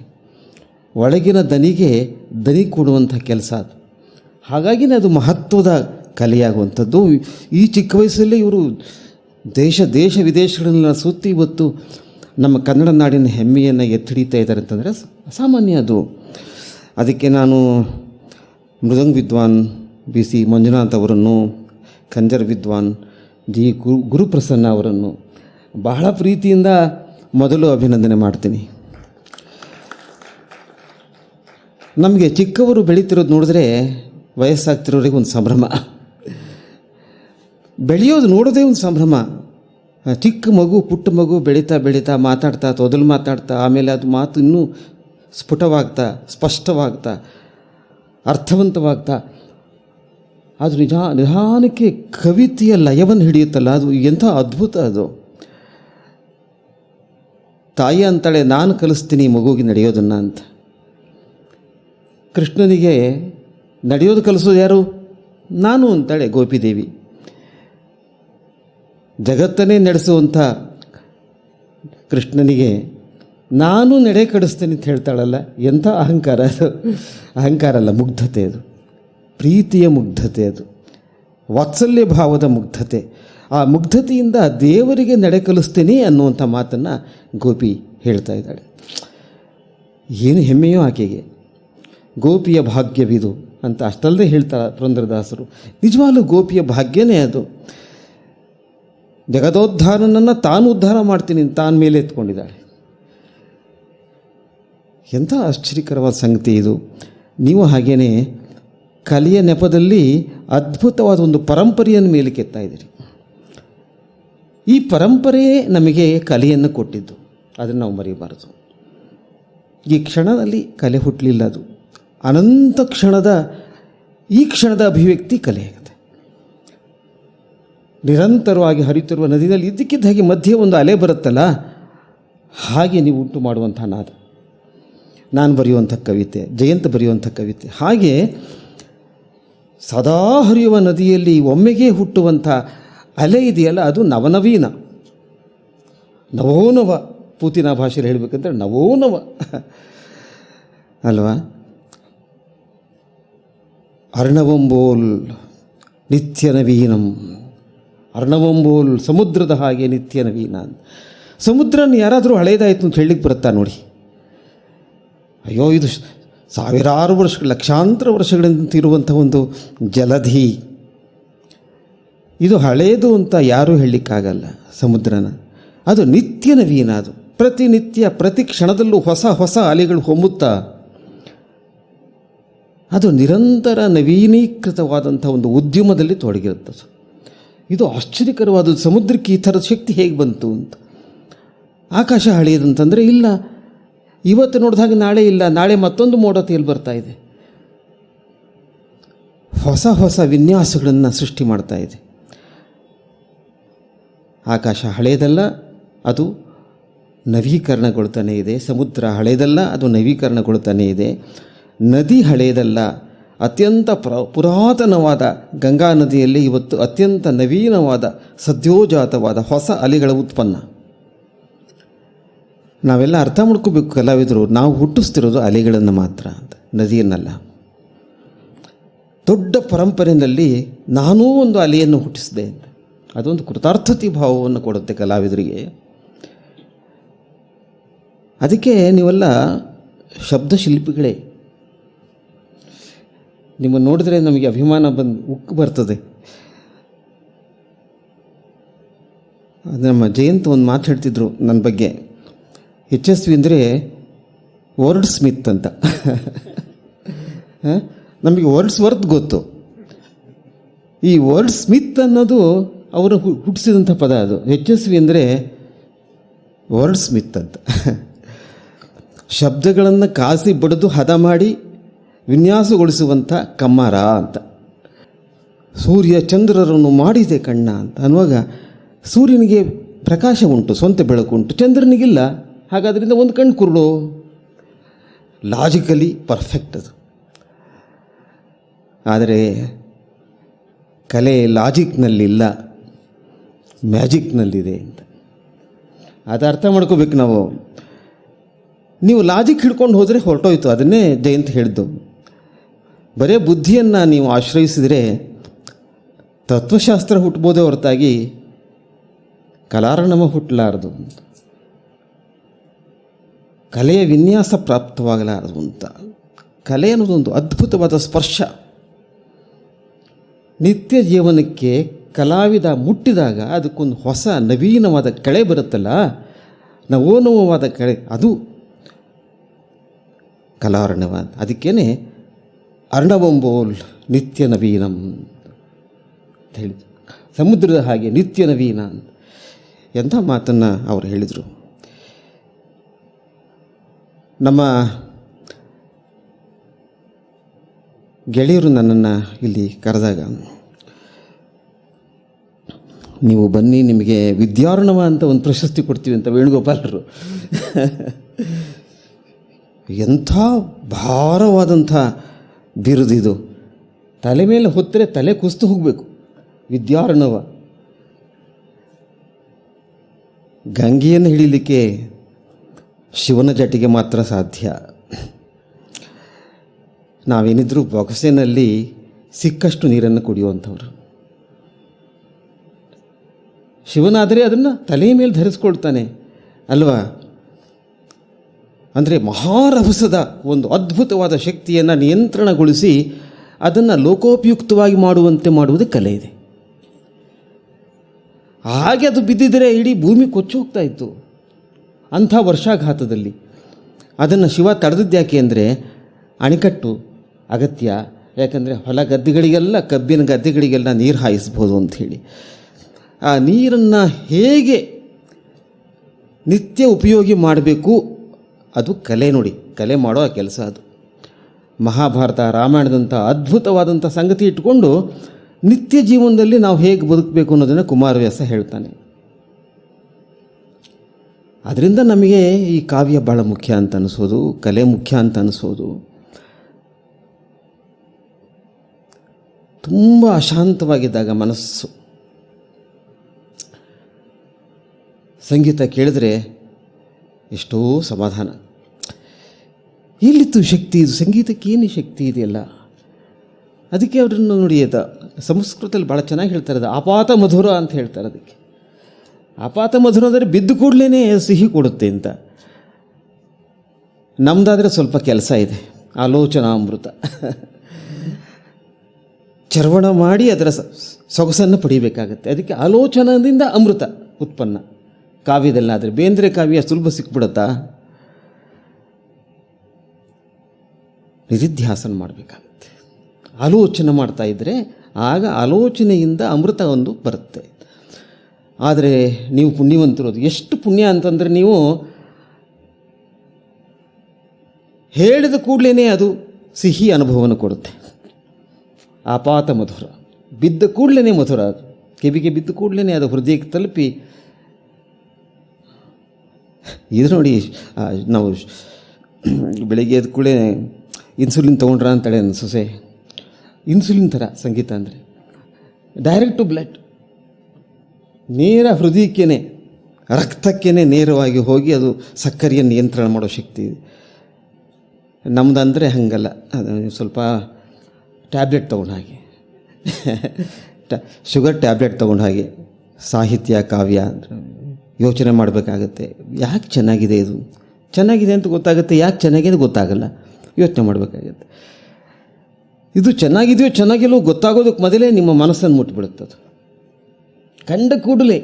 ಒಳಗಿನ ದನಿಗೆ ದನಿ ಕೊಡುವಂಥ ಕೆಲಸ ಅದು. ಹಾಗಾಗಿನೇ ಅದು ಮಹತ್ವದ ಕಲೆಯಾಗುವಂಥದ್ದು. ಈ ಚಿಕ್ಕ ವಯಸ್ಸಲ್ಲೇ ಇವರು ದೇಶ ವಿದೇಶಗಳನ್ನೆಲ್ಲ ಸುತ್ತಿ ಇವತ್ತು ನಮ್ಮ ಕನ್ನಡ ನಾಡಿನ ಹೆಮ್ಮೆಯನ್ನು ಎತ್ತಿಡಿತಾ ಇದ್ದಾರೆ ಅಂತಂದರೆ ಅಸಾಮಾನ್ಯ ಅದು. ಅದಕ್ಕೆ ನಾನು ಮೃದಂಗ ವಿದ್ವಾನ್ BC ಮಂಜುನಾಥ್ ಅವರನ್ನು, ಖಂಜರ್ ವಿದ್ವಾನ್ ಜಿ ಗುರುಪ್ರಸನ್ನ ಅವರನ್ನು ಬಹಳ ಪ್ರೀತಿಯಿಂದ ಮೊದಲು ಅಭಿನಂದನೆ ಮಾಡ್ತೀನಿ. ನಮಗೆ ಚಿಕ್ಕವರು ಬೆಳೀತಿರೋದು ನೋಡಿದ್ರೆ ವಯಸ್ಸಾಗ್ತಿರೋರಿಗೆ ಒಂದು ಸಂಭ್ರಮ, ಬೆಳೆಯೋದು ನೋಡೋದೇ ಒಂದು ಸಂಭ್ರಮ. ಚಿಕ್ಕ ಮಗು, ಪುಟ್ಟ ಮಗು ಬೆಳೀತಾ ಮಾತಾಡ್ತಾ, ತೊದಲು ಮಾತಾಡ್ತಾ, ಆಮೇಲೆ ಅದು ಮಾತು ಇನ್ನೂ ಸ್ಫುಟವಾಗ್ತಾ, ಸ್ಪಷ್ಟವಾಗ್ತಾ, ಅರ್ಥವಂತವಾಗ್ತಾ, ಅದು ನಿಧಾನಕ್ಕೆ ಕವಿತೆಯ ಲಯವನ್ನು ಹಿಡಿಯುತ್ತಲ್ಲ, ಅದು ಎಂಥ ಅದ್ಭುತ ಅದು. ತಾಯಿ ಅಂತಾಳೆ, ನಾನು ಕಲಿಸ್ತೀನಿ ಮಗುವಿಗೆ ನಡೆಯೋದನ್ನು ಅಂತ. ಕೃಷ್ಣನಿಗೆ ನಡೆಯೋದು ಕಲಿಸೋದು ಯಾರು? ನಾನು ಅಂತಾಳೆ ಗೋಪಿದೇವಿ. ಜಗತ್ತನ್ನೇ ನಡೆಸುವಂಥ ಕೃಷ್ಣನಿಗೆ ನಾನು ನಡೆ ಕಡಿಸ್ತೀನಿ ಅಂತ ಹೇಳ್ತಾಳಲ್ಲ, ಎಂಥ ಅಹಂಕಾರ ಅದು. ಅಹಂಕಾರ ಅಲ್ಲ, ಮುಗ್ಧತೆ ಅದು, ಪ್ರೀತಿಯ ಮುಗ್ಧತೆ ಅದು, ವಾತ್ಸಲ್ಯ ಭಾವದ ಮುಗ್ಧತೆ. ಆ ಮುಗ್ಧತೆಯಿಂದ ದೇವರಿಗೆ ನಡೆ ಕಲಿಸ್ತೀನಿ ಅನ್ನುವಂಥ ಮಾತನ್ನು ಗೋಪಿ ಹೇಳ್ತಾ ಇದ್ದಾಳೆ. ಏನು ಹೆಮ್ಮೆಯೋ ಆಕೆಗೆ. ಗೋಪಿಯ ಭಾಗ್ಯವಿದು ಅಂತ ಅಷ್ಟಲ್ಲದೆ ಹೇಳ್ತಾರೆ ಪುರಂದರದಾಸರು. ನಿಜವಾಗ್ಲೂ ಗೋಪಿಯ ಭಾಗ್ಯನೇ ಅದು. ಜಗದೋದ್ಧಾರನನ್ನು ತಾನು ಉದ್ಧಾರ ಮಾಡ್ತೀನಿ ತಾನು ಮೇಲೆ ಎತ್ಕೊಂಡಿದ್ದಾಳೆ. ಎಂಥ ಆಶ್ಚರ್ಯಕರವಾದ ಸಂಗತಿ ಇದು. ನೀವು ಹಾಗೇನೆ ಕಲೆಯ ನೆಪದಲ್ಲಿ ಅದ್ಭುತವಾದ ಒಂದು ಪರಂಪರೆಯನ್ನು ಮೇಲೆ ಕೆತ್ತಾ ಇದ್ದೀರಿ. ಈ ಪರಂಪರೆಯೇ ನಮಗೆ ಕಲೆಯನ್ನು ಕೊಟ್ಟಿದ್ದು, ಅದನ್ನು ನಾವು ಮರೆಯಬಾರದು. ಈ ಕ್ಷಣದಲ್ಲಿ ಕಲೆ ಹುಟ್ಟಲಿಲ್ಲ, ಅದು ಅನಂತ ಕ್ಷಣದ ಈ ಕ್ಷಣದ ಅಭಿವ್ಯಕ್ತಿ ಕಲೆಯಾಗುತ್ತೆ. ನಿರಂತರವಾಗಿ ಹರಿತಿರುವ ನದಿಯಲ್ಲಿ ಇದ್ದಕ್ಕಿದ್ದ ಹಾಗೆ ಮಧ್ಯೆ ಒಂದು ಅಲೆ ಬರುತ್ತಲ್ಲ, ಹಾಗೆ ನೀವು ಉಂಟು ಮಾಡುವಂಥ ನಾದ. ನಾನು ಬರೆಯುವಂಥ ಕವಿತೆ, ಜಯಂತ ಬರೆಯುವಂಥ ಕವಿತೆ, ಹಾಗೆ ಸದಾ ಹರಿಯುವ ನದಿಯಲ್ಲಿ ಒಮ್ಮೆಗೆ ಹುಟ್ಟುವಂಥ ಅಲೆ ಇದೆಯಲ್ಲ, ಅದು ನವನವೀನ, ನವೋನವ. ಪೂತಿನ ಭಾಷೆಯಲ್ಲಿ ಹೇಳಬೇಕಂದ್ರೆ ನವೋನವ ಅಲ್ವಾ. ಅರ್ಣವಂಬೋಲ್ ನಿತ್ಯ ನವೀನಂ, ಅರ್ಣವಂಬೋಲ್ ಸಮುದ್ರದ ಹಾಗೆ ನಿತ್ಯ ನವೀನ. ಸಮುದ್ರನ ಯಾರಾದರೂ ಹಳೇದಾಯಿತು ಅಂತ ಹೇಳಲಿಕ್ಕೆ ಬರುತ್ತಾ ನೋಡಿ? ಅಯ್ಯೋ, ಇದು ಸಾವಿರಾರು ವರ್ಷಗಳು, ಲಕ್ಷಾಂತರ ವರ್ಷಗಳಿಂದ ಇರುವಂಥ ಒಂದು ಜಲಧಿ, ಇದು ಹಳೇದು ಅಂತ ಯಾರೂ ಹೇಳಲಿಕ್ಕಾಗಲ್ಲ ಸಮುದ್ರನ. ಅದು ನಿತ್ಯ ನವೀನ, ಅದು ಪ್ರತಿನಿತ್ಯ ಪ್ರತಿ ಕ್ಷಣದಲ್ಲೂ ಹೊಸ ಹೊಸ ಅಲೆಗಳು ಹೊಮ್ಮುತ್ತಾ ಅದು ನಿರಂತರ ನವೀನೀಕೃತವಾದಂಥ ಒಂದು ಉದ್ಯಮದಲ್ಲಿ ತೊಡಗಿರುತ್ತೆ. ಇದು ಆಶ್ಚರ್ಯಕರವಾದದ್ದು. ಸಮುದ್ರಕ್ಕೆ ಈ ಥರದ ಶಕ್ತಿ ಹೇಗೆ ಬಂತು ಅಂತ. ಆಕಾಶ ಹಳೆಯದಂತಂದರೆ ಇಲ್ಲ, ಇವತ್ತು ನೋಡಿದಾಗ ನಾಳೆ ಇಲ್ಲ, ನಾಳೆ ಮತ್ತೊಂದು ಮೋಡತೆಯಲ್ಲಿ ಬರ್ತಾ ಇದೆ, ಹೊಸ ಹೊಸ ವಿನ್ಯಾಸಗಳನ್ನು ಸೃಷ್ಟಿ ಮಾಡ್ತಾ ಇದೆ. ಆಕಾಶ ಹಳೆಯದಲ್ಲ, ಅದು ನವೀಕರಣಗೊಳ್ತಾನೇ ಇದೆ. ಸಮುದ್ರ ಹಳೆಯದಲ್ಲ, ಅದು ನವೀಕರಣಗೊಳ್ತಾನೇ ಇದೆ. ನದಿ ಹಳೆಯದಲ್ಲ, ಅತ್ಯಂತ ಪುರಾತನವಾದ ಗಂಗಾ ನದಿಯಲ್ಲಿ ಇವತ್ತು ಅತ್ಯಂತ ನವೀನವಾದ ಸದ್ಯೋಜಾತವಾದ ಹೊಸ ಅಲೆಗಳ ಉತ್ಪನ್ನ. ನಾವೆಲ್ಲ ಅರ್ಥ ಮಾಡ್ಕೋಬೇಕು ಕಲಾವಿದರು, ನಾವು ಹುಟ್ಟಿಸ್ತಿರೋದು ಅಲೆಗಳನ್ನು ಮಾತ್ರ ಅಂತ, ನದಿಯನ್ನಲ್ಲ. ದೊಡ್ಡ ಪರಂಪರೆಯಲ್ಲಿ ನಾನೂ ಒಂದು ಅಲೆಯನ್ನು ಹುಟ್ಟಿಸಿದೆ ಅಂತ, ಅದೊಂದು ಕೃತಾರ್ಥತೆ ಭಾವವನ್ನು ಕೊಡುತ್ತೆ ಕಲಾವಿದರಿಗೆ. ಅದಕ್ಕೆ ನೀವೆಲ್ಲ ಶಬ್ದಶಿಲ್ಪಿಗಳೇ. ನಿಮ್ಮನ್ನು ನೋಡಿದ್ರೆ ನಮಗೆ ಅಭಿಮಾನ ಉಕ್ಕು ಬರ್ತದೆ. ನಮ್ಮ ಜಯಂತ್ ಒಂದು ಮಾತು ಹೇಳ್ತಿದ್ರು ನನ್ನ ಬಗ್ಗೆ, ಯಶಸ್ವಿ ಅಂದರೆ ವರ್ಡ್ ಸ್ಮಿತ್ ಅಂತ. ನಮಗೆ ವರ್ಡ್ಸ್ ವರ್ತ್ ಗೊತ್ತು, ಈ ವರ್ಡ್ ಸ್ಮಿತ್ ಅನ್ನೋದು ಅವರು ಹುಟ್ಟಿಸಿದಂಥ ಪದ. ಅದು ಯಶಸ್ವಿ ಅಂದರೆ ವರ್ಡ್ ಸ್ಮಿತ್ ಅಂತ. ಶಬ್ದಗಳನ್ನು ಕಾಸಿ ಬಡಿದು ಹದ ಮಾಡಿ ವಿನ್ಯಾಸಗೊಳಿಸುವಂಥ ಕಮ್ಮಾರ ಅಂತ. ಸೂರ್ಯ ಚಂದ್ರರನ್ನು ಮಾಡಿದೆ ಕಣ್ಣ ಅಂತ ಅನ್ನುವಾಗ ಸೂರ್ಯನಿಗೆ ಪ್ರಕಾಶ ಉಂಟು, ಸ್ವಂತ ಬೆಳಕು ಉಂಟು, ಚಂದ್ರನಿಗಿಲ್ಲ. ಹಾಗಾದ್ರಿಂದ ಒಂದು ಕಣ್ಣು ಕುರುಡು. ಲಾಜಿಕಲಿ ಪರ್ಫೆಕ್ಟ್ ಅದು. ಆದರೆ ಕಲೆ ಲಾಜಿಕ್ನಲ್ಲಿಲ್ಲ, ಮ್ಯಾಜಿಕ್ನಲ್ಲಿದೆ ಅಂತ. ಅದು ಅರ್ಥ ಮಾಡ್ಕೋಬೇಕು ನಾವು. ನೀವು ಲಾಜಿಕ್ ಹಿಡ್ಕೊಂಡು ಹೋದರೆ ಹೊರಟೋಯ್ತು. ಅದನ್ನೇ ಜಯಂತ್ ಹೇಳಿದ್ದು. ಬರೇ ಬುದ್ಧಿಯನ್ನು ನೀವು ಆಶ್ರಯಿಸಿದರೆ ತತ್ವಶಾಸ್ತ್ರ ಹುಟ್ಟಬೋದೇ ಹೊರತಾಗಿ ಕಲಾರ್ಣವ ಹುಟ್ಟಲಾರದು, ಕಲೆಯ ವಿನ್ಯಾಸ ಪ್ರಾಪ್ತವಾಗಲಾರದು ಅಂತ. ಕಲೆ ಅನ್ನೋದೊಂದು ಅದ್ಭುತವಾದ ಸ್ಪರ್ಶ. ನಿತ್ಯ ಜೀವನಕ್ಕೆ ಕಲಾವಿದ ಮುಟ್ಟಿದಾಗ ಅದಕ್ಕೊಂದು ಹೊಸ ನವೀನವಾದ ಕಳೆ ಬರುತ್ತಲ್ಲ, ನವೋನವವಾದ ಕಳೆ, ಅದು ಕಲಾರ್ಣವ. ಅದಕ್ಕೇನೆ ಅರ್ಣವಂಬೋಲ್ ನಿತ್ಯ ನವೀನಂ ಅಂತ ಹೇಳಿದರು. ಸಮುದ್ರದ ಹಾಗೆ ನಿತ್ಯ ನವೀನ ಅಂತ ಎಂಥ ಮಾತನ್ನು ಅವರು ಹೇಳಿದರು. ನಮ್ಮ ಗೆಳೆಯರು ನನ್ನನ್ನು ಇಲ್ಲಿ ಕರೆದಾಗ, ನೀವು ಬನ್ನಿ ನಿಮಗೆ ವಿದ್ಯಾರ್ಣವ ಅಂತ ಒಂದು ಪ್ರಶಸ್ತಿ ಕೊಡ್ತೀವಿ ಅಂತ ವೇಣುಗೋಪಾಲರು. ಎಂಥ ಭಾರವಾದಂಥ ಬಿರುದಿದು. ತಲೆ ಮೇಲೆ ಹೊತ್ತರೆ ತಲೆ ಕುಸ್ತು ಹೋಗಬೇಕು. ವಿದ್ಯಾರ್ಣವ. ಗಂಗೆಯನ್ನು ಹಿಡಿಲಿಕ್ಕೆ ಶಿವನ ಜಟಿಗೆ ಮಾತ್ರ ಸಾಧ್ಯ. ನಾವೇನಿದ್ರೂ ಬೊಗಸೆನಲ್ಲಿ ಸಿಕ್ಕಷ್ಟು ನೀರನ್ನು ಕುಡಿಯುವಂಥವ್ರು. ಶಿವನಾದರೆ ಅದನ್ನು ತಲೆಯ ಮೇಲೆ ಧರಿಸ್ಕೊಳ್ತಾನೆ ಅಲ್ವಾ. ಅಂದರೆ ಮಹಾರಭಸದ ಒಂದು ಅದ್ಭುತವಾದ ಶಕ್ತಿಯನ್ನು ನಿಯಂತ್ರಣಗೊಳಿಸಿ ಅದನ್ನು ಲೋಕೋಪಯುಕ್ತವಾಗಿ ಮಾಡುವುದೇ ಕಲೆ ಇದೆ. ಹಾಗೆ ಅದು ಬಿದ್ದಿದ್ದರೆ ಇಡೀ ಭೂಮಿ ಕೊಚ್ಚಿ ಹೋಗ್ತಾ ಇತ್ತು ಅಂಥ ವರ್ಷಾಘಾತದಲ್ಲಿ. ಅದನ್ನು ಶಿವ ತಡೆದಿದ್ಯಾಕೆ ಅಂದರೆ ಅಣೆಕಟ್ಟು ಅಗತ್ಯ. ಯಾಕಂದರೆ ಹೊಲ ಗದ್ದೆಗಳಿಗೆಲ್ಲ, ಕಬ್ಬಿನ ಗದ್ದೆಗಳಿಗೆಲ್ಲ ನೀರು ಹಾಯಿಸ್ಬೋದು ಅಂಥೇಳಿ. ಆ ನೀರನ್ನು ಹೇಗೆ ನಿತ್ಯ ಉಪಯೋಗಿ ಮಾಡಬೇಕು, ಅದು ಕಲೆ ನೋಡಿ. ಕಲೆ ಮಾಡೋ ಕೆಲಸ ಅದು. ಮಹಾಭಾರತ, ರಾಮಾಯಣದಂಥ ಅದ್ಭುತವಾದಂಥ ಸಂಗತಿ ಇಟ್ಕೊಂಡು ನಿತ್ಯ ಜೀವನದಲ್ಲಿ ನಾವು ಹೇಗೆ ಬದುಕಬೇಕು ಅನ್ನೋದನ್ನು ಕುಮಾರವ್ಯಾಸ ಹೇಳ್ತಾನೆ. ಅದರಿಂದ ನಮಗೆ ಈ ಕಾವ್ಯ ಭಾಳ ಮುಖ್ಯ ಅಂತ ಅನಿಸೋದು, ಕಲೆ ಮುಖ್ಯ ಅಂತ ಅನಿಸೋದು. ತುಂಬ ಅಶಾಂತವಾಗಿದ್ದಾಗ ಮನಸ್ಸು, ಸಂಗೀತ ಕೇಳಿದ್ರೆ ಎಷ್ಟೋ ಸಮಾಧಾನ. ಎಲ್ಲಿತ್ತು ಶಕ್ತಿ? ಇದು ಸಂಗೀತಕ್ಕೇನು ಶಕ್ತಿ ಇದೆಯಲ್ಲ. ಅದಕ್ಕೆ ಅವರನ್ನು ನೋಡಿ, ಸಂಸ್ಕೃತದಲ್ಲಿ ಭಾಳ ಚೆನ್ನಾಗಿ ಹೇಳ್ತಾರೆ, ಅದು ಆಪಾತ ಮಧುರ ಅಂತ ಹೇಳ್ತಾರೆ. ಅದಕ್ಕೆ ಆಪಾತ ಮಧುರ ಅಂದರೆ ಬಿದ್ದು ಕೂಡಲೇ ಸಿಹಿ ಕೊಡುತ್ತೆ ಅಂತ. ನಮ್ಮದಾದರೆ ಸ್ವಲ್ಪ ಕೆಲಸ ಇದೆ, ಆಲೋಚನಾಮೃತ. ಚರ್ವಣ ಮಾಡಿ ಅದರ ಸೊಗಸನ್ನು ಪಡಿಬೇಕಾಗತ್ತೆ. ಅದಕ್ಕೆ ಆಲೋಚನದಿಂದ ಅಮೃತ ಉತ್ಪನ್ನ. ಕಾವ್ಯದಲ್ಲಾದರೆ ಬೇಂದ್ರೆ ಕಾವ್ಯ ಸುಲಭ ಸಿಕ್ಬಿಡುತ್ತಾ? ನಿಧಿಧ್ಯಾಸನ ಮಾಡಬೇಕಾಗತ್ತೆ. ಆಲೋಚನೆ ಮಾಡ್ತಾ ಇದ್ದರೆ ಆಗ ಆಲೋಚನೆಯಿಂದ ಅಮೃತ ಒಂದು ಬರುತ್ತೆ. ಆದರೆ ನೀವು ಪುಣ್ಯವಂತರೋದು. ಎಷ್ಟು ಪುಣ್ಯ ಅಂತಂದರೆ, ನೀವು ಹೇಳಿದ ಕೂಡಲೇ ಅದು ಸಿಹಿ ಅನುಭವವನ್ನು ಕೊಡುತ್ತೆ. ಆಪಾತ ಮಧುರ, ಬಿದ್ದ ಕೂಡಲೇ ಮಧುರ. ಅದು ಕಿವಿಗೆ ಬಿದ್ದ ಕೂಡಲೇ ಅದು ಹೃದಯಕ್ಕೆ ತಲುಪಿ. ಇದು ನೋಡಿ, ನಾವು ಬೆಳಿಗ್ಗೆ ಎದ್ದ ಕೂಡಲೇ ಇನ್ಸುಲಿನ್ ತೊಗೊಂಡ್ರ ಅಂತಾಳೆ ನನ್ನ ಸೊಸೆ. ಇನ್ಸುಲಿನ್ ಥರ ಸಂಗೀತ ಅಂದರೆ ಡೈರೆಕ್ಟ್ ಟು ಬ್ಲಡ್, ನೇರ ಹೃದಯಕ್ಕೇ, ರಕ್ತಕ್ಕೇ ನೇರವಾಗಿ ಹೋಗಿ ಅದು ಸಕ್ಕರೆಯನ್ನು ನಿಯಂತ್ರಣ ಮಾಡೋ ಶಕ್ತಿ ಇದೆ. ನಮ್ಮದಂದರೆ ಹಾಗಲ್ಲ, ಅದು ಸ್ವಲ್ಪ ಟ್ಯಾಬ್ಲೆಟ್ ತೊಗೊಂಡು ಹಾಗೆ, ಶುಗರ್ ಟ್ಯಾಬ್ಲೆಟ್ ತೊಗೊಂಡು ಹಾಗೆ. ಸಾಹಿತ್ಯ ಕಾವ್ಯ ಅಂದರೆ ಯೋಚನೆ ಮಾಡಬೇಕಾಗತ್ತೆ. ಯಾಕೆ ಚೆನ್ನಾಗಿದೆ ಇದು? ಚೆನ್ನಾಗಿದೆ ಅಂತ ಗೊತ್ತಾಗುತ್ತೆ, ಯಾಕೆ ಚೆನ್ನಾಗಿದೆ ಗೊತ್ತಾಗಲ್ಲ, ಯೋಚನೆ ಮಾಡಬೇಕಾಗತ್ತೆ. ಇದು ಚೆನ್ನಾಗಿದೆಯೋ ಚೆನ್ನಾಗಿಲ್ಲೋ ಗೊತ್ತಾಗೋದಕ್ಕೆ ಮೊದಲೇ ನಿಮ್ಮ ಮನಸ್ಸನ್ನು ಮುಟ್ಟಿಬಿಡುತ್ತದು, ಕಂಡ ಕೂಡಲೇ.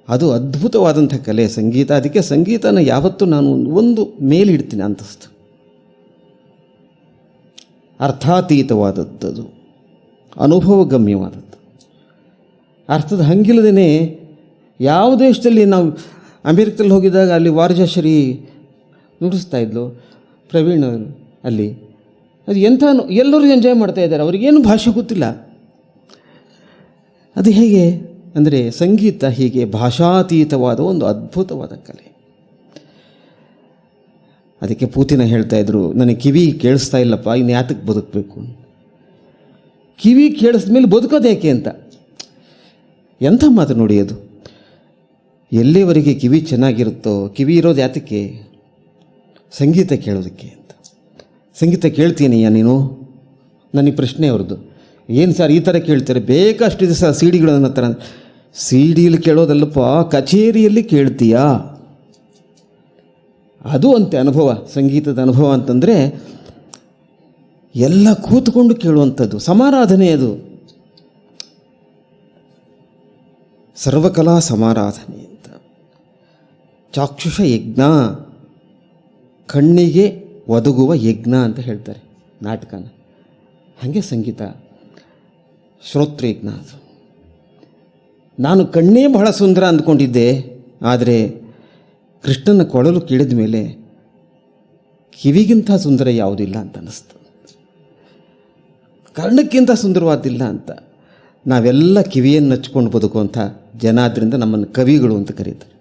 ಅದು ಅದ್ಭುತವಾದಂಥ ಕಲೆ ಸಂಗೀತ. ಅದಕ್ಕೆ ಸಂಗೀತನ ಯಾವತ್ತೂ ನಾನು ಒಂದು ಮೇಲಿಡ್ತೀನಿ ಅಂತಸ್ತು. ಅರ್ಥಾತೀತವಾದದ್ದು, ಅನುಭವಗಮ್ಯವಾದದ್ದು. ಅರ್ಥದ ಹಂಗಿಲ್ಲದೇ ಯಾವ ದೇಶದಲ್ಲಿ ನಾವು ಅಮೇರಿಕದಲ್ಲಿ ಹೋಗಿದ್ದಾಗ ಅಲ್ಲಿ ವಾರಜಾಶ್ರೀ ನುಡಿಸ್ತಾ ಇದ್ಲು ಪ್ರವೀಣ್ ಅವರು. ಅಲ್ಲಿ ಅದು ಎಂಥ ಎಲ್ಲರೂ ಎಂಜಾಯ್ ಮಾಡ್ತಾ ಇದ್ದಾರೆ, ಅವ್ರಿಗೇನು ಭಾಷೆ ಗೊತ್ತಿಲ್ಲ. ಅದು ಹೇಗೆ ಅಂದರೆ ಸಂಗೀತ ಹೀಗೆ ಭಾಷಾತೀತವಾದ ಒಂದು ಅದ್ಭುತವಾದ ಕಲೆ. ಅದಕ್ಕೆ ಪೂತಿನ ಹೇಳ್ತಾ ಇದ್ರು, ನನಗೆ ಕಿವಿ ಕೇಳಿಸ್ತಾ ಇಲ್ಲಪ್ಪ, ಇನ್ನು ಯಾತಕ್ಕೆ ಬದುಕಬೇಕು? ಕಿವಿ ಕೇಳಿಸಿದ ಮೇಲೆ ಬದುಕೋದು ಯಾಕೆ ಅಂತ. ಎಂಥ ಮಾತು ನೋಡಿ ಅದು. ಎಲ್ಲಿವರೆಗೆ ಕಿವಿ ಚೆನ್ನಾಗಿರುತ್ತೋ, ಕಿವಿ ಇರೋದು ಯಾತಕ್ಕೆ? ಸಂಗೀತ ಕೇಳೋದಕ್ಕೆ ಅಂತ. ಸಂಗೀತ ಕೇಳ್ತೀನಿಯಾ ನೀನು? ನನಗೆ ಪ್ರಶ್ನೆ ಅವ್ರದ್ದು. ಏನು ಸರ್ ಈ ಥರ ಕೇಳ್ತಾರೆ? ಬೇಕಷ್ಟು ದಿವಸ ಸಿ ಡಿಗಳನ್ನು ಥರ. ಸಿ ಡಿಯಲ್ಲಿ ಕೇಳೋದಲ್ಲಪ್ಪ, ಕಚೇರಿಯಲ್ಲಿ ಕೇಳ್ತೀಯಾ? ಅದು ಅಂತೆ ಅನುಭವ. ಸಂಗೀತದ ಅನುಭವ ಅಂತಂದರೆ ಎಲ್ಲ ಕೂತ್ಕೊಂಡು ಕೇಳುವಂಥದ್ದು, ಸಮಾರಾಧನೆ. ಅದು ಸರ್ವಕಲಾ ಸಮಾರಾಧನೆ ಅಂತ. ಚಾಕ್ಷುಷ ಯಜ್ಞ, ಕಣ್ಣಿಗೆ ಒದಗುವ ಯಜ್ಞ ಅಂತ ಹೇಳ್ತಾರೆ ನಾಟಕನ. ಹಾಗೆ ಸಂಗೀತ ಶ್ರೋತೃಯಜ್ಞ. ಅದು ನಾನು ಕಣ್ಣೇ ಬಹಳ ಸುಂದರ ಅಂದ್ಕೊಂಡಿದ್ದೆ, ಆದರೆ ಕೃಷ್ಣನ ಕೊಳಲು ಕೇಳಿದ ಮೇಲೆ ಕಿವಿಗಿಂತ ಸುಂದರ ಯಾವುದಿಲ್ಲ ಅಂತ ಅನ್ನಿಸ್ತು, ಕರ್ಣಕ್ಕಿಂತ ಸುಂದರವಾದಿಲ್ಲ ಅಂತ. ನಾವೆಲ್ಲ ಕಿವಿಯನ್ನು ಹಚ್ಕೊಂಡು ಬದುಕುವಂಥ ಜನ, ಆದ್ದರಿಂದ ನಮ್ಮನ್ನು ಕವಿಗಳು ಅಂತ ಕರೀತಾರೆ.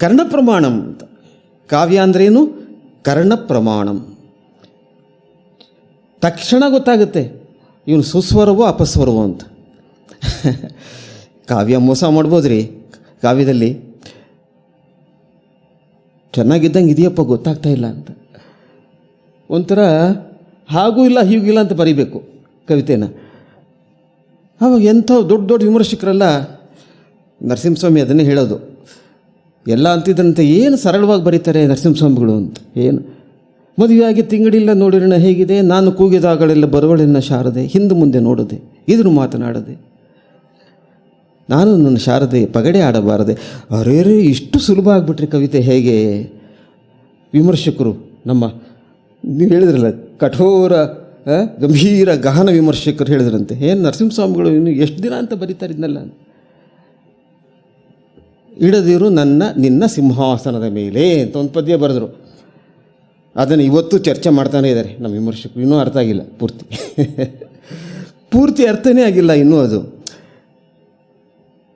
ಕರ್ಣ ಪ್ರಮಾಣಂ ಅಂತ. ಕಾವ್ಯ ಅಂದ್ರೇನು? ಕರ್ಣ ಪ್ರಮಾಣಂ. ತಕ್ಷಣ ಗೊತ್ತಾಗುತ್ತೆ ಇವನು ಸುಸ್ವರವೋ ಅಪಸ್ವರವೋ ಅಂತ. ಕಾವ್ಯ ಮೋಸ ಮಾಡ್ಬೋದ್ರಿ. ಕಾವ್ಯದಲ್ಲಿ ಚೆನ್ನಾಗಿದ್ದಂಗೆ ಇದೆಯಪ್ಪ, ಗೊತ್ತಾಗ್ತಾ ಇಲ್ಲ ಅಂತ. ಒಂಥರ ಹಾಗೂ ಇಲ್ಲ ಹೀಗಿಲ್ಲ ಅಂತ ಬರೀಬೇಕು ಕವಿತೆನ. ಆವಾಗ ಎಂಥ ದೊಡ್ಡ ದೊಡ್ಡ ವಿಮರ್ಶಕರೆಲ್ಲ, ನರಸಿಂಹಸ್ವಾಮಿ ಅದನ್ನೇ ಹೇಳೋದು, ಎಲ್ಲ ಅಂತಿದ್ದಂತೆ ಏನು ಸರಳವಾಗಿ ಬರೀತಾರೆ ನರಸಿಂಹಸ್ವಾಮಿಗಳು ಅಂತ. ಏನು ಮದುವೆಯಾಗಿ ತಿಂಗಳಿಲ್ಲ ನೋಡಿರೋಣ ಹೇಗಿದೆ, ನಾನು ಕೂಗಿದಾಗಳೆಲ್ಲ ಬರುವಳೆನ್ನ ಶಾರದೆ, ಹಿಂದೆ ಮುಂದೆ ನೋಡದೆ ಇದ್ರು ಮಾತನಾಡದೆ, ನಾನು ನನ್ನ ಶಾರದೆ ಪಗಡೆ ಆಡಬಾರದೆ. ಅರೇರೇ, ಇಷ್ಟು ಸುಲಭ ಆಗಿಬಿಟ್ರೆ ಕವಿತೆ ಹೇಗೆ? ವಿಮರ್ಶಕರು ನಮ್ಮ, ನೀವು ಹೇಳಿದ್ರಲ್ಲ, ಕಠೋರ ಗಂಭೀರ ಗಹನ ವಿಮರ್ಶಕರು ಹೇಳಿದ್ರಂತೆ, ಏನು ನರಸಿಂಹಸ್ವಾಮಿಗಳು ಇನ್ನು ಎಷ್ಟು ದಿನ ಅಂತ ಬರೀತಾರೆ ಇದನ್ನೆಲ್ಲ. ಇಡದಿರು ನಿನ್ನ ಸಿಂಹಾಸನದ ಮೇಲೆ ಅಂತ ಒಂದು ಪದ್ಯ ಬರೆದರು. ಅದನ್ನು ಇವತ್ತು ಚರ್ಚೆ ಮಾಡ್ತಾನೇ ಇದ್ದಾರೆ ನಮ್ಮ ವಿಮರ್ಶಕರು. ಇನ್ನೂ ಅರ್ಥ ಆಗಿಲ್ಲ ಪೂರ್ತಿ ಅರ್ಥನೇ ಆಗಿಲ್ಲ ಇನ್ನೂ ಅದು.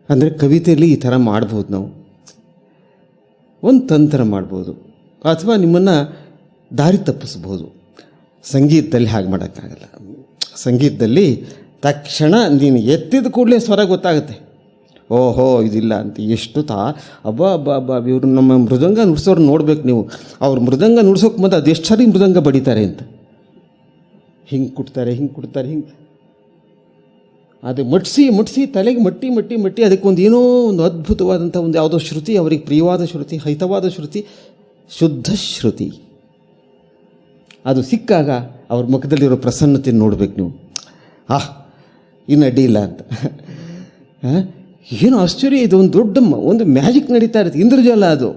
ಅಂದರೆ ಕವಿತೆಯಲ್ಲಿ ಈ ಥರ ಮಾಡ್ಬೋದು, ನಾವು ಒಂದು ತಂತ್ರ ಮಾಡ್ಬೋದು, ಅಥವಾ ನಿಮ್ಮನ್ನು ದಾರಿ ತಪ್ಪಿಸ್ಬೋದು. ಸಂಗೀತದಲ್ಲಿ ಹಾಗೆ ಮಾಡೋಕ್ಕಾಗಲ್ಲ. ಸಂಗೀತದಲ್ಲಿ ತಕ್ಷಣ ನೀನು ಎತ್ತಿದ ಕೂಡಲೇ ಸ್ವರ ಗೊತ್ತಾಗುತ್ತೆ. ಓಹೋ ಇದಿಲ್ಲ ಅಂತ. ಎಷ್ಟು ಅಬ್ಬ ಇವರು ನಮ್ಮ ಮೃದಂಗ ನುಡ್ಸೋರು ನೋಡ್ಬೇಕು ನೀವು. ಅವ್ರು ಮೃದಂಗ ನುಡ್ಸೋಕೆ ಮುಂದೆ ಅದೆಷ್ಟು ಸಾರಿ ಮೃದಂಗ ಬಡಿತಾರೆ ಅಂತ. ಹಿಂಗೆ ಕುಟ್ತಾರೆ, ಹಿಂಗೆ ಅದು ಮಟ್ಸಿ ತಲೆಗೆ ಮಟ್ಟಿ ಅದಕ್ಕೊಂದು ಏನೋ ಒಂದು ಅದ್ಭುತವಾದಂಥ ಒಂದು ಯಾವುದೋ ಶ್ರುತಿ, ಅವರಿಗೆ ಪ್ರಿಯವಾದ ಶ್ರುತಿ, ಹಿತವಾದ ಶ್ರುತಿ, ಶುದ್ಧ ಶ್ರುತಿ. ಅದು ಸಿಕ್ಕಾಗ ಅವ್ರ ಮುಖದಲ್ಲಿರೋ ಪ್ರಸನ್ನತೆ ನೋಡ್ಬೇಕು ನೀವು. ಇನ್ನು ಅಡ್ಡಿಯಿಲ್ಲ ಅಂತ. ಏನು ಆಶ್ಚರ್ಯ, ಇದು ಒಂದು ದೊಡ್ಡ ಒಂದು ಮ್ಯಾಜಿಕ್ ನಡೀತಾ ಇರುತ್ತೆ, ಇಂದ್ರಜಾಲ ಅದು.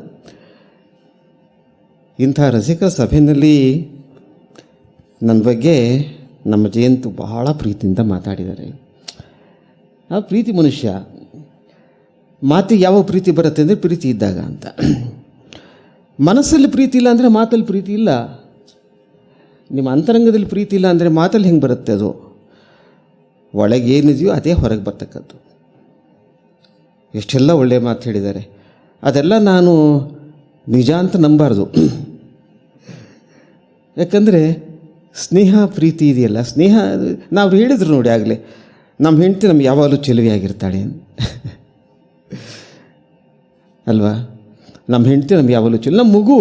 ಇಂಥ ರಸಿಕ ಸಭೆಯಲ್ಲಿ ನನ್ನ ಬಗ್ಗೆ ನಮ್ಮ ಜಯಂತು ಬಹಳ ಪ್ರೀತಿಯಿಂದ ಮಾತಾಡಿದ್ದಾರೆ. ಆ ಪ್ರೀತಿ ಮನುಷ್ಯ ಮಾತಿಗೆ ಯಾವ ಪ್ರೀತಿ ಬರುತ್ತೆ ಅಂದರೆ ಪ್ರೀತಿ ಇದ್ದಾಗ ಅಂತ. ಮನಸ್ಸಲ್ಲಿ ಪ್ರೀತಿ ಇಲ್ಲ ಅಂದರೆ ಮಾತಲ್ಲಿ ಪ್ರೀತಿ ಇಲ್ಲ. ನಿಮ್ಮ ಅಂತರಂಗದಲ್ಲಿ ಪ್ರೀತಿ ಇಲ್ಲ ಅಂದರೆ ಮಾತಲ್ಲಿ ಹೆಂಗೆ ಬರುತ್ತೆ? ಅದು ಒಳಗೆ ಏನಿದೆಯೋ ಅದೇ ಹೊರಗೆ ಬರ್ತಕ್ಕದ್ದು. ಎಷ್ಟೆಲ್ಲ ಒಳ್ಳೆಯ ಮಾತು ಹೇಳಿದ್ದಾರೆ. ಅದೆಲ್ಲ ನಾನು ನಿಜ ಅಂತ ನಂಬಾರ್ದು. ಯಾಕಂದರೆ ಸ್ನೇಹ ಪ್ರೀತಿ ಇದೆಯಲ್ಲ, ಸ್ನೇಹ ನಾವು ಹೇಳಿದ್ರು ನೋಡಿ ಆಗಲೇ, ನಮ್ಮ ಹೆಂಡತಿ ನಮ್ಗೆ ಯಾವಾಗಲೂ ಚೆಲುವೆಯಾಗಿರ್ತಾಳೆ ಅಲ್ವಾ? ನಮ್ಮ ಹೆಂಡತಿ ನಮ್ಗೆ ಯಾವಾಗಲೂ ನಮ್ಮ ಮಗು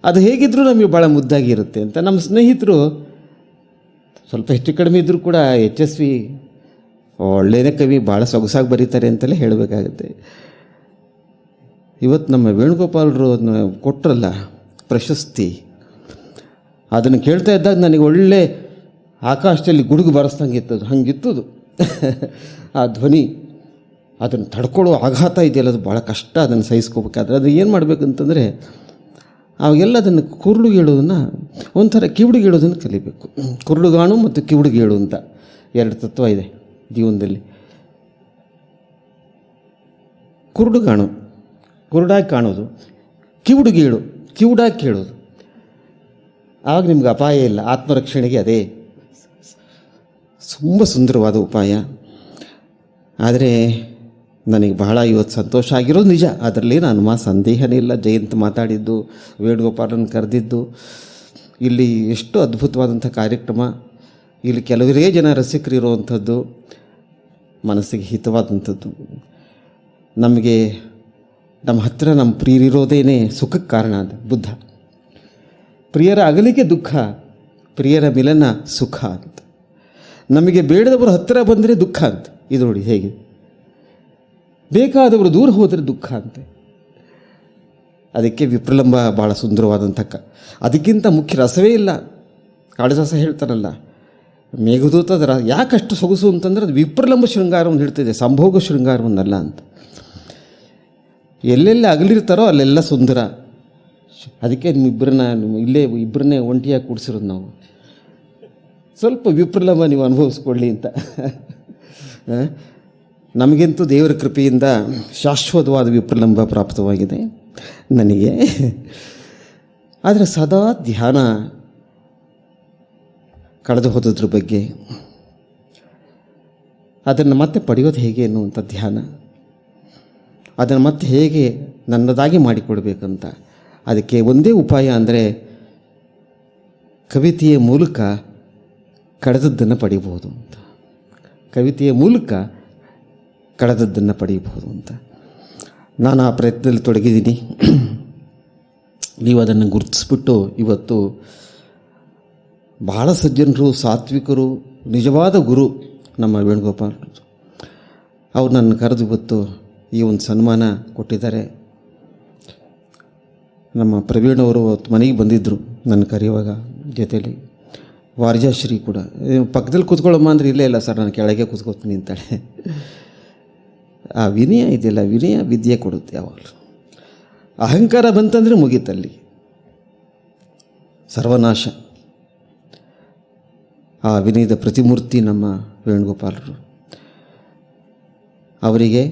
ಅದು ಹೇಗಿದ್ದರೂ ನಮಗೆ ಭಾಳ ಮುದ್ದಾಗಿರುತ್ತೆ ಅಂತ. ನಮ್ಮ ಸ್ನೇಹಿತರು ಸ್ವಲ್ಪ ಹೆಚ್ಚು ಕಡಿಮೆ ಇದ್ದರೂ ಕೂಡ ಯಶಸ್ವಿ, ಒಳ್ಳೆಯದೇ ಕವಿ, ಭಾಳ ಸೊಗಸಾಗಿ ಬರೀತಾರೆ ಅಂತಲೇ ಹೇಳಬೇಕಾಗುತ್ತೆ. ಇವತ್ತು ನಮ್ಮ ವೇಣುಗೋಪಾಲರು ಅದನ್ನ ಕೊಟ್ಟರಲ್ಲ ಪ್ರಶಸ್ತಿ, ಅದನ್ನು ಕೇಳ್ತಾ ಇದ್ದಾಗ ನನಗೆ ಒಳ್ಳೆ ಆಕಾಶದಲ್ಲಿ ಗುಡುಗು ಬರೆಸ್ದಂಗೆ ಇತ್ತದು, ಹಂಗಿತ್ತದು. ಆ ಧ್ವನಿ, ಅದನ್ನು ತಡ್ಕೊಳ್ಳೋ ಆಘಾತ ಇದೆಯಲ್ಲ, ಅದು ಭಾಳ ಕಷ್ಟ. ಅದನ್ನು ಸಹಿಸ್ಕೋಬೇಕಾದ್ರೆ ಅದು ಏನು ಮಾಡಬೇಕಂತಂದರೆ ಅವಾಗೆಲ್ಲ ಅದನ್ನು ಕುರುಡುಗೇಳೋದನ್ನು ಒಂಥರ ಕಿವುಡುಗೇಳೋದನ್ನು ಕಲಿಬೇಕು. ಕುರುಡುಗಾಣು ಮತ್ತು ಕಿವುಡುಗೇಳು ಅಂತ ಎರಡು ತತ್ವ ಇದೆ ಜೀವನದಲ್ಲಿ. ಕುರುಡುಗಾಣು ಕುರುಡಾಗಿ ಕಾಣೋದು, ಕಿವುಡುಗೇಳು ಕಿವುಡಾಗಿ ಕೇಳೋದು. ಆವಾಗ ನಿಮ್ಗೆ ಅಪಾಯ ಇಲ್ಲ. ಆತ್ಮರಕ್ಷಣೆಗೆ ಅದೇ ತುಂಬ ಸುಂದರವಾದ ಉಪಾಯ. ಆದರೆ ನನಗೆ ಬಹಳ ಇವತ್ತು ಸಂತೋಷ ಆಗಿರೋದು ನಿಜ, ಅದರಲ್ಲಿ ನಾನು ಸಂದೇಹನೇ ಇಲ್ಲ. ಜಯಂತ್ ಮಾತಾಡಿದ್ದು, ವೇಣುಗೋಪಾಲನ ಕರೆದಿದ್ದು, ಇಲ್ಲಿ ಎಷ್ಟು ಅದ್ಭುತವಾದಂಥ ಕಾರ್ಯಕ್ರಮ, ಇಲ್ಲಿ ಕೆಲವರೇ ಜನ ರಸಿಕರಿರುವಂಥದ್ದು, ಮನಸ್ಸಿಗೆ ಹಿತವಾದಂಥದ್ದು. ನಮಗೆ ನಮ್ಮ ಹತ್ತಿರ ನಮ್ಮ ಪ್ರಿಯರಿರೋದೇನೆ ಸುಖಕ್ಕೆ ಕಾರಣ ಅಂತ ಬುದ್ಧ. ಪ್ರಿಯರ ಅಗಲಿಕೆ ದುಃಖ, ಪ್ರಿಯರ ಮಿಲನ ಸುಖ ಅಂತ. ನಮಗೆ ಬೇಡದವರು ಹತ್ತಿರ ಬಂದರೆ ದುಃಖ ಅಂತ. ಇದು ನೋಡಿ ಹೇಗೆ, ಬೇಕಾದವರು ದೂರ ಹೋದರೆ ದುಃಖ ಅಂತೆ. ಅದಕ್ಕೆ ವಿಪ್ರಲಂಬ ಭಾಳ ಸುಂದರವಾದಂಥ ಅದಕ್ಕಿಂತ ಮುಖ್ಯ ರಸವೇ ಇಲ್ಲ. ಕಾಳಿದಾಸ ಹೇಳ್ತಾರಲ್ಲ, ಮೇಘದೂತದ ಯಾಕಷ್ಟು ಸೊಗಸು ಅಂತಂದರೆ ಅದು ವಿಪ್ರಲಂಬ ಶೃಂಗಾರವನ್ನು ಹೇಳ್ತಿದೆ, ಸಂಭೋಗ ಶೃಂಗಾರವನ್ನಲ್ಲ ಅಂತ. ಎಲ್ಲೆಲ್ಲ ಅಗಲಿರ್ತಾರೋ ಅಲ್ಲೆಲ್ಲ ಸುಂದರ. ಅದಕ್ಕೆ ಇಬ್ಬರನ್ನೇ ಒಂಟಿಯಾಗಿ ಕೂಡಿಸಿರೋದು ನಾವು. ಸ್ವಲ್ಪ ವಿಪ್ರಲಂಬ ನೀವು ಅನುಭವಿಸ್ಕೊಳ್ಳಿ ಅಂತ. ನಮಗಂತೂ ದೇವರ ಕೃಪೆಯಿಂದ ಶಾಶ್ವತವಾದ ವಿಪ್ರಲಂಬ ಪ್ರಾಪ್ತವಾಗಿದೆ ನನಗೆ. ಆದರೆ ಸದಾ ಧ್ಯಾನ ಕಳೆದು ಹೋದದ್ರ ಬಗ್ಗೆ, ಅದನ್ನು ಮತ್ತೆ ಪಡೆಯೋದು ಹೇಗೆ ಅನ್ನುವಂಥ ಧ್ಯಾನ, ಅದನ್ನು ಮತ್ತೆ ಹೇಗೆ ನನ್ನದಾಗಿ ಮಾಡಿಕೊಡ್ಬೇಕಂತ. ಅದಕ್ಕೆ ಒಂದೇ ಉಪಾಯ ಅಂದರೆ ಕವಿತೆಯ ಮೂಲಕ ಕಳೆದದ್ದನ್ನು ಪಡೀಬಹುದು ಅಂತ. ಕವಿತೆಯ ಮೂಲಕ ಕಳೆದದ್ದನ್ನು ಪಡೆಯಬಹುದು ಅಂತ ನಾನು ಆ ಪ್ರಯತ್ನದಲ್ಲಿ ತೊಡಗಿದ್ದೀನಿ. ನೀವು ಅದನ್ನು ಗುರುತಿಸ್ಬಿಟ್ಟು ಇವತ್ತು ಬಹಳ ಸಜ್ಜನರು, ಸಾತ್ವಿಕರು, ನಿಜವಾದ ಗುರು ನಮ್ಮ ವೇಣುಗೋಪಾಲ್ ಅವ್ರು ನನ್ನ ಕರೆದು ಇವತ್ತು ಈ ಒಂದು ಸನ್ಮಾನ ಕೊಟ್ಟಿದ್ದಾರೆ. ನಮ್ಮ ಪ್ರವೀಣ್ ಅವರು ಅವತ್ತು ಮನೆಗೆ ಬಂದಿದ್ದರು ನನ್ನ ಕರೆಯುವಾಗ, ಜೊತೆಯಲ್ಲಿ ವಾರ್ಜಾಶ್ರೀ ಕೂಡ. ಪಕ್ಕದಲ್ಲಿ ಕೂತ್ಕೊಳ್ಳಮ್ಮ ಅಂದರೆ ಇಲ್ಲೇ ಇಲ್ಲ ಸರ್, ನಾನು ಕೆಳಗೆ ಕೂತ್ಕೋತೀನಿ ಅಂತಾಳೆ. ಆ ವಿನಯ ಇದೆಯಲ್ಲ, ವಿನಯ ವಿದ್ಯೆ ಕೊಡುತ್ತೆ ಯಾವಾಗಲೂ. ಅಹಂಕಾರ ಬಂತಂದರೆ ಮುಗೀತಲ್ಲಿ ಸರ್ವನಾಶ. ಆ ವಿನಯದ ಪ್ರತಿಮೂರ್ತಿ ನಮ್ಮ ವೇಣುಗೋಪಾಲರು. ಅವರಿಗೆ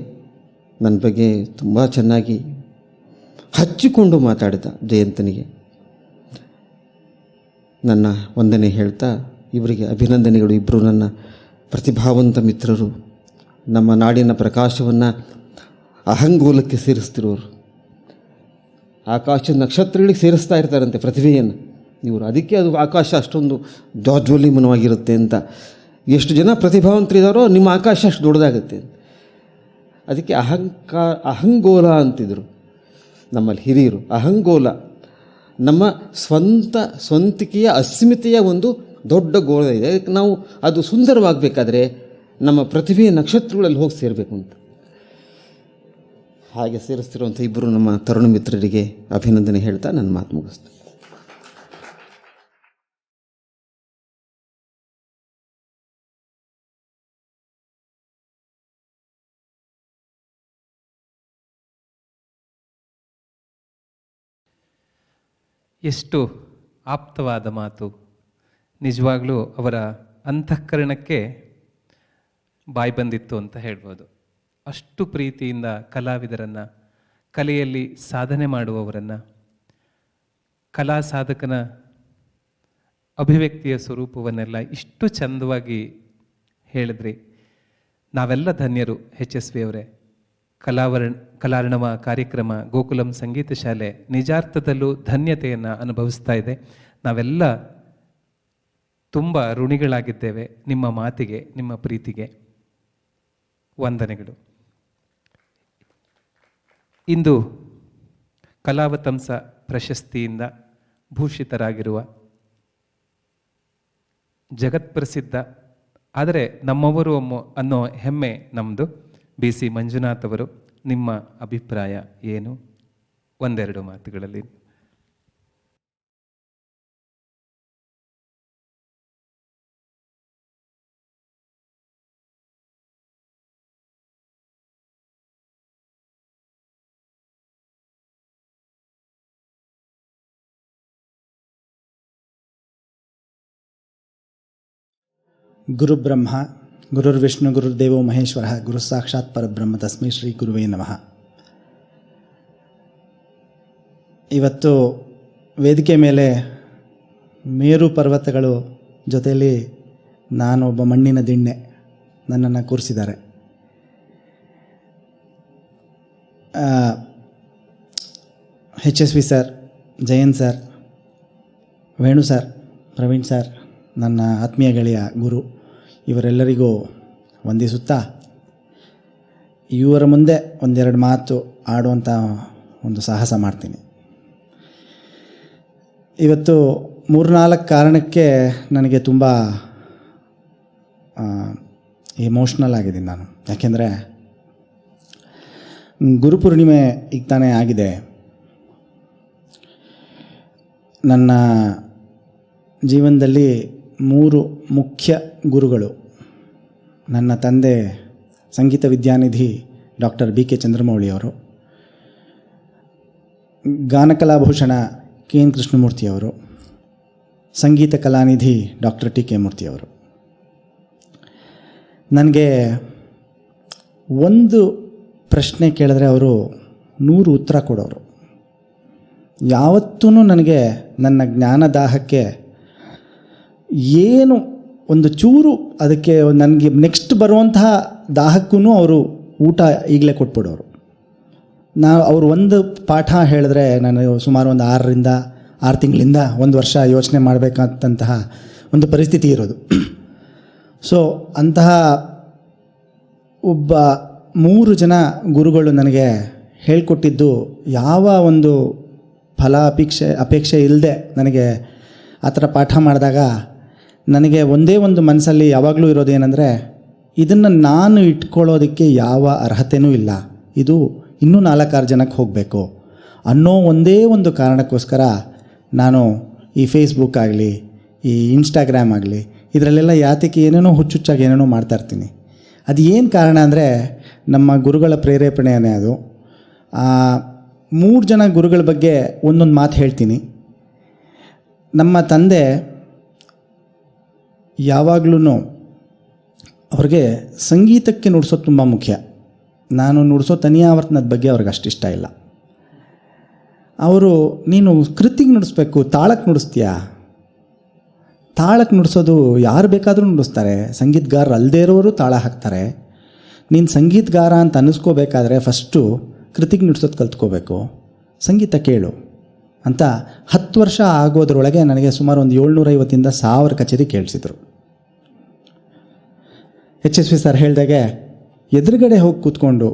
ನನ್ನ ಬಗ್ಗೆ ತುಂಬ ಚೆನ್ನಾಗಿ ಹಚ್ಚಿಕೊಂಡು ಮಾತಾಡಿದ ಜಯಂತನಿಗೆ ನನ್ನ ವಂದನೆ ಹೇಳ್ತಾ, ಇವರಿಗೆ ಅಭಿನಂದನೆಗಳು. ಇಬ್ಬರು ನನ್ನ ಪ್ರತಿಭಾವಂತ ಮಿತ್ರರು, ನಮ್ಮ ನಾಡಿನ ಪ್ರಕಾಶವನ್ನು ಅಹಂಗೋಲಕ್ಕೆ ಸೇರಿಸ್ತಿರೋರು. ಆಕಾಶ ನಕ್ಷತ್ರಗಳಿಗೆ ಸೇರಿಸ್ತಾ ಇರ್ತಾರಂತೆ ಪ್ರತಿಭೆಯನ್ನು. ಇವರು. ಅದಕ್ಕೆ ಅದು ಆಕಾಶ ಅಷ್ಟೊಂದು ಜಾಜ್ವಲ್ಯಮನವಾಗಿರುತ್ತೆ ಅಂತ. ಎಷ್ಟು ಜನ ಪ್ರತಿಭಾವಂತರಿದ್ದಾರೋ ನಿಮ್ಮ ಆಕಾಶ ಅಷ್ಟು ದೊಡ್ಡದಾಗುತ್ತೆ. ಅದಕ್ಕೆ ಅಹಂಗೋಲ ಅಂತಿದ್ರು ನಮ್ಮಲ್ಲಿ ಹಿರಿಯರು. ಅಹಂಗೋಲ ನಮ್ಮ ಸ್ವಂತಿಕೆಯ ಅಸ್ಮಿತೆಯ ಒಂದು ದೊಡ್ಡ ಗೋಳ ಇದೆ. ಅದಕ್ಕೆ ನಾವು ಅದು ಸುಂದರವಾಗಬೇಕಾದ್ರೆ ನಮ್ಮ ಪ್ರತಿಭೆಯ ನಕ್ಷತ್ರಗಳಲ್ಲಿ ಹೋಗಿ ಸೇರಬೇಕು ಅಂತ. ಹಾಗೆ ಸೇರಿಸ್ತಿರುವಂಥ ಇಬ್ಬರು ನಮ್ಮ ತರುಣ ಮಿತ್ರರಿಗೆ ಅಭಿನಂದನೆ ಹೇಳ್ತಾ ನನ್ನ ಮಾತು ಮುಗಿಸ್ತೀನಿ. ಎಷ್ಟು ಆಪ್ತವಾದ ಮಾತು. ನಿಜವಾಗ್ಲೂ ಅವರ ಅಂತಃಕರಣಕ್ಕೆ ಬಾಯಿ ಬಂದಿತ್ತು ಅಂತ ಹೇಳ್ಬೋದು. ಅಷ್ಟು ಪ್ರೀತಿಯಿಂದ ಕಲಾವಿದರನ್ನು, ಕಲೆಯಲ್ಲಿ ಸಾಧನೆ ಮಾಡುವವರನ್ನು, ಕಲಾ ಸಾಧಕನ ಅಭಿವ್ಯಕ್ತಿಯ ಸ್ವರೂಪವನ್ನೆಲ್ಲ ಇಷ್ಟು ಚಂದವಾಗಿ ಹೇಳಿದ್ರಿ. ನಾವೆಲ್ಲ ಧನ್ಯರು. HSV ಅವರೇ, ಕಲಾರ್ಣವ ಕಾರ್ಯಕ್ರಮ ಗೋಕುಲಂ ಸಂಗೀತ ಶಾಲೆ ನಿಜಾರ್ಥದಲ್ಲೂ ಧನ್ಯತೆಯನ್ನು ಅನುಭವಿಸ್ತಾ ಇದೆ. ನಾವೆಲ್ಲ ತುಂಬ ಋಣಿಗಳಾಗಿದ್ದೇವೆ ನಿಮ್ಮ ಮಾತಿಗೆ, ನಿಮ್ಮ ಪ್ರೀತಿಗೆ. ವಂದನೆಗಳು. ಇಂದು ಕಲಾವತಂಸ ಪ್ರಶಸ್ತಿಯಿಂದ ಭೂಷಿತರಾಗಿರುವ ಜಗತ್ಪ್ರಸಿದ್ಧ, ಆದರೆ ನಮ್ಮವರು ಅನ್ನೋ ಹೆಮ್ಮೆ ನಮ್ಮದು, BC ಮಂಜುನಾಥ್ ಅವರು. ನಿಮ್ಮ ಅಭಿಪ್ರಾಯ ಏನು? ಒಂದೆರಡು ಮಾತುಗಳಲ್ಲಿ. ಗುರುಬ್ರಹ್ಮ ಗುರುರ್ವಿಷ್ಣು ಗುರುರ್ದೇವೋ ಮಹೇಶ್ವರ ಗುರು ಸಾಕ್ಷಾತ್ ಪರಬ್ರಹ್ಮ ತಸ್ಮೈ ಶ್ರೀ ಗುರುವೇ ನಮಃ. ಇವತ್ತು ವೇದಿಕೆ ಮೇಲೆ ಮೇರು ಪರ್ವತಗಳು ಜೊತೆಯಲ್ಲಿ ನಾನೊಬ್ಬ ಮಣ್ಣಿನ ದಿಣ್ಣೆ ನನ್ನನ್ನು ಕೂರಿಸಿದ್ದಾರೆ. HSV sir, Jayanth sir, Venu sir, Praveen sir, ನನ್ನ ಆತ್ಮೀಯ ಗೆಳೆಯ ಗುರು, ಇವರೆಲ್ಲರಿಗೂ ವಂದಿಸುತ್ತಾ ಇವರ ಮುಂದೆ ಒಂದೆರಡು ಮಾತು ಆಡುವಂಥ ಒಂದು ಸಾಹಸ ಮಾಡ್ತೀನಿ. ಇವತ್ತು 3-4 ಕಾರಣಕ್ಕೆ ನನಗೆ ತುಂಬ ಎಮೋಷ್ನಲ್ ಆಗಿದ್ದೀನಿ ನಾನು. ಯಾಕೆಂದರೆ ಗುರುಪೂರ್ಣಿಮೆ ಈಗ ತಾನೇ ಆಗಿದೆ. ನನ್ನ ಜೀವನದಲ್ಲಿ 3 ಮುಖ್ಯ ಗುರುಗಳು. ನನ್ನ ತಂದೆ ಸಂಗೀತ ವಿದ್ಯಾನಿಧಿ ಡಾಕ್ಟರ್ BK ಚಂದ್ರಮೌಳಿಯವರು, ಗಾನಕಲಾಭೂಷಣ KN ಕೃಷ್ಣಮೂರ್ತಿಯವರು, ಸಂಗೀತ ಕಲಾನಿಧಿ ಡಾಕ್ಟರ್ TK ಮೂರ್ತಿಯವರು. ನನಗೆ ಒಂದು ಪ್ರಶ್ನೆ ಕೇಳಿದ್ರೆ ಅವರು 100 ಉತ್ತರ ಕೊಡೋರು. ಯಾವತ್ತೂ ನನಗೆ ನನ್ನ ಜ್ಞಾನದಾಹಕ್ಕೆ ಏನು ಒಂದು ಚೂರು ಅದಕ್ಕೆ ನನಗೆ ನೆಕ್ಸ್ಟ್ ಬರುವಂತಹ ದಾಹಕ್ಕೂ ಅವರು ಊಟ ಈಗಲೇ ಕೊಟ್ಬಿಡೋರು. ಅವರು ಒಂದು ಪಾಠ ಹೇಳಿದ್ರೆ ನಾನು ಸುಮಾರು ಒಂದು 6 ತಿಂಗಳಿಂದ 1 ವರ್ಷ ಯೋಚನೆ ಮಾಡಬೇಕಂತಹ ಒಂದು ಪರಿಸ್ಥಿತಿ ಇರೋದು. ಸೊ ಅಂತಹ ಒಬ್ಬ 3 ಜನ ಗುರುಗಳು ನನಗೆ ಹೇಳಿಕೊಟ್ಟಿದ್ದು, ಯಾವ ಒಂದು ಅಪೇಕ್ಷೆ ಇಲ್ಲದೆ ನನಗೆ ಆ ಥರ ಪಾಠ ಮಾಡಿದಾಗ ನನಗೆ ಒಂದೇ ಒಂದು ಮನಸ್ಸಲ್ಲಿ ಯಾವಾಗಲೂ ಇರೋದೇನೆಂದರೆ, ಇದನ್ನು ನಾನು ಇಟ್ಕೊಳ್ಳೋದಕ್ಕೆ ಯಾವ ಅರ್ಹತೆಯೂ ಇಲ್ಲ, ಇದು ಇನ್ನೂ 4-6 ಜನಕ್ಕೆ ಹೋಗಬೇಕು ಅನ್ನೋ ಒಂದೇ ಒಂದು ಕಾರಣಕ್ಕೋಸ್ಕರ ನಾನು ಈ ಫೇಸ್ಬುಕ್ ಆಗಲಿ, ಈ ಇನ್ಸ್ಟಾಗ್ರಾಮ್ ಆಗಲಿ, ಇದರಲ್ಲೆಲ್ಲ ಯಾತಕ್ಕೆ ಏನೇನೋ ಹುಚ್ಚುಚ್ಚಾಗಿ ಏನೇನೋ ಮಾಡ್ತಾಯಿರ್ತೀನಿ. ಅದು ಏನು ಕಾರಣ ಅಂದರೆ ನಮ್ಮ ಗುರುಗಳ ಪ್ರೇರೇಪಣೆಯೇ ಅದು. 3 ಜನ ಗುರುಗಳ ಬಗ್ಗೆ ಒಂದೊಂದು ಮಾತು ಹೇಳ್ತೀನಿ. ನಮ್ಮ ತಂದೆ ಯಾವಾಗಲೂ ಅವ್ರಿಗೆ ಸಂಗೀತಕ್ಕೆ ನುಡಿಸೋದು ತುಂಬ ಮುಖ್ಯ. ನಾನು ನುಡಿಸೋ ತನಿಯಾವರ್ತನದ ಬಗ್ಗೆ ಅವ್ರಿಗೆ ಅಷ್ಟಿಷ್ಟ ಇಲ್ಲ. ಅವರು, ನೀನು ಕೃತಿಗೆ ನುಡಿಸ್ಬೇಕು, ತಾಳಕ್ಕೆ ನುಡಿಸ್ತೀಯಾ? ತಾಳಕ್ಕೆ ನುಡಿಸೋದು ಯಾರು ಬೇಕಾದರೂ ನುಡಿಸ್ತಾರೆ, ಸಂಗೀತಗಾರರು ಅಲ್ಲದೇ ಇರೋರು ತಾಳ ಹಾಕ್ತಾರೆ. ನೀನು ಸಂಗೀತಗಾರ ಅಂತ ಅನ್ನಿಸ್ಕೋಬೇಕಾದ್ರೆ ಫಸ್ಟು ಕೃತಿಗೆ ನುಡಿಸೋದು ಕಲ್ತ್ಕೋಬೇಕು, ಸಂಗೀತ ಕೇಳು ಅಂತ 10 ವರ್ಷ ಆಗೋದ್ರೊಳಗೆ ನನಗೆ ಸುಮಾರು ಒಂದು 750ಇಂದ 1000 ಕಚೇರಿ ಕೇಳಿಸಿದ್ರು. HSV ಸರ್ ಹೇಳಿದಾಗೆ ಎದುರುಗಡೆ ಹೋಗಿ ಕೂತ್ಕೊಂಡು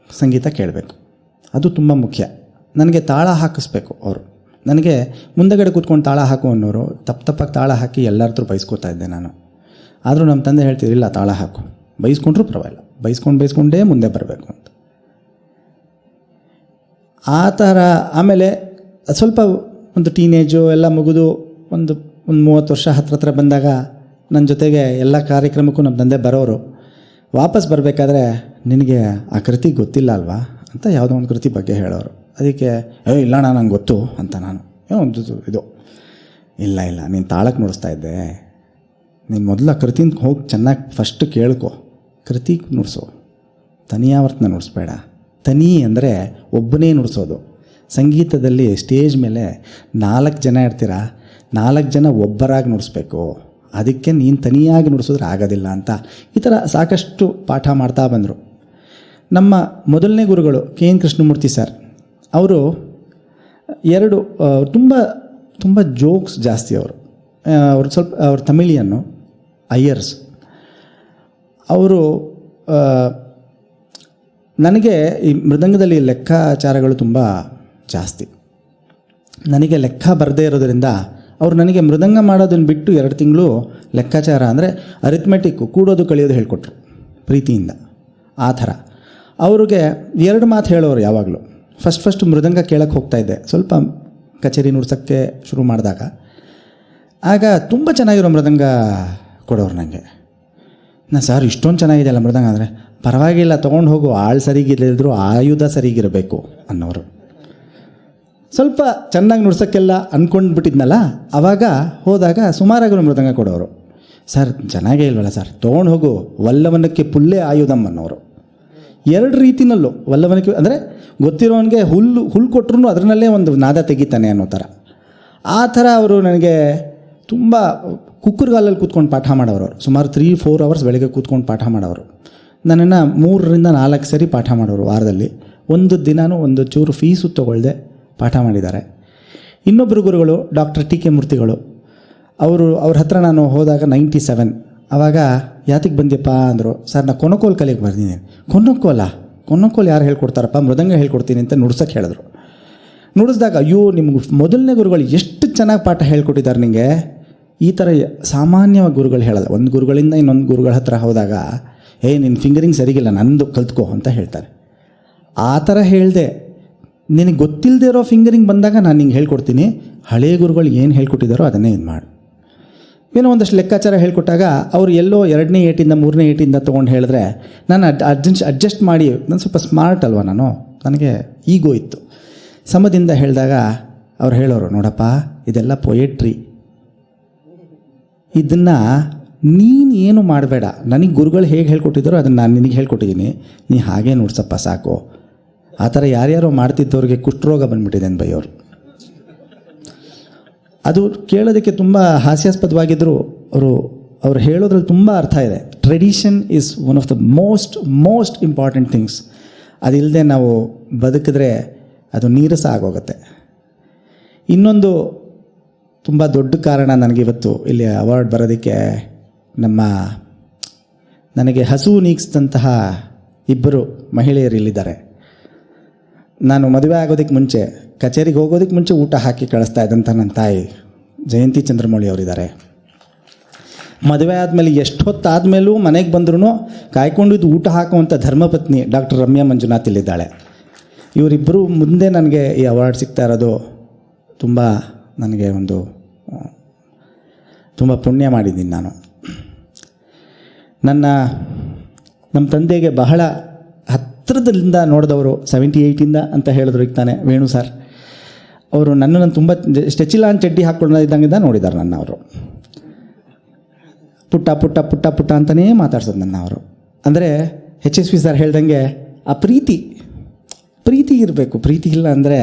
ಸಂಗೀತ ಕೇಳಬೇಕು, ಅದು ತುಂಬ ಮುಖ್ಯ. ನನಗೆ ತಾಳ ಹಾಕಿಸ್ಬೇಕು ಅವರು. ನನಗೆ ಮುಂದಗಡೆ ಕೂತ್ಕೊಂಡು ತಾಳ ಹಾಕು ಅನ್ನೋರು ತಪ್ಪಾಗಿ ತಾಳ ಹಾಕಿ ಎಲ್ಲರ ಬೈಸ್ಕೊತಾ ಇದ್ದೆ ನಾನು. ಆದರೂ ನಮ್ಮ ತಂದೆ ಹೇಳ್ತಿದ್ರು, ಇಲ್ಲ ತಾಳ ಹಾಕು, ಬೈಸ್ಕೊಂಡ್ರೂ ಪರವಾಗಿಲ್ಲ, ಬೈಸ್ಕೊಂಡೇ ಮುಂದೆ ಬರಬೇಕು ಅಂತ. ಆ ಥರ ಆಮೇಲೆ ಸ್ವಲ್ಪ ಒಂದು ಟೀನೇಜು ಎಲ್ಲ ಮುಗಿದು ಒಂದು 30 ವರ್ಷ ಹತ್ರ ಬಂದಾಗ ನನ್ನ ಜೊತೆಗೆ ಎಲ್ಲ ಕಾರ್ಯಕ್ರಮಕ್ಕೂ ನಮ್ಮ ತಂದೆ ಬರೋರು. ವಾಪಸ್ ಬರಬೇಕಾದ್ರೆ ನಿನಗೆ ಆ ಕೃತಿ ಗೊತ್ತಿಲ್ಲ ಅಲ್ವಾ ಅಂತ ಯಾವುದೋ ಒಂದು ಕೃತಿ ಬಗ್ಗೆ ಹೇಳೋರು. ಅದಕ್ಕೆ ಇಲ್ಲ ನಂಗೆ ಗೊತ್ತು ಅಂತ ನಾನು ಒಂದು ಇದು ಇಲ್ಲ ನೀನು ತಾಳಕ್ಕೆ ನುಡಿಸ್ತಾ ಇದ್ದೆ, ನೀನು ಮೊದಲ ಕೃತಿನ ಹೋಗಿ ಚೆನ್ನಾಗಿ ಫಸ್ಟ್ ಕೇಳ್ಕೊ, ಕೃತಿ ನುಡಿಸು, ತನಿಯಾವರ್ತನ ನುಡಿಸ್ಬೇಡ. ತನಿ ಅಂದರೆ ಒಬ್ಬನೇ ನುಡಿಸೋದು. ಸಂಗೀತದಲ್ಲಿ ಸ್ಟೇಜ್ ಮೇಲೆ 4 ಜನ ಇರ್ತೀರ, 4 ಜನ ಒಬ್ಬರಾಗಿ ನುಡಿಸ್ಬೇಕು, ಅದಕ್ಕೆ ನೀನು ತನಿಯಾಗಿ ನುಡಿಸಿದ್ರೆ ಆಗೋದಿಲ್ಲ ಅಂತ ಈ ಥರ ಸಾಕಷ್ಟು ಪಾಠ ಮಾಡ್ತಾ ಬಂದರು. ನಮ್ಮ ಮೊದಲನೇ ಗುರುಗಳು KN ಕೃಷ್ಣಮೂರ್ತಿ ಸರ್, ಅವರು ತುಂಬ ಜೋಕ್ಸ್ ಜಾಸ್ತಿ. ಅವರು ಸ್ವಲ್ಪ ತಮಿಳಿಯನ್ನು ಅಯ್ಯರ್ಸ್. ಅವರು ನನಗೆ ಈ ಮೃದಂಗದಲ್ಲಿ ಲೆಕ್ಕಾಚಾರಗಳು ತುಂಬ ಜಾಸ್ತಿ. ನನಗೆ ಲೆಕ್ಕ ಬರದೇ ಇರೋದರಿಂದ ಅವರು ನನಗೆ ಮೃದಂಗ ಮಾಡೋದನ್ನು ಬಿಟ್ಟು 2 ತಿಂಗಳು ಲೆಕ್ಕಾಚಾರ ಅಂದರೆ ಅರಿಥ್ಮೆಟಿಕ್ಕು, ಕೂಡೋದು ಕಳಿಯೋದು ಹೇಳಿಕೊಟ್ರು ಪ್ರೀತಿಯಿಂದ. ಆ ಥರ ಅವ್ರಿಗೆ 2 ಮಾತು ಹೇಳೋರು ಯಾವಾಗಲೂ. ಫಸ್ಟ್ ಮೃದಂಗ ಕೇಳಕ್ಕೆ ಹೋಗ್ತಾಯಿದ್ದೆ ಸ್ವಲ್ಪ ಕಚೇರಿ ನುಡ್ಸೋಕ್ಕೆ ಶುರು ಮಾಡಿದಾಗ. ಆಗ ತುಂಬ ಚೆನ್ನಾಗಿರೋ ಮೃದಂಗ ಕೊಡೋರು ನನಗೆ. ಸರ್ ಇಷ್ಟೊಂದು ಚೆನ್ನಾಗಿದೆಯಲ್ಲ ಮೃದಂಗ ಅಂದರೆ, ಪರವಾಗಿಲ್ಲ ತೊಗೊಂಡು ಹೋಗು, ಆಳು ಸರಿಗಿಲ್ಲದಿದ್ರು ಆಯುಧ ಸರಿಗಿರಬೇಕು ಅನ್ನೋರು. ಸ್ವಲ್ಪ ಚೆನ್ನಾಗಿ ನುಡ್ಸೋಕ್ಕೆಲ್ಲ ಅಂದ್ಕೊಂಡ್ಬಿಟ್ಟಿದ್ನಲ್ಲ, ಆವಾಗ ಹೋದಾಗ ಸುಮಾರಾಗಿರೋ ಮೃದಂಗ ಕೊಡೋರು. ಸರ್ ಚೆನ್ನಾಗೇ ಇಲ್ವಲ್ಲ ಸರ್, ತೊಗೊಂಡು ಹೋಗು, ವಲ್ಲವನಕ್ಕೆ ಪುಲ್ಲೆ ಆಯುಧಂ ಅನ್ನೋರು. 2 ರೀತಿನಲ್ಲೂ ವಲ್ಲವನಕ್ಕೆ ಅಂದರೆ ಗೊತ್ತಿರೋನಿಗೆ ಹುಲ್ಲು ಕೊಟ್ಟರು ಅದರಲ್ಲೇ ಒಂದು ನಾದ ತೆಗಿತಾನೆ ಅನ್ನೋ ಥರ. ಆ ಥರ ಅವರು ನನಗೆ ತುಂಬ ಕುಕ್ಕರ್ಗಾಲಲ್ಲಿ ಕೂತ್ಕೊಂಡು ಪಾಠ ಮಾಡೋರು. ಸುಮಾರು 3-4 ಅವರ್ಸ್ ಬೆಳಗ್ಗೆ ಕೂತ್ಕೊಂಡು ಪಾಠ ಮಾಡೋರು. ನನ್ನನ್ನು 3ರಿಂದ 4 ಸರಿ ಪಾಠ ಮಾಡೋರು ವಾರದಲ್ಲಿ. ಒಂದು ದಿನಾನೂ ಒಂದು ಚೂರು ಫೀಸು ತೊಗೊಳ್ದೆ ಪಾಠ ಮಾಡಿದ್ದಾರೆ. ಇನ್ನೊಬ್ಬರು ಗುರುಗಳು ಡಾಕ್ಟರ್ TK ಮೂರ್ತಿಗಳು, ಅವ್ರ ಹತ್ರ ನಾನು ಹೋದಾಗ 97. ಆವಾಗ ಯಾತಕ್ಕೆ ಬಂದ್ಯಪ್ಪ ಅಂದರು. ಸರ್ ನಾನು ಕೊನಕೋಲ್ ಕಲಿಯಕ್ಕೆ ಬರ್ತೀನಿ. ಕೊನಕೋಲ್ ಯಾರು ಹೇಳ್ಕೊಡ್ತಾರಪ್ಪ, ಮೃದಂಗ ಹೇಳ್ಕೊಡ್ತೀನಿ ಅಂತ ನುಡ್ಸೋಕ್ಕೆ ಹೇಳಿದ್ರು. ನುಡಿಸ್ದಾಗ ಅಯ್ಯೋ ನಿಮ್ಗೆ ಮೊದಲನೇ ಗುರುಗಳು ಎಷ್ಟು ಚೆನ್ನಾಗಿ ಪಾಠ ಹೇಳ್ಕೊಟ್ಟಿದ್ದಾರೆ ನಿಮಗೆ, ಈ ಥರ ಸಾಮಾನ್ಯವಾಗಿ ಗುರುಗಳು ಹೇಳೋದು. ಒಂದು ಗುರುಗಳಿಂದ ಇನ್ನೊಂದು ಗುರುಗಳ ಹತ್ರ ಹೋದಾಗ ನಿನ್ನ ಫಿಂಗರಿಂಗ್ ಸರಿಗಿಲ್ಲ, ನಂದು ಕಲ್ತ್ಕೋ ಅಂತ ಹೇಳ್ತಾರೆ. ಆ ಥರ ಹೇಳಿದೆ. ನಿನಗೆ ಗೊತ್ತಿಲ್ಲದೆ ಇರೋ ಫಿಂಗರಿಂಗ್ ಬಂದಾಗ ನಾನು ನಿಂಗೆ ಹೇಳ್ಕೊಡ್ತೀನಿ, ಹಳೆಯ ಗುರುಗಳು ಏನು ಹೇಳ್ಕೊಟ್ಟಿದ್ದಾರೋ ಅದನ್ನೇ ಇದು ಮಾಡು. ಏನೋ ಒಂದಷ್ಟು ಲೆಕ್ಕಾಚಾರ ಹೇಳ್ಕೊಟ್ಟಾಗ ಅವರು ಎಲ್ಲೋ 2ನೇ ಏಟಿಂದ 3ನೇ ಏಟಿಂದ ತೊಗೊಂಡು ಹೇಳಿದ್ರೆ ನಾನು ಅಡ್ಜಸ್ಟ್ ಮಾಡಿ, ನಾನು ಸ್ವಲ್ಪ ಸ್ಮಾರ್ಟ್ ಅಲ್ವ, ನನಗೆ ಈಗೋ ಇತ್ತು. ಸಮದಿಂದ ಹೇಳಿದಾಗ ಅವ್ರು ಹೇಳೋರು, ನೋಡಪ್ಪ ಇದೆಲ್ಲ ಪೊಯೆಟ್ರಿ, ಇದನ್ನು ನೀನು ಏನು ಮಾಡಬೇಡ, ನನಗೆ ಗುರುಗಳು ಹೇಗೆ ಹೇಳ್ಕೊಟ್ಟಿದ್ದಾರೋ ಅದನ್ನು ನಾನು ನಿನಗೆ ಹೇಳ್ಕೊಟ್ಟಿದ್ದೀನಿ, ನೀ ಹಾಗೇ ನುಡ್ಸಪ್ಪ ಸಾಕು. ಆ ಥರ ಯಾರ್ಯಾರೋ ಮಾಡ್ತಿದ್ದವ್ರಿಗೆ ಕುಷ್ಠರೋಗ ಬಂದುಬಿಟ್ಟಿದೆ ಅಂತ ಬೈಯೋರು. ಅದು ಕೇಳೋದಕ್ಕೆ ತುಂಬ ಹಾಸ್ಯಾಸ್ಪದವಾಗಿದ್ದರು. ಅವರು ಹೇಳೋದ್ರಲ್ಲಿ ತುಂಬ ಅರ್ಥ ಇದೆ. Tradition is one of the most important things. ಅದಿಲ್ಲದೆ ನಾವು ಬದುಕಿದ್ರೆ ಅದು ನೀರಸ ಆಗೋಗುತ್ತೆ. ಇನ್ನೊಂದು ತುಂಬ ದೊಡ್ಡ ಕಾರಣ ನನಗಿವತ್ತು ಇಲ್ಲಿ ಅವಾರ್ಡ್ ಬರೋದಕ್ಕೆ, ನನಗೆ ಹಸು ನೀಗಿಸಿದಂತಹ 2 ಮಹಿಳೆಯರು ಇಲ್ಲಿದ್ದಾರೆ. ನಾನು ಮದುವೆ ಆಗೋದಕ್ಕೆ ಮುಂಚೆ, ಕಚೇರಿಗೆ ಹೋಗೋದಕ್ಕೆ ಮುಂಚೆ ಊಟ ಹಾಕಿ ಕಳಿಸ್ತಾ ಇದ್ದಂಥ ನನ್ನ ತಾಯಿ ಜಯಂತಿ ಚಂದ್ರಮೌಳಿ ಅವರಿದ್ದಾರೆ. ಮದುವೆ ಆದಮೇಲೆ ಎಷ್ಟು ಹೊತ್ತಾದಮೇಲೂ ಮನೆಗೆ ಬಂದ್ರೂ ಕಾಯ್ಕೊಂಡಿದ್ದು ಊಟ ಹಾಕುವಂಥ ಧರ್ಮಪತ್ನಿ ಡಾಕ್ಟರ್ ರಮ್ಯಾ ಮಂಜುನಾಥ್ ಇಲ್ಲಿದ್ದಾಳೆ. ಇವರಿಬ್ಬರು ಮುಂದೆ ನನಗೆ ಈ ಅವಾರ್ಡ್ ಸಿಗ್ತಾ ಇರೋದು ನನಗೆ ತುಂಬ ಪುಣ್ಯ ಮಾಡಿದ್ದೀನಿ ನಾನು. ನಮ್ಮ ತಂದೆಗೆ ಬಹಳ ಹತ್ತಿರದಿಂದ ನೋಡಿದವರು 78ಇಂದ ಅಂತ ಹೇಳಿದ್ರು ಈಗ ತಾನೆ ವೇಣು ಸರ್. ಅವರು ನನ್ನನ್ನು ತುಂಬ ಸ್ಟೆಚಿಲಾನ್ ಚಡ್ಡಿ ಹಾಕ್ಕೊಂಡಿದ್ದಂಗಿಂದ ನೋಡಿದ್ದಾರೆ ನನ್ನ. ಅವರು ಪುಟ್ಟ ಪುಟ್ಟ ಪುಟ್ಟ ಪುಟ್ಟ ಅಂತಲೇ ಮಾತಾಡ್ಸೋದು ನನ್ನ. ಅವರು ಅಂದರೆ HSV ಸರ್ ಹೇಳ್ದಂಗೆ ಆ ಪ್ರೀತಿ ಇರಬೇಕು. ಪ್ರೀತಿ ಇಲ್ಲ ಅಂದರೆ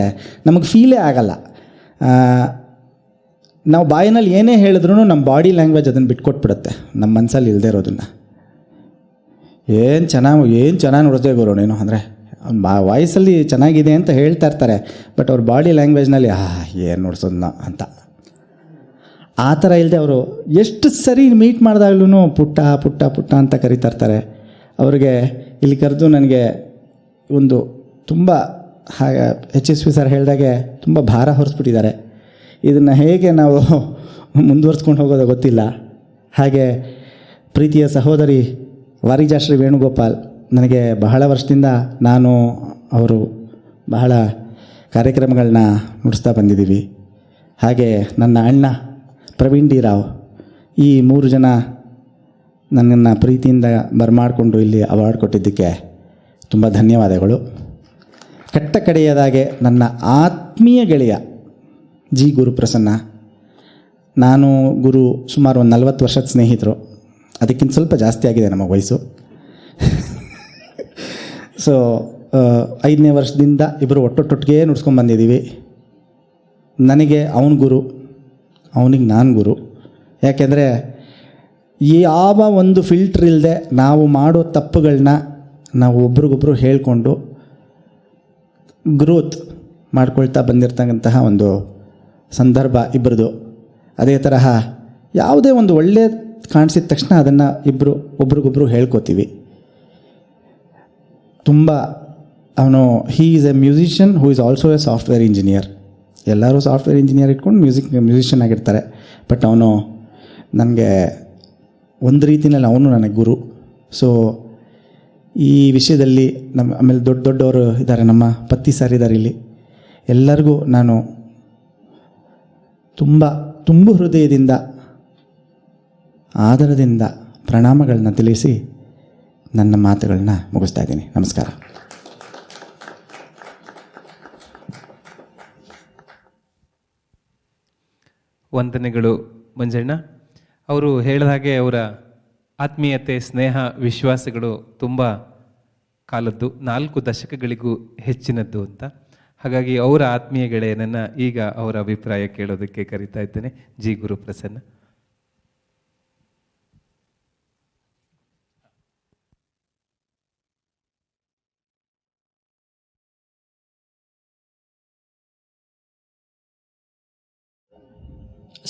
ನಮಗೆ ಫೀಲೇ ಆಗಲ್ಲ. ನಾವು ಬಾಯಿನಲ್ಲಿ ಏನೇ ಹೇಳಿದ್ರೂ ನಮ್ಮ ಬಾಡಿ ಲ್ಯಾಂಗ್ವೇಜ್ ಅದನ್ನು ಬಿಟ್ಕೊಟ್ಬಿಡುತ್ತೆ, ನಮ್ಮ ಮನಸ್ಸಲ್ಲಿ ಇಲ್ಲದೆ ಇರೋದನ್ನು. ಏನು ಚೆನ್ನಾಗಿ ನೋಡಿದೆ ಗುರು ನೀನು ಅಂದರೆ ವಾಯ್ಸಲ್ಲಿ ಚೆನ್ನಾಗಿದೆ ಅಂತ ಹೇಳ್ತಾ ಇರ್ತಾರೆ, ಬಟ್ ಅವ್ರ ಬಾಡಿ ಲ್ಯಾಂಗ್ವೇಜ್ನಲ್ಲಿ ಏನು ನೋಡ್ಸೋದ್ನ ಅಂತ ಆ ಥರ ಇಲ್ಲದೆ ಅವರು ಎಷ್ಟು ಸರಿ ಮೀಟ್ ಮಾಡಿದಾಗ್ಲೂ ಪುಟ್ಟ ಪುಟ್ಟ ಪುಟ್ಟ ಅಂತ ಕರಿತಾ ಇರ್ತಾರೆ. ಅವ್ರಿಗೆ ಇಲ್ಲಿ ಕರೆದು ನನಗೆ ಒಂದು ತುಂಬ ಹಾಗೆ HSV ಸರ್ ಹೇಳಿದಾಗೆ ತುಂಬ ಭಾರ ಹೊರಿಸ್ಬಿಟ್ಟಿದ್ದಾರೆ. ಇದನ್ನು ಹೇಗೆ ನಾವು ಮುಂದುವರ್ಸ್ಕೊಂಡು ಹೋಗೋದು ಗೊತ್ತಿಲ್ಲ. ಹಾಗೆ ಪ್ರೀತಿಯ ಸಹೋದರಿ ವಾರಿಜಾಶ್ರೀ ವೇಣುಗೋಪಾಲ್, ನನಗೆ ಬಹಳ ವರ್ಷದಿಂದ ನಾನು ಅವರು ಬಹಳ ಕಾರ್ಯಕ್ರಮಗಳನ್ನ ನುಡಿಸ್ತಾ ಬಂದಿದ್ದೀವಿ. ಹಾಗೆ ನನ್ನ ಅಣ್ಣ ಪ್ರವೀಣ್ ಡಿ ರಾವ್, ಈ 3 ಜನ ನನ್ನನ್ನು ಪ್ರೀತಿಯಿಂದ ಬರಮಾಡಿಕೊಂಡು ಇಲ್ಲಿ ಅವಾರ್ಡ್ ಕೊಟ್ಟಿದ್ದಕ್ಕೆ ತುಂಬ ಧನ್ಯವಾದಗಳು. ಕಟ್ಟ ಕಡೆಯದಾಗೆ ನನ್ನ ಆತ್ಮೀಯ ಗೆಳೆಯ ಜಿ ಗುರುಪ್ರಸನ್ನ, ನಾನು ಗುರು ಸುಮಾರು ಒಂದು 40 ವರ್ಷದ ಸ್ನೇಹಿತರು, ಅದಕ್ಕಿಂತ ಸ್ವಲ್ಪ ಜಾಸ್ತಿ ಆಗಿದೆ ನಮ್ಮ ವಯಸ್ಸು. ಸೊ 5ನೇ ವರ್ಷದಿಂದ ಇಬ್ಬರು ಒಟ್ಟೊಟ್ಟಿಗೆ ನುಡ್ಸ್ಕೊಂಡ್ಬಂದಿದ್ದೀವಿ. ನನಗೆ ಅವನ ಗುರು, ಅವನಿಗೆ ನಾನು ಗುರು. ಯಾಕೆಂದರೆ ಯಾವ ಒಂದು ಫಿಲ್ಟ್ರ್ ಇಲ್ಲದೆ ನಾವು ಮಾಡೋ ತಪ್ಪುಗಳನ್ನ ನಾವು ಒಬ್ರಿಗೊಬ್ರು ಹೇಳಿಕೊಂಡು ಗ್ರೋತ್ ಮಾಡ್ಕೊಳ್ತಾ ಬಂದಿರ್ತಕ್ಕಂತಹ ಒಂದು ಸಂದರ್ಭ ಇಬ್ಬರದು. ಅದೇ ತರಹ ಯಾವುದೇ ಒಂದು ಒಳ್ಳೆಯ ಕಾಣಿಸಿದ ತಕ್ಷಣ ಅದನ್ನು ಇಬ್ಬರು ಒಬ್ರಿಗೊಬ್ರು ಹೇಳ್ಕೊತೀವಿ. ತುಂಬ ಅವನು he is A musician who is also A software engineer. ಎಲ್ಲರೂ ಸಾಫ್ಟ್ವೇರ್ ಇಂಜಿನಿಯರ್ ಇಟ್ಕೊಂಡು ಮ್ಯೂಸಿಷಿಯನ್ ಆಗಿರ್ತಾರೆ, ಬಟ್ ಅವನು ನನಗೆ ಒಂದು ರೀತಿಯಲ್ಲಿ ಅವನು ನನಗೆ ಗುರು. ಸೊ ಈ ವಿಷಯದಲ್ಲಿ ಆಮೇಲೆ ದೊಡ್ಡವರು ಇದ್ದಾರೆ, ನಮ್ಮ ಪತ್ತಿ ಸರ್ ಇದ್ದಾರೆ ಇಲ್ಲಿ. ಎಲ್ಲರಿಗೂ ನಾನು ತುಂಬ ಹೃದಯದಿಂದ ಆದರದಿಂದ ಪ್ರಣಾಮಗಳನ್ನ ತಿಳಿಸಿ ನನ್ನ ಮಾತುಗಳನ್ನ ಮುಗಿಸ್ತಾ ಇದ್ದೀನಿ. ನಮಸ್ಕಾರ. ವಂದನೆಗಳು ಮಂಜಣ್ಣ. ಅವರು ಹೇಳಿದ ಹಾಗೆ ಅವರ ಆತ್ಮೀಯತೆ, ಸ್ನೇಹ, ವಿಶ್ವಾಸಗಳು ತುಂಬ ಕಾಲದ್ದು, 4 ದಶಕಗಳಿಗೂ ಹೆಚ್ಚಿನದ್ದು ಅಂತ. ಹಾಗಾಗಿ ಅವರ ಆತ್ಮೀಯ ಗೆಳೆಯನನ್ನು ಈಗ ಅವರ ಅಭಿಪ್ರಾಯ ಕೇಳೋದಕ್ಕೆ ಕರೀತಾ ಇದ್ದೇನೆ. ಜಿ ಗುರುಪ್ರಸನ್ನ.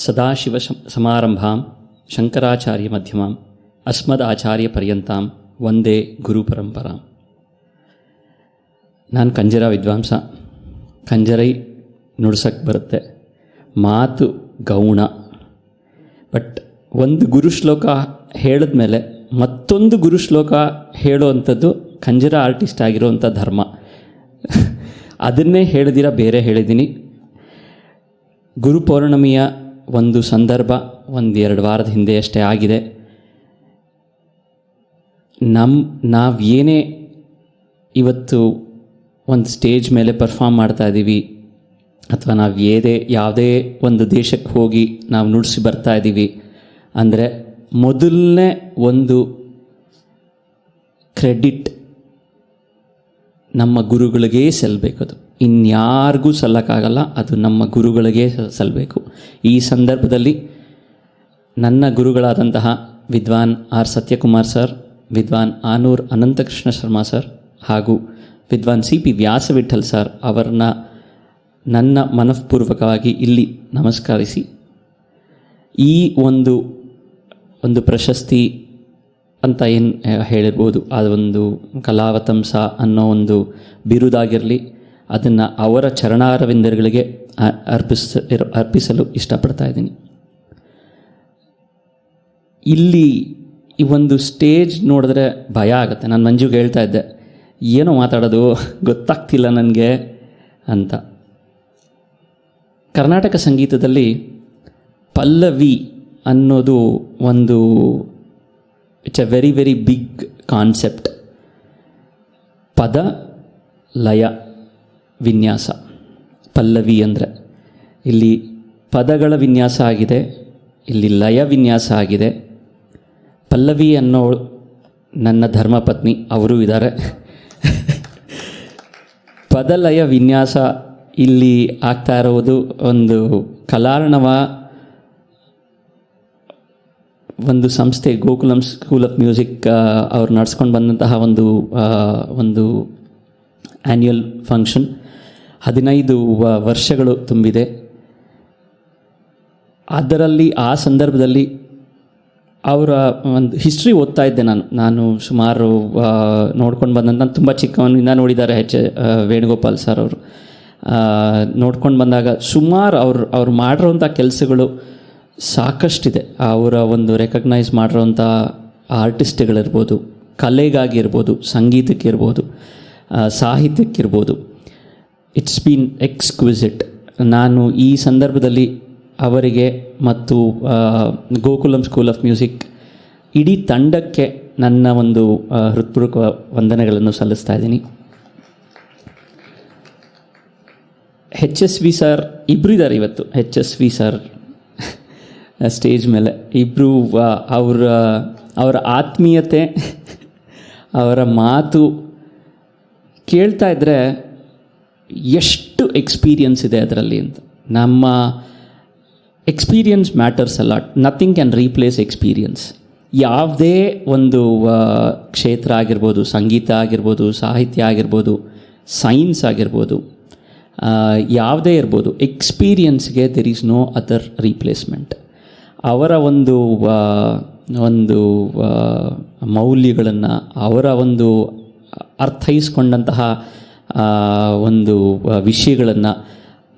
ಸದಾಶಿವ ಸಮಾರಂಭಾಂ ಶಂಕರಾಚಾರ್ಯ ಮಧ್ಯಮಾಂ ಅಸ್ಮದಾಚಾರ್ಯ ಪರ್ಯಂತಾಂ ವಂದೇ ಗುರು ಪರಂಪರಾಂ. ನಾನು ಕಂಜರ ವಿದ್ವಾಂಸ, ಕಂಜರೈ ನುಡ್ಸಕ್ಕೆ ಬರುತ್ತೆ, ಮಾತು ಗೌಣ. ಬಟ್ ಒಂದು ಗುರು ಶ್ಲೋಕ ಹೇಳಿದ್ಮೇಲೆ ಮತ್ತೊಂದು ಗುರು ಶ್ಲೋಕ ಹೇಳೋವಂಥದ್ದು ಕಂಜರ ಆರ್ಟಿಸ್ಟ್ ಆಗಿರೋವಂಥ ಧರ್ಮ. ಅದನ್ನೇ ಹೇಳಿದಿರ ಬೇರೆ ಹೇಳಿದ್ದೀನಿ. ಗುರು ಪೌರ್ಣಮಿಯ ಒಂದು ಸಂದರ್ಭ 1-2 ವಾರದ ಹಿಂದೆ ಅಷ್ಟೇ ಆಗಿದೆ. ನಾವು ಏನೇ ಇವತ್ತು ಒಂದು ಸ್ಟೇಜ್ ಮೇಲೆ ಪರ್ಫಾರ್ಮ್ ಮಾಡ್ತಾ ಇದ್ದೀವಿ, ಅಥವಾ ನಾವು ಯಾವುದೇ ಒಂದು ದೇಶಕ್ಕೆ ಹೋಗಿ ನಾವು ನುಡಿಸಿ ಬರ್ತಾ ಇದ್ದೀವಿ ಅಂದರೆ ಮೊದಲನೇ ಒಂದು ಕ್ರೆಡಿಟ್ ನಮ್ಮ ಗುರುಗಳಿಗೇ ಸಲ್ಲಬೇಕದು, ಇನ್ಯಾರಿಗೂ ಸಲ್ಲಕ್ಕಾಗಲ್ಲ. ಅದು ನಮ್ಮ ಗುರುಗಳಿಗೇ ಸಲ್ಲಬೇಕು. ಈ ಸಂದರ್ಭದಲ್ಲಿ ನನ್ನ ಗುರುಗಳಾದಂತಹ ವಿದ್ವಾನ್ ಆರ್ ಸತ್ಯಕುಮಾರ್ ಸರ್, ವಿದ್ವಾನ್ ಆನೂರ್ ಅನಂತಕೃಷ್ಣ ಶರ್ಮಾ ಸರ್ ಹಾಗೂ ವಿದ್ವಾನ್ CP ವ್ಯಾಸವಿಠಲ್ ಸರ್ ಅವರನ್ನ ನನ್ನ ಮನಃಪೂರ್ವಕವಾಗಿ ಇಲ್ಲಿ ನಮಸ್ಕರಿಸಿ, ಈ ಒಂದು ಪ್ರಶಸ್ತಿ ಅಂತ ಏನು ಹೇಳಿರ್ಬೋದು, ಅದೊಂದು ಕಲಾವತಂಸ ಅನ್ನೋ ಒಂದು ಬಿರುದಾಗಿರಲಿ, ಅದನ್ನು ಅವರ ಚರಣಾರವಿಂದಗಳಿಗೆ ಅರ್ಪಿಸಲು ಇಷ್ಟಪಡ್ತಾ ಇದ್ದೀನಿ. ಇಲ್ಲಿ ಈ ಒಂದು ಸ್ಟೇಜ್ ನೋಡಿದ್ರೆ ಭಯ ಆಗುತ್ತೆ. ನಾನು ಮಂಜುಗೆ ಹೇಳ್ತಾ ಇದ್ದೆ, ಏನೋ ಮಾತಾಡೋದು ಗೊತ್ತಾಗ್ತಿಲ್ಲ ನನಗೆ ಅಂತ. ಕರ್ನಾಟಕ ಸಂಗೀತದಲ್ಲಿ ಪಲ್ಲವಿ ಅನ್ನೋದು ಒಂದು it's a very very big concept. ಪದ ಲಯ ವಿನ್ಯಾಸ. ಪಲ್ಲವಿ ಅಂದರೆ ಇಲ್ಲಿ ಪದಗಳ ವಿನ್ಯಾಸ ಆಗಿದೆ, ಇಲ್ಲಿ ಲಯ ವಿನ್ಯಾಸ ಆಗಿದೆ. ಪಲ್ಲವಿ ಅನ್ನೋ ನನ್ನ ಧರ್ಮಪತ್ನಿ, ಅವರು ಇದ್ದಾರೆ. ಪದಲಯ ವಿನ್ಯಾಸ ಇಲ್ಲಿ ಆಗ್ತಾ ಇರೋದು ಒಂದು ಕಲಾರ್ಣವ ಒಂದು ಸಂಸ್ಥೆ, ಗೋಕುಲಂ ಸ್ಕೂಲ್ ಆಫ್ ಮ್ಯೂಸಿಕ್ ಅವ್ರು ನಡೆಸ್ಕೊಂಡು ಬಂದಂತಹ ಒಂದು ಆ್ಯನ್ಯುಯಲ್ ಫಂಕ್ಷನ್. 15 ವರ್ಷಗಳು ತುಂಬಿದೆ. ಅದರಲ್ಲಿ ಆ ಸಂದರ್ಭದಲ್ಲಿ ಅವರ ಒಂದು ಹಿಸ್ಟ್ರಿ ಓದ್ತಾ ಇದ್ದೆ ನಾನು ಸುಮಾರು ನೋಡ್ಕೊಂಡು ಬಂದಂತ, ನಾನು ತುಂಬ ಚಿಕ್ಕವನಿಂದ ನೋಡಿದ್ದಾರೆ ವೇಣುಗೋಪಾಲ್ ಸರ್ ಅವರು. ನೋಡ್ಕೊಂಡು ಬಂದಾಗ ಸುಮಾರು ಅವ್ರು ಮಾಡಿರೋಂಥ ಕೆಲಸಗಳು ಸಾಕಷ್ಟಿದೆ. ಅವರ ಒಂದು ರೆಕಗ್ನೈಸ್ ಮಾಡಿರೋಂಥ ಆರ್ಟಿಸ್ಟ್ಗಳಿರ್ಬೋದು, ಕಲೆಗಾಗಿರ್ಬೋದು, ಸಂಗೀತಕ್ಕಿರ್ಬೋದು, ಸಾಹಿತ್ಯಕ್ಕಿರ್ಬೋದು, ಇಟ್ಸ್ ಬೀನ್ ಎಕ್ಸ್ಕ್ವಿಸಿಟ್. ನಾನು ಈ ಸಂದರ್ಭದಲ್ಲಿ ಅವರಿಗೆ ಮತ್ತು ಗೋಕುಲಂ ಸ್ಕೂಲ್ ಆಫ್ ಮ್ಯೂಸಿಕ್ ಇಡೀ ತಂಡಕ್ಕೆ ನನ್ನ ಒಂದು ಹೃತ್ಪೂರ್ವಕ ವಂದನೆಗಳನ್ನು ಸಲ್ಲಿಸ್ತಾ ಇದ್ದೀನಿ. HSV ಸರ್ ಇಬ್ಬರು ಇದ್ದಾರೆ ಇವತ್ತು. HSV ಸರ್ ಸ್ಟೇಜ್ ಮೇಲೆ ಇಬ್ಬರು. ಅವರ ಆತ್ಮೀಯತೆ, ಅವರ ಮಾತು ಕೇಳ್ತಾ ಇದ್ದರೆ ಎಷ್ಟು ಎಕ್ಸ್ಪೀರಿಯನ್ಸ್ ಇದೆ ಅದರಲ್ಲಿ ಅಂತ. ನಮ್ಮ experience matters a lot. Nothing can replace experience. ಯಾವುದೇ ಒಂದು ಕ್ಷೇತ್ರ ಆಗಿರ್ಬೋದು, ಸಂಗೀತ ಆಗಿರ್ಬೋದು, ಸಾಹಿತ್ಯ ಆಗಿರ್ಬೋದು, ಸೈನ್ಸ್ ಆಗಿರ್ಬೋದು, ಯಾವುದೇ ಇರ್ಬೋದು, ಎಕ್ಸ್ಪೀರಿಯನ್ಸ್ಗೆ there is no other replacement. ಅವರ ಒಂದು ಮೌಲ್ಯಗಳನ್ನು, ಅವರ ಒಂದು ಅರ್ಥೈಸ್ಕೊಂಡಂತಹ ಒಂದು ವಿಷಯಗಳನ್ನು,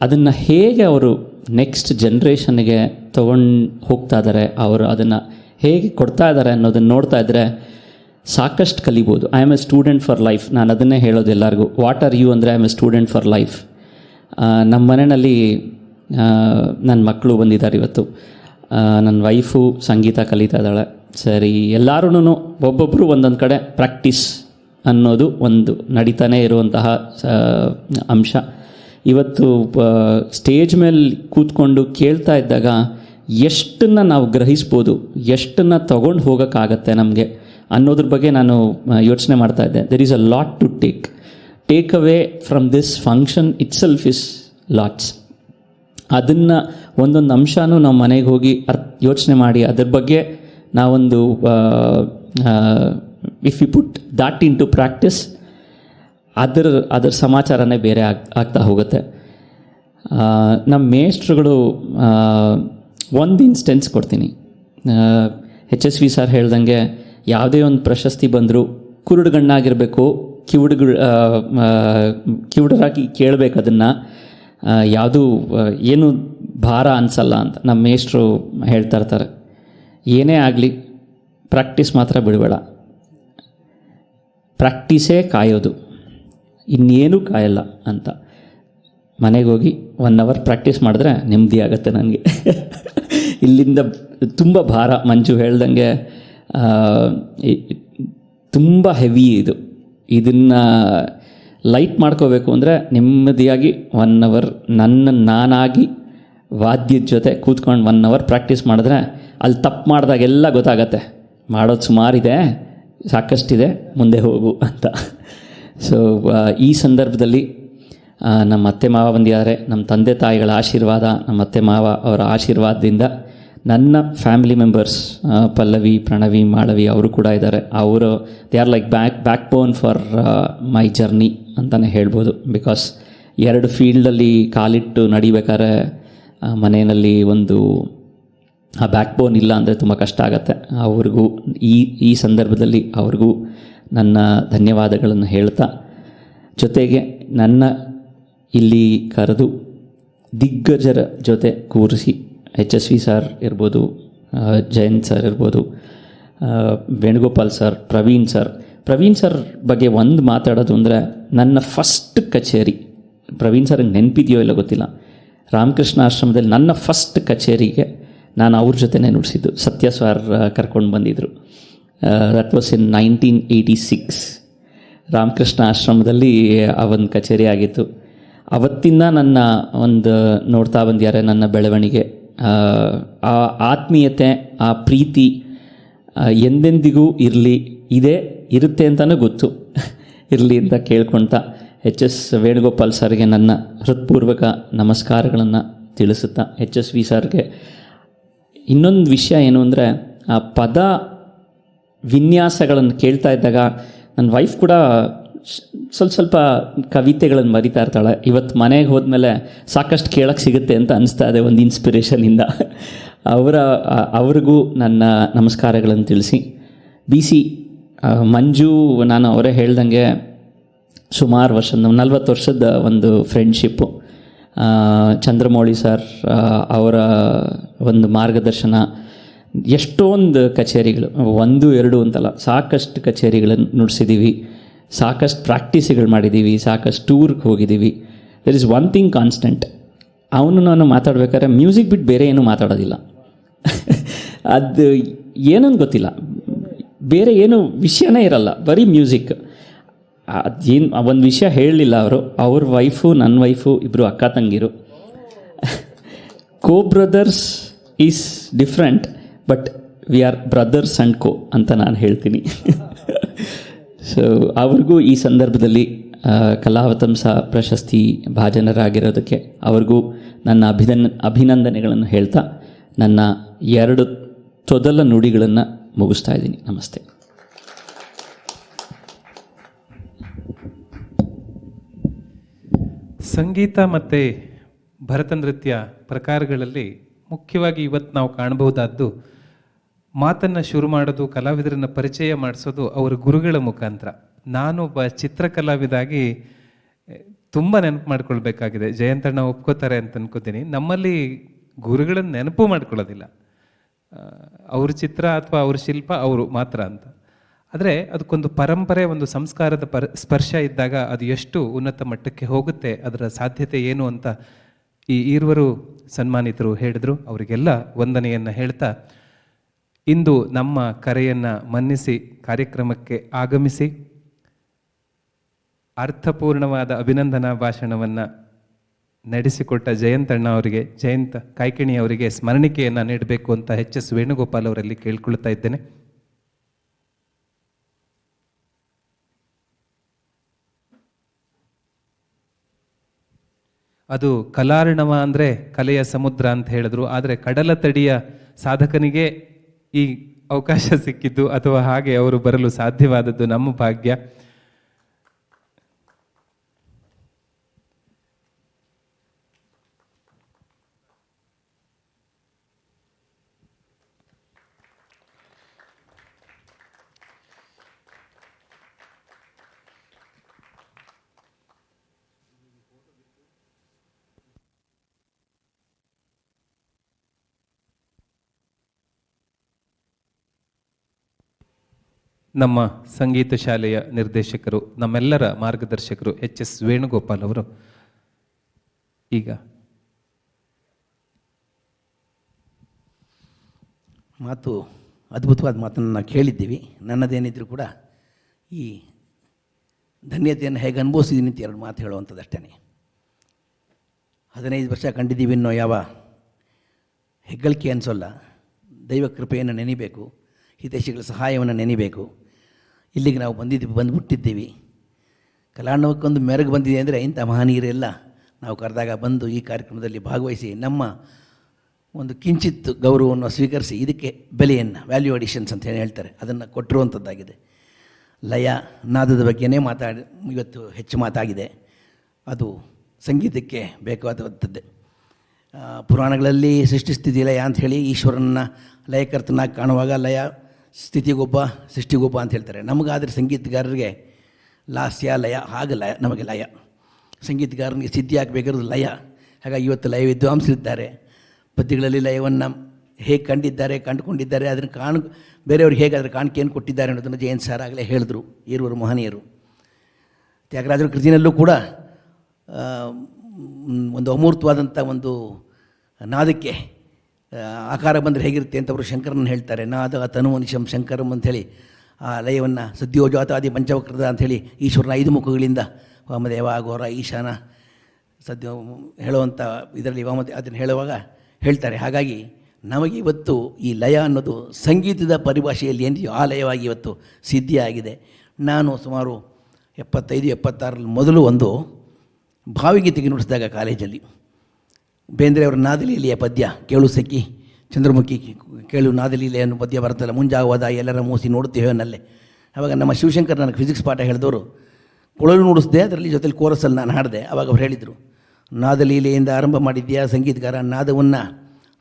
ಅದನ್ನು ಹೇಗೆ ಅವರು ನೆಕ್ಸ್ಟ್ ಜನ್ರೇಷನ್ಗೆ ತೊಗೊಂಡು ಹೋಗ್ತಾ ಇದ್ದಾರೆ, ಅವರು ಅದನ್ನು ಹೇಗೆ ಕೊಡ್ತಾ ಇದ್ದಾರೆ ಅನ್ನೋದನ್ನು ನೋಡ್ತಾ ಇದ್ದರೆ ಸಾಕಷ್ಟು ಕಲಿಬೋದು. I am A student for life. ನಾನು ಅದನ್ನೇ ಹೇಳೋದು ಎಲ್ಲರಿಗೂ. ವಾಟ್ ಆರ್ ಯು ಅಂದರೆ I am A student for life. ನಮ್ಮ ಮನೆಯಲ್ಲಿ ನನ್ನ ಮಕ್ಕಳು ಬಂದಿದ್ದಾರೆ ಇವತ್ತು. ನನ್ನ ವೈಫು ಸಂಗೀತ ಕಲಿತಾ ಇದ್ದಾಳೆ. ಸರಿ, ಎಲ್ಲರೂ ಒಬ್ಬೊಬ್ಬರು ಒಂದೊಂದು ಕಡೆ ಪ್ರಾಕ್ಟೀಸ್ ಅನ್ನೋದು ಒಂದು ನಡೀತಾನೆ ಇರುವಂತಹ ಅಂಶ. ಇವತ್ತು ಸ್ಟೇಜ್ ಮೇಲೆ ಕೂತ್ಕೊಂಡು ಕೇಳ್ತಾ ಇದ್ದಾಗ ಎಷ್ಟನ್ನು ನಾವು ಗ್ರಹಿಸ್ಬೋದು, ಎಷ್ಟನ್ನು ತೊಗೊಂಡು ಹೋಗೋಕ್ಕಾಗತ್ತೆ ನಮಗೆ ಅನ್ನೋದ್ರ ಬಗ್ಗೆ ನಾನು ಯೋಚನೆ ಮಾಡ್ತಾ ಇದ್ದೆ. There is a lot to take away from this function itself is lots. ಅದನ್ನು ಒಂದೊಂದು ಅಂಶನೂ ನಾವು ಮನೆಗೆ ಹೋಗಿ ಯೋಚನೆ ಮಾಡಿ ಅದ್ರ ಬಗ್ಗೆ ನಾವೊಂದು if you put that into practice, ಅದರ ಸಮಾಚಾರನೇ ಬೇರೆ ಆಗ್ತಾ ಹೋಗುತ್ತೆ. ನಮ್ಮ ಮೇಷ್ಟ್ರುಗಳು ಒಂದು ಇನ್ಸ್ಟೆನ್ಸ್ ಕೊಡ್ತೀನಿ. HSV ಸರ್ ಹೇಳ್ದಂಗೆ ಯಾವುದೇ ಒಂದು ಪ್ರಶಸ್ತಿ ಬಂದರೂ ಕುರುಡುಗಣ್ಣಾಗಿರಬೇಕು, ಕಿವುಡರಾಗಿ ಕೇಳಬೇಕು, ಅದನ್ನು ಯಾವುದೂ ಏನು ಭಾರ ಅನಿಸಲ್ಲ ಅಂತ ನಮ್ಮ ಮೇಷ್ಟ್ರು ಹೇಳ್ತಾ ಇರ್ತಾರೆ. ಏನೇ ಆಗಲಿ ಪ್ರಾಕ್ಟೀಸ್ ಮಾತ್ರ ಬಿಡಬೇಡ, ಪ್ರಾಕ್ಟೀಸೇ ಕಾಯೋದು, ಇನ್ನೇನು ಕಾಯಲ್ಲ ಅಂತ. ಮನೆಗೆ ಹೋಗಿ 1 hour ಪ್ರಾಕ್ಟೀಸ್ ಮಾಡಿದ್ರೆ ನೆಮ್ಮದಿ ಆಗುತ್ತೆ ನನಗೆ. ಇಲ್ಲಿಂದ ತುಂಬ ಭಾರ, ಮಂಜು ಹೇಳ್ದಂಗೆ ತುಂಬ ಹೆವಿ ಇದು. ಇದನ್ನು ಲೈಟ್ ಮಾಡ್ಕೋಬೇಕು ಅಂದರೆ ನೆಮ್ಮದಿಯಾಗಿ 1 hour ನಾನಾಗಿ ವಾದ್ಯದ ಜೊತೆ ಕೂತ್ಕೊಂಡು 1 hour ಪ್ರಾಕ್ಟೀಸ್ ಮಾಡಿದ್ರೆ ಅಲ್ಲಿ ತಪ್ಪು ಮಾಡಿದಾಗೆಲ್ಲ ಗೊತ್ತಾಗತ್ತೆ, ಮಾಡೋದು ಸುಮಾರಿದೆ, ಸಾಕಷ್ಟಿದೆ, ಮುಂದೆ ಹೋಗು ಅಂತ. ಸೊ ಈ ಸಂದರ್ಭದಲ್ಲಿ ನಮ್ಮ ಅತ್ತೆ ಮಾವ ಬಂದಿದ್ದಾರೆ. ನಮ್ಮ ತಂದೆ ತಾಯಿಗಳ ಆಶೀರ್ವಾದ, ನಮ್ಮ ಅತ್ತೆ ಮಾವ ಅವರ ಆಶೀರ್ವಾದದಿಂದ ನನ್ನ ಫ್ಯಾಮಿಲಿ ಮೆಂಬರ್ಸ್ ಪಲ್ಲವಿ, ಪ್ರಣವಿ, ಮಾಳವಿ ಅವರು ಕೂಡ ಇದ್ದಾರೆ. ಅವರು they are like back bone for my journey ಅಂತಲೇ ಹೇಳ್ಬೋದು. ಬಿಕಾಸ್ 2 ಫೀಲ್ಡಲ್ಲಿ ಕಾಲಿಟ್ಟು ನಡಿಬೇಕಾದ್ರೆ ಮನೆಯಲ್ಲಿ ಒಂದು ಆ ಬ್ಯಾಕ್ ಬೋನ್ ಇಲ್ಲ ಅಂದರೆ ತುಂಬ ಕಷ್ಟ ಆಗುತ್ತೆ. ಅವ್ರಿಗೂ ಈ ಸಂದರ್ಭದಲ್ಲಿ ಅವ್ರಿಗೂ ನನ್ನ ಧನ್ಯವಾದಗಳನ್ನು ಹೇಳ್ತಾ, ಜೊತೆಗೆ ನನ್ನ ಇಲ್ಲಿ ಕರೆದು ದಿಗ್ಗಜರ ಜೊತೆ ಕೂರಿಸಿ HSV ಸರ್ ಇರ್ಬೋದು, ಜಯಂತ್ ಸರ್ ಇರ್ಬೋದು, ವೇಣುಗೋಪಾಲ್ ಸರ್, ಪ್ರವೀಣ್ ಸರ್ ಬಗ್ಗೆ ಒಂದು ಮಾತಾಡೋದು ಅಂದರೆ, ನನ್ನ ಫಸ್ಟ್ ಕಚೇರಿ, ಪ್ರವೀಣ್ ಸರ್ಗೆ ನೆನಪಿದೆಯೋ ಇಲ್ಲ ಗೊತ್ತಿಲ್ಲ, ರಾಮಕೃಷ್ಣ ಆಶ್ರಮದಲ್ಲಿ ನನ್ನ ಫಸ್ಟ್ ಕಚೇರಿಗೆ ನಾನು ಅವ್ರ ಜೊತೆನೇ ನುಡಿಸಿದ್ದು. ಸತ್ಯ ಸರ್ ಕರ್ಕೊಂಡು ಬಂದಿದ್ದರು. That was in 1986. ರಾಮಕೃಷ್ಣ ಆಶ್ರಮದಲ್ಲಿ ಆ ಒಂದು ಕಚೇರಿ ಆಗಿತ್ತು. ಅವತ್ತಿಂದ ನನ್ನ ಒಂದು ನೋಡ್ತಾ ಬಂದಿದ್ದಾರೆ ನನ್ನ ಬೆಳವಣಿಗೆ. ಆ ಆತ್ಮೀಯತೆ, ಆ ಪ್ರೀತಿ ಎಂದೆಂದಿಗೂ ಇರುತ್ತೆ ಅಂತಲೂ ಗೊತ್ತು, ಇರಲಿ ಅಂತ ಕೇಳ್ಕೊಳ್ತಾ HS ವೇಣುಗೋಪಾಲ್ ಸರ್ಗೆ ನನ್ನ ಹೃತ್ಪೂರ್ವಕ ನಮಸ್ಕಾರಗಳನ್ನು ತಿಳಿಸುತ್ತಾ, HSV ಸರ್ಗೆ ಇನ್ನೊಂದು ವಿಷಯ ಏನು ಅಂದರೆ, ಆ ಪದ ವಿನ್ಯಾಸಗಳನ್ನು ಕೇಳ್ತಾ ಇದ್ದಾಗ ನನ್ನ ವೈಫ್ ಕೂಡ ಸ್ವಲ್ಪ ಕವಿತೆಗಳನ್ನು ಬರಿತಾ ಇರ್ತಾಳೆ. ಇವತ್ತು ಮನೆಗೆ ಹೋದ್ಮೇಲೆ ಸಾಕಷ್ಟು ಕೇಳಕ್ಕೆ ಸಿಗುತ್ತೆ ಅಂತ ಅನಿಸ್ತಾ ಇದೆ ಒಂದು ಇನ್ಸ್ಪಿರೇಷನಿಂದ. ಅವ್ರಿಗೂ ನನ್ನ ನಮಸ್ಕಾರಗಳನ್ನು ತಿಳಿಸಿ. BC ಮಂಜು, ನಾನು ಅವರೇ ಹೇಳ್ದಂಗೆ ಸುಮಾರು ವರ್ಷದ 40 ವರ್ಷದ ಒಂದು ಫ್ರೆಂಡ್ಶಿಪ್ಪು. ಚಂದ್ರಮೌಳಿ ಸರ್ ಅವರ ಒಂದು ಮಾರ್ಗದರ್ಶನ, ಎಷ್ಟೊಂದು ಕಚೇರಿಗಳು, 1-2 ಅಂತಲ್ಲ, ಸಾಕಷ್ಟು ಕಚೇರಿಗಳನ್ನು ನುಡಿಸಿದ್ದೀವಿ, ಸಾಕಷ್ಟು ಪ್ರಾಕ್ಟೀಸ್ಗಳು ಮಾಡಿದ್ದೀವಿ, ಸಾಕಷ್ಟು ಟೂರ್ಗೆ ಹೋಗಿದ್ದೀವಿ. There is one thing constant, ನಾನು ಮಾತಾಡ್ಬೇಕಾದ್ರೆ ಮ್ಯೂಸಿಕ್ ಬಿಟ್ಟು ಬೇರೆ ಏನೂ ಮಾತಾಡೋದಿಲ್ಲ. ಅದು ಏನಂತ ಗೊತ್ತಿಲ್ಲ, ಬೇರೆ ಏನು ವಿಷಯನೇ ಇರಲ್ಲ, ಬರೀ ಮ್ಯೂಸಿಕ್. ಅದೇನು ಒಂದು ವಿಷಯ ಹೇಳಲಿಲ್ಲ ಅವ್ರ ವೈಫು, ನನ್ನ ವೈಫು ಇಬ್ಬರು ಅಕ್ಕ ತಂಗಿರು. Co brothers is different, but we are brothers and co ಅಂತ ನಾನು ಹೇಳ್ತೀನಿ. ಸೊ ಅವ್ರಿಗೂ ಈ ಸಂದರ್ಭದಲ್ಲಿ ಕಲಾವತಂಸ ಪ್ರಶಸ್ತಿ ಭಾಜನರಾಗಿರೋದಕ್ಕೆ ಅವ್ರಿಗೂ ನನ್ನ ಅಭಿನಂದನೆಗಳನ್ನು ಹೇಳ್ತಾ ನನ್ನ 2 ತೊದಲ ನುಡಿಗಳನ್ನು ಮುಗಿಸ್ತಾ ಇದ್ದೀನಿ. ನಮಸ್ತೆ. ಸಂಗೀತ ಮತ್ತು ಭರತನೃತ್ಯ ಪ್ರಕಾರಗಳಲ್ಲಿ ಮುಖ್ಯವಾಗಿ ಇವತ್ತು ನಾವು ಕಾಣಬಹುದಾದ್ದು, ಮಾತನ್ನು ಶುರು ಮಾಡೋದು, ಕಲಾವಿದರನ್ನು ಪರಿಚಯ ಮಾಡಿಸೋದು ಅವರ ಗುರುಗಳ ಮುಖಾಂತರ. ನಾನೊಬ್ಬ ಚಿತ್ರಕಲಾವಿದಾಗಿ ತುಂಬ ನೆನಪು ಮಾಡ್ಕೊಳ್ಬೇಕಾಗಿದೆ. ಜಯಂತಣ್ಣ ಒಪ್ಕೋತಾರೆ ಅಂತ ಅನ್ಕೋತೀನಿ. ನಮ್ಮಲ್ಲಿ ಗುರುಗಳನ್ನು ನೆನಪು ಮಾಡ್ಕೊಳ್ಳೋದಿಲ್ಲ. ಅವ್ರ ಚಿತ್ರ ಅಥವಾ ಅವ್ರ ಶಿಲ್ಪ ಅವರು ಮಾತ್ರ ಅಂತ. ಆದರೆ ಅದಕ್ಕೊಂದು ಪರಂಪರೆ, ಒಂದು ಸಂಸ್ಕಾರದ ಸ್ಪರ್ಶ ಇದ್ದಾಗ ಅದು ಎಷ್ಟು ಉನ್ನತ ಮಟ್ಟಕ್ಕೆ ಹೋಗುತ್ತೆ, ಅದರ ಸಾಧ್ಯತೆ ಏನು ಅಂತ ಈ ಈರ್ವರು ಸನ್ಮಾನಿತರು ಹೇಳಿದರು. ಅವರಿಗೆಲ್ಲ ವಂದನೆಯನ್ನು ಹೇಳ್ತಾ, ಇಂದು ನಮ್ಮ ಕರೆಯನ್ನು ಮನ್ನಿಸಿ ಕಾರ್ಯಕ್ರಮಕ್ಕೆ ಆಗಮಿಸಿ ಅರ್ಥಪೂರ್ಣವಾದ ಅಭಿನಂದನಾ ಭಾಷಣವನ್ನು ನಡೆಸಿಕೊಟ್ಟ ಜಯಂತಣ್ಣ ಅವರಿಗೆ, ಜಯಂತ ಕಾಯ್ಕಿಣಿ ಅವರಿಗೆ ಸ್ಮರಣಿಕೆಯನ್ನು ನೀಡಬೇಕು ಅಂತ HS ವೇಣುಗೋಪಾಲ್ ಅವರಲ್ಲಿ ಕೇಳ್ಕೊಳ್ತಾ ಇದ್ದೇನೆ. ಅದು ಕಲಾರ್ಣವ ಅಂದರೆ ಕಲೆಯ ಸಮುದ್ರ ಅಂತ ಹೇಳಿದ್ರು. ಆದರೆ ಕಡಲ ತಡಿಯ ಸಾಧಕನಿಗೆ ಈ ಅವಕಾಶ ಸಿಕ್ಕಿದ್ದು ಅಥವಾ ಹಾಗೆ ಅವರು ಬರಲು ಸಾಧ್ಯವಾದದ್ದು ನಮ್ಮ ಭಾಗ್ಯ. ನಮ್ಮ ಸಂಗೀತ ಶಾಲೆಯ ನಿರ್ದೇಶಕರು, ನಮ್ಮೆಲ್ಲರ ಮಾರ್ಗದರ್ಶಕರು HS ವೇಣುಗೋಪಾಲ್ ಅವರು ಈಗ ಮಾತು ಅದ್ಭುತವಾದ ಮಾತನ್ನು ನಾವು ಕೇಳಿದ್ದೀವಿ. ನನ್ನದೇನಿದ್ರು ಕೂಡ ಈ ಧನ್ಯತೆಯನ್ನು ಹೇಗೆ ಅನುಭವಿಸಿದ್ದೀನಿ ಅಂತ 2 ಮಾತು ಹೇಳುವಂಥದ್ದು ಅಷ್ಟೇ. 15 ವರ್ಷ ಕಂಡಿದ್ದೀವಿ ಅನ್ನೋ ಯಾವ ಹೆಗ್ಗಳಿಕೆ ಅನಿಸೋಲ್ಲ. ದೈವ ಕೃಪೆಯನ್ನು ನೆನಿಬೇಕು, ಹಿತೈಷಿಗಳ ಸಹಾಯವನ್ನು ನೆನಿಬೇಕು. ಇಲ್ಲಿಗೆ ನಾವು ಬಂದುಬಿಟ್ಟಿದ್ದೀವಿ. ಕಲಾರ್ಣವಕ್ಕೊಂದು ಮೆರುಗು ಬಂದಿದೆ ಅಂದರೆ ಇಂಥ ಮಹನೀಯರೆಲ್ಲ ನಾವು ಕರೆದಾಗ ಬಂದು ಈ ಕಾರ್ಯಕ್ರಮದಲ್ಲಿ ಭಾಗವಹಿಸಿ ನಮ್ಮ ಒಂದು ಕಿಂಚಿತ್ ಗೌರವವನ್ನು ಸ್ವೀಕರಿಸಿ ಇದಕ್ಕೆ ಬೆಲೆಯನ್ನು, ವ್ಯಾಲ್ಯೂ ಅಡಿಷನ್ಸ್ ಅಂತ ಹೇಳ್ತಾರೆ, ಅದನ್ನು ಕೊಟ್ಟಿರುವಂಥದ್ದಾಗಿದೆ. ಲಯ ನಾದದ ಬಗ್ಗೆನೇ ಇವತ್ತು ಹೆಚ್ಚು ಮಾತಾಗಿದೆ. ಅದು ಸಂಗೀತಕ್ಕೆ ಬೇಕಾದಂಥದ್ದೇ. ಪುರಾಣಗಳಲ್ಲಿ ಸೃಷ್ಟಿಸ್ಥಿತಿ ಲಯ ಅಂತ ಹೇಳಿ ಈಶ್ವರನ ಲಯಕರ್ತನಾಗಿ ಕಾಣುವಾಗ ಲಯ ಸ್ಥಿತಿಗೊಬ್ಬ ಸೃಷ್ಟಿಗೊಬ್ಬ ಅಂತ ಹೇಳ್ತಾರೆ. ನಮಗಾದರೆ ಸಂಗೀತಗಾರರಿಗೆ ಲಾಸ್ಯ ಲಯ, ಹಾಗೆ ಲಯ, ನಮಗೆ ಲಯ. ಸಂಗೀತಗಾರನಿಗೆ ಸಿದ್ಧಿ ಆಗಬೇಕಾದ್ರೂ ಲಯ. ಹಾಗಾಗಿ ಇವತ್ತು ಲಯ ವಿದ್ವಾಂಸರಿದ್ದಾರೆ. ಪದ್ಯಗಳಲ್ಲಿ ಲಯವನ್ನು ಹೇಗೆ ಕಂಡುಕೊಂಡಿದ್ದಾರೆ, ಅದನ್ನು ಬೇರೆಯವ್ರಿಗೆ ಹೇಗೆ ಅದರ ಕಾಣಿಕೆಯನ್ನು ಕೊಟ್ಟಿದ್ದಾರೆ ಅನ್ನೋದನ್ನು ಜಯಂತ್ ಸರ್ ಆಗಲೇ ಹೇಳಿದ್ರು, ಈರುವರು ಮಹನೀಯರು. ತ್ಯಾಗರಾಜರ ಕೃತಿನಲ್ಲೂ ಕೂಡ ಒಂದು ಅಮೂರ್ತವಾದಂಥ ಒಂದು ನಾದಕ್ಕೆ ಆಕಾರ ಬಂದರೆ ಹೇಗಿರುತ್ತೆ ಅಂತ ಅವರು ಶಂಕರನ ಹೇಳ್ತಾರೆ. ನಾದ ತನುವನಿಶಂ ಶಂಕರಂ ಅಂಥೇಳಿ ಆ ಲಯವನ್ನು ಸದ್ಯೋಜಾತಾದಿ ಪಂಚವಕ್ರದ ಅಂಥೇಳಿ ಈಶ್ವರನ 5 ಮುಖಗಳಿಂದ ವಾಮದೇವ, ಘೋರ, ಈಶಾನ, ಸದ್ಯ ಹೇಳುವಂಥ ಇದರಲ್ಲಿ ವಾಮದೇವ ಅದನ್ನು ಹೇಳುವಾಗ ಹೇಳ್ತಾರೆ. ಹಾಗಾಗಿ ನಮಗೆ ಇವತ್ತು ಈ ಲಯ ಅನ್ನೋದು ಸಂಗೀತದ ಪರಿಭಾಷೆಯಲ್ಲಿ ಏನಿದೆಯೋ ಆ ಲಯವಾಗಿ ಇವತ್ತು ಸಿದ್ಧಿಯಾಗಿದೆ. ನಾನು ಸುಮಾರು 75-76 ಮೊದಲು ಒಂದು ಭಾವಗೀತೆಗೆ ನುಡಿಸಿದಾಗ ಕಾಲೇಜಲ್ಲಿ ಬೇಂದ್ರೆಯವರ ನಾದಲೀಲೆಯ ಪದ್ಯ ಕೇಳು ಸಖಿ ಚಂದ್ರಮುಖಿ ಕೇಳು ನಾದಲೀಲೆ ಅನ್ನೋ ಪದ್ಯ ಬರ್ತಲ್ಲ, ಮುಂಜಾವದ ಎಲ್ಲರ ಮೂಸಿ ನೋಡುತ್ತೇವೆ ನಲ್ಲೇ. ಆವಾಗ ನಮ್ಮ ಶಿವಶಂಕರ್ ನನಗೆ ಫಿಸಿಕ್ಸ್ ಪಾಠ ಹೇಳಿದವರು ಕೊಳಲು ನುಡಿಸಿದೆ, ಅದರಲ್ಲಿ ಜೊತೆಲಿ ಕೋರಸಲ್ಲಿ ನಾನು ಹಾಡಿದೆ. ಆವಾಗ ಅವ್ರು ಹೇಳಿದರು, ನಾದಲೀಲೆಯಿಂದ ಆರಂಭ ಮಾಡಿದ್ಯಾ ಸಂಗೀತಗಾರ, ನಾದವನ್ನು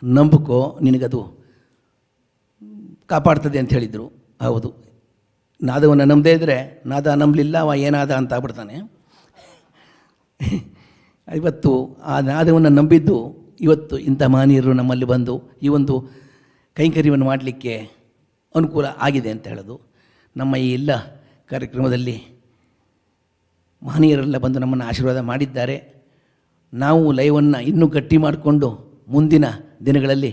ನಂಬಿಕೋ, ನಿನಗದು ಕಾಪಾಡ್ತದೆ ಅಂತ ಹೇಳಿದರು. ಹೌದು, ನಾದವನ್ನು ನಂಬದೇ ಇದ್ದರೆ ನಾದ ನಂಬಲಿಲ್ಲ ಅವ ಏನಾದ ಅಂತ ಆಗ್ಬಿಡ್ತಾನೆ. ಇವತ್ತು ಆ ನಾದವನ್ನು ನಂಬಿದ್ದು ಇವತ್ತು ಇಂಥ ಮಹನೀಯರು ನಮ್ಮಲ್ಲಿ ಬಂದು ಈ ಒಂದು ಕೈಂಕರ್ಯವನ್ನು ಮಾಡಲಿಕ್ಕೆ ಅನುಕೂಲ ಆಗಿದೆ ಅಂತ ಹೇಳೋದು. ನಮ್ಮ ಈ ಎಲ್ಲ ಕಾರ್ಯಕ್ರಮದಲ್ಲಿ ಮಹನೀಯರೆಲ್ಲ ಬಂದು ನಮ್ಮನ್ನು ಆಶೀರ್ವಾದ ಮಾಡಿದ್ದಾರೆ. ನಾವು ಲೈವನ್ನು ಇನ್ನೂ ಗಟ್ಟಿ ಮಾಡಿಕೊಂಡು ಮುಂದಿನ ದಿನಗಳಲ್ಲಿ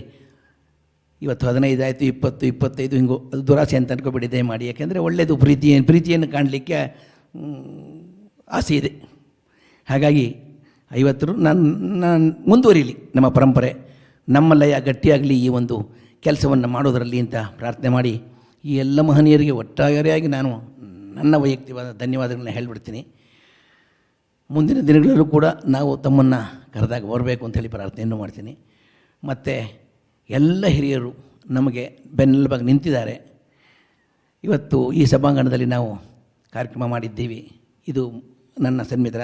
ಇವತ್ತು 15 ಆಯಿತು, 20, 25 ಹಿಂಗೋ, ಅದು ದುರಾಸೆ ಅಂತ ಅನ್ಕೋಬೇಡಿ ದಯಮಾಡಿ. ಯಾಕೆಂದರೆ ಒಳ್ಳೆಯದು, ಪ್ರೀತಿಯನ್ನು ಕಾಣಲಿಕ್ಕೆ ಆಸೆ ಇದೆ. ಹಾಗಾಗಿ 50 ನಾನು ಮುಂದುವರಿಲಿ ನಮ್ಮ ಪರಂಪರೆ, ನಮ್ಮ ಲಯ ಗಟ್ಟಿಯಾಗಲಿ ಈ ಒಂದು ಕೆಲಸವನ್ನು ಮಾಡೋದರಲ್ಲಿ ಅಂತ ಪ್ರಾರ್ಥನೆ ಮಾಡಿ ಈ ಎಲ್ಲ ಮಹನೀಯರಿಗೆ ಒಟ್ಟಾರೆಯಾಗಿ ನಾನು ನನ್ನ ವೈಯಕ್ತಿಕವಾದ ಧನ್ಯವಾದಗಳನ್ನ ಹೇಳಿಬಿಡ್ತೀನಿ. ಮುಂದಿನ ದಿನಗಳಲ್ಲೂ ಕೂಡ ನಾವು ತಮ್ಮನ್ನು ಕರೆದಾಗ ಬರಬೇಕು ಅಂತೇಳಿ ಪ್ರಾರ್ಥನೆಯನ್ನು ಮಾಡ್ತೀನಿ. ಮತ್ತು ಎಲ್ಲ ಹಿರಿಯರು ನಮಗೆ ಬೆನ್ನೆಲುಬಾಗಿ ನಿಂತಿದ್ದಾರೆ. ಇವತ್ತು ಈ ಸಭಾಂಗಣದಲ್ಲಿ ನಾವು ಕಾರ್ಯಕ್ರಮ ಮಾಡಿದ್ದೀವಿ. ಇದು ನನ್ನ ಸನ್ಮಿತ್ರ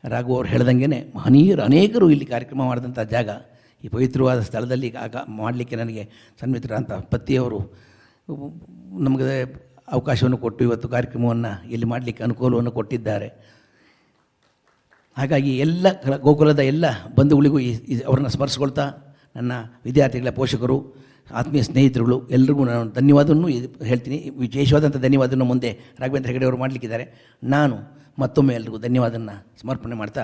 ರಾಘು ಅವರು ಹೇಳ್ದಂಗೆ ಮಹನೀಯರು ಅನೇಕರು ಇಲ್ಲಿ ಕಾರ್ಯಕ್ರಮ ಮಾಡಿದಂಥ ಜಾಗ, ಈ ಪವಿತ್ರವಾದ ಸ್ಥಳದಲ್ಲಿ ಮಾಡಲಿಕ್ಕೆ ನನಗೆ ಸನ್ಮಿತ್ರ ಅಂತ ಪತಿಯವರು ನಮಗೆ ಅವಕಾಶವನ್ನು ಕೊಟ್ಟು ಇವತ್ತು ಕಾರ್ಯಕ್ರಮವನ್ನು ಇಲ್ಲಿ ಮಾಡಲಿಕ್ಕೆ ಅನುಕೂಲವನ್ನು ಕೊಟ್ಟಿದ್ದಾರೆ. ಹಾಗಾಗಿ ಎಲ್ಲ ಗೋಕುಲದ ಎಲ್ಲ ಬಂಧುಗಳಿಗೂ ಅವರನ್ನು ಸ್ಮರಿಸ್ಕೊಳ್ತಾ, ನನ್ನ ವಿದ್ಯಾರ್ಥಿಗಳ ಪೋಷಕರು, ಆತ್ಮೀಯ ಸ್ನೇಹಿತರುಗಳು ಎಲ್ಲರಿಗೂ ನಾನು ಧನ್ಯವಾದವನ್ನು ಹೇಳ್ತೀನಿ. ವಿಶೇಷವಾದಂಥ ಧನ್ಯವಾದವನ್ನು ಮುಂದೆ ರಾಘವೇಂದ್ರ ಹೆಗಡೆ ಅವರು ಮಾಡಲಿಕ್ಕಿದ್ದಾರೆ. ನಾನು ಮತ್ತೊಮ್ಮೆ ಎಲ್ರಿಗೂ ಧನ್ಯವಾದವನ್ನು ಸಮರ್ಪಣೆ ಮಾಡ್ತಾ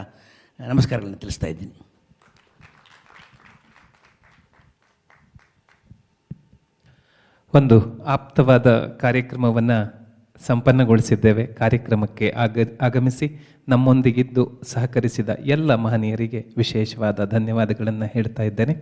ನಮಸ್ಕಾರಗಳನ್ನು ತಿಳಿಸ್ತಾ ಇದ್ದೀನಿ. ಒಂದು ಆಪ್ತವಾದ ಕಾರ್ಯಕ್ರಮವನ್ನು ಸಂಪನ್ನಗೊಳಿಸಿದ್ದೇವೆ. ಕಾರ್ಯಕ್ರಮಕ್ಕೆ ಆಗಮಿಸಿ ನಮ್ಮೊಂದಿಗಿದ್ದು ಸಹಕರಿಸಿದ ಎಲ್ಲ ಮಹನೀಯರಿಗೆ ವಿಶೇಷವಾದ ಧನ್ಯವಾದಗಳನ್ನು ಹೇಳ್ತಾ ಇದ್ದೇನೆ.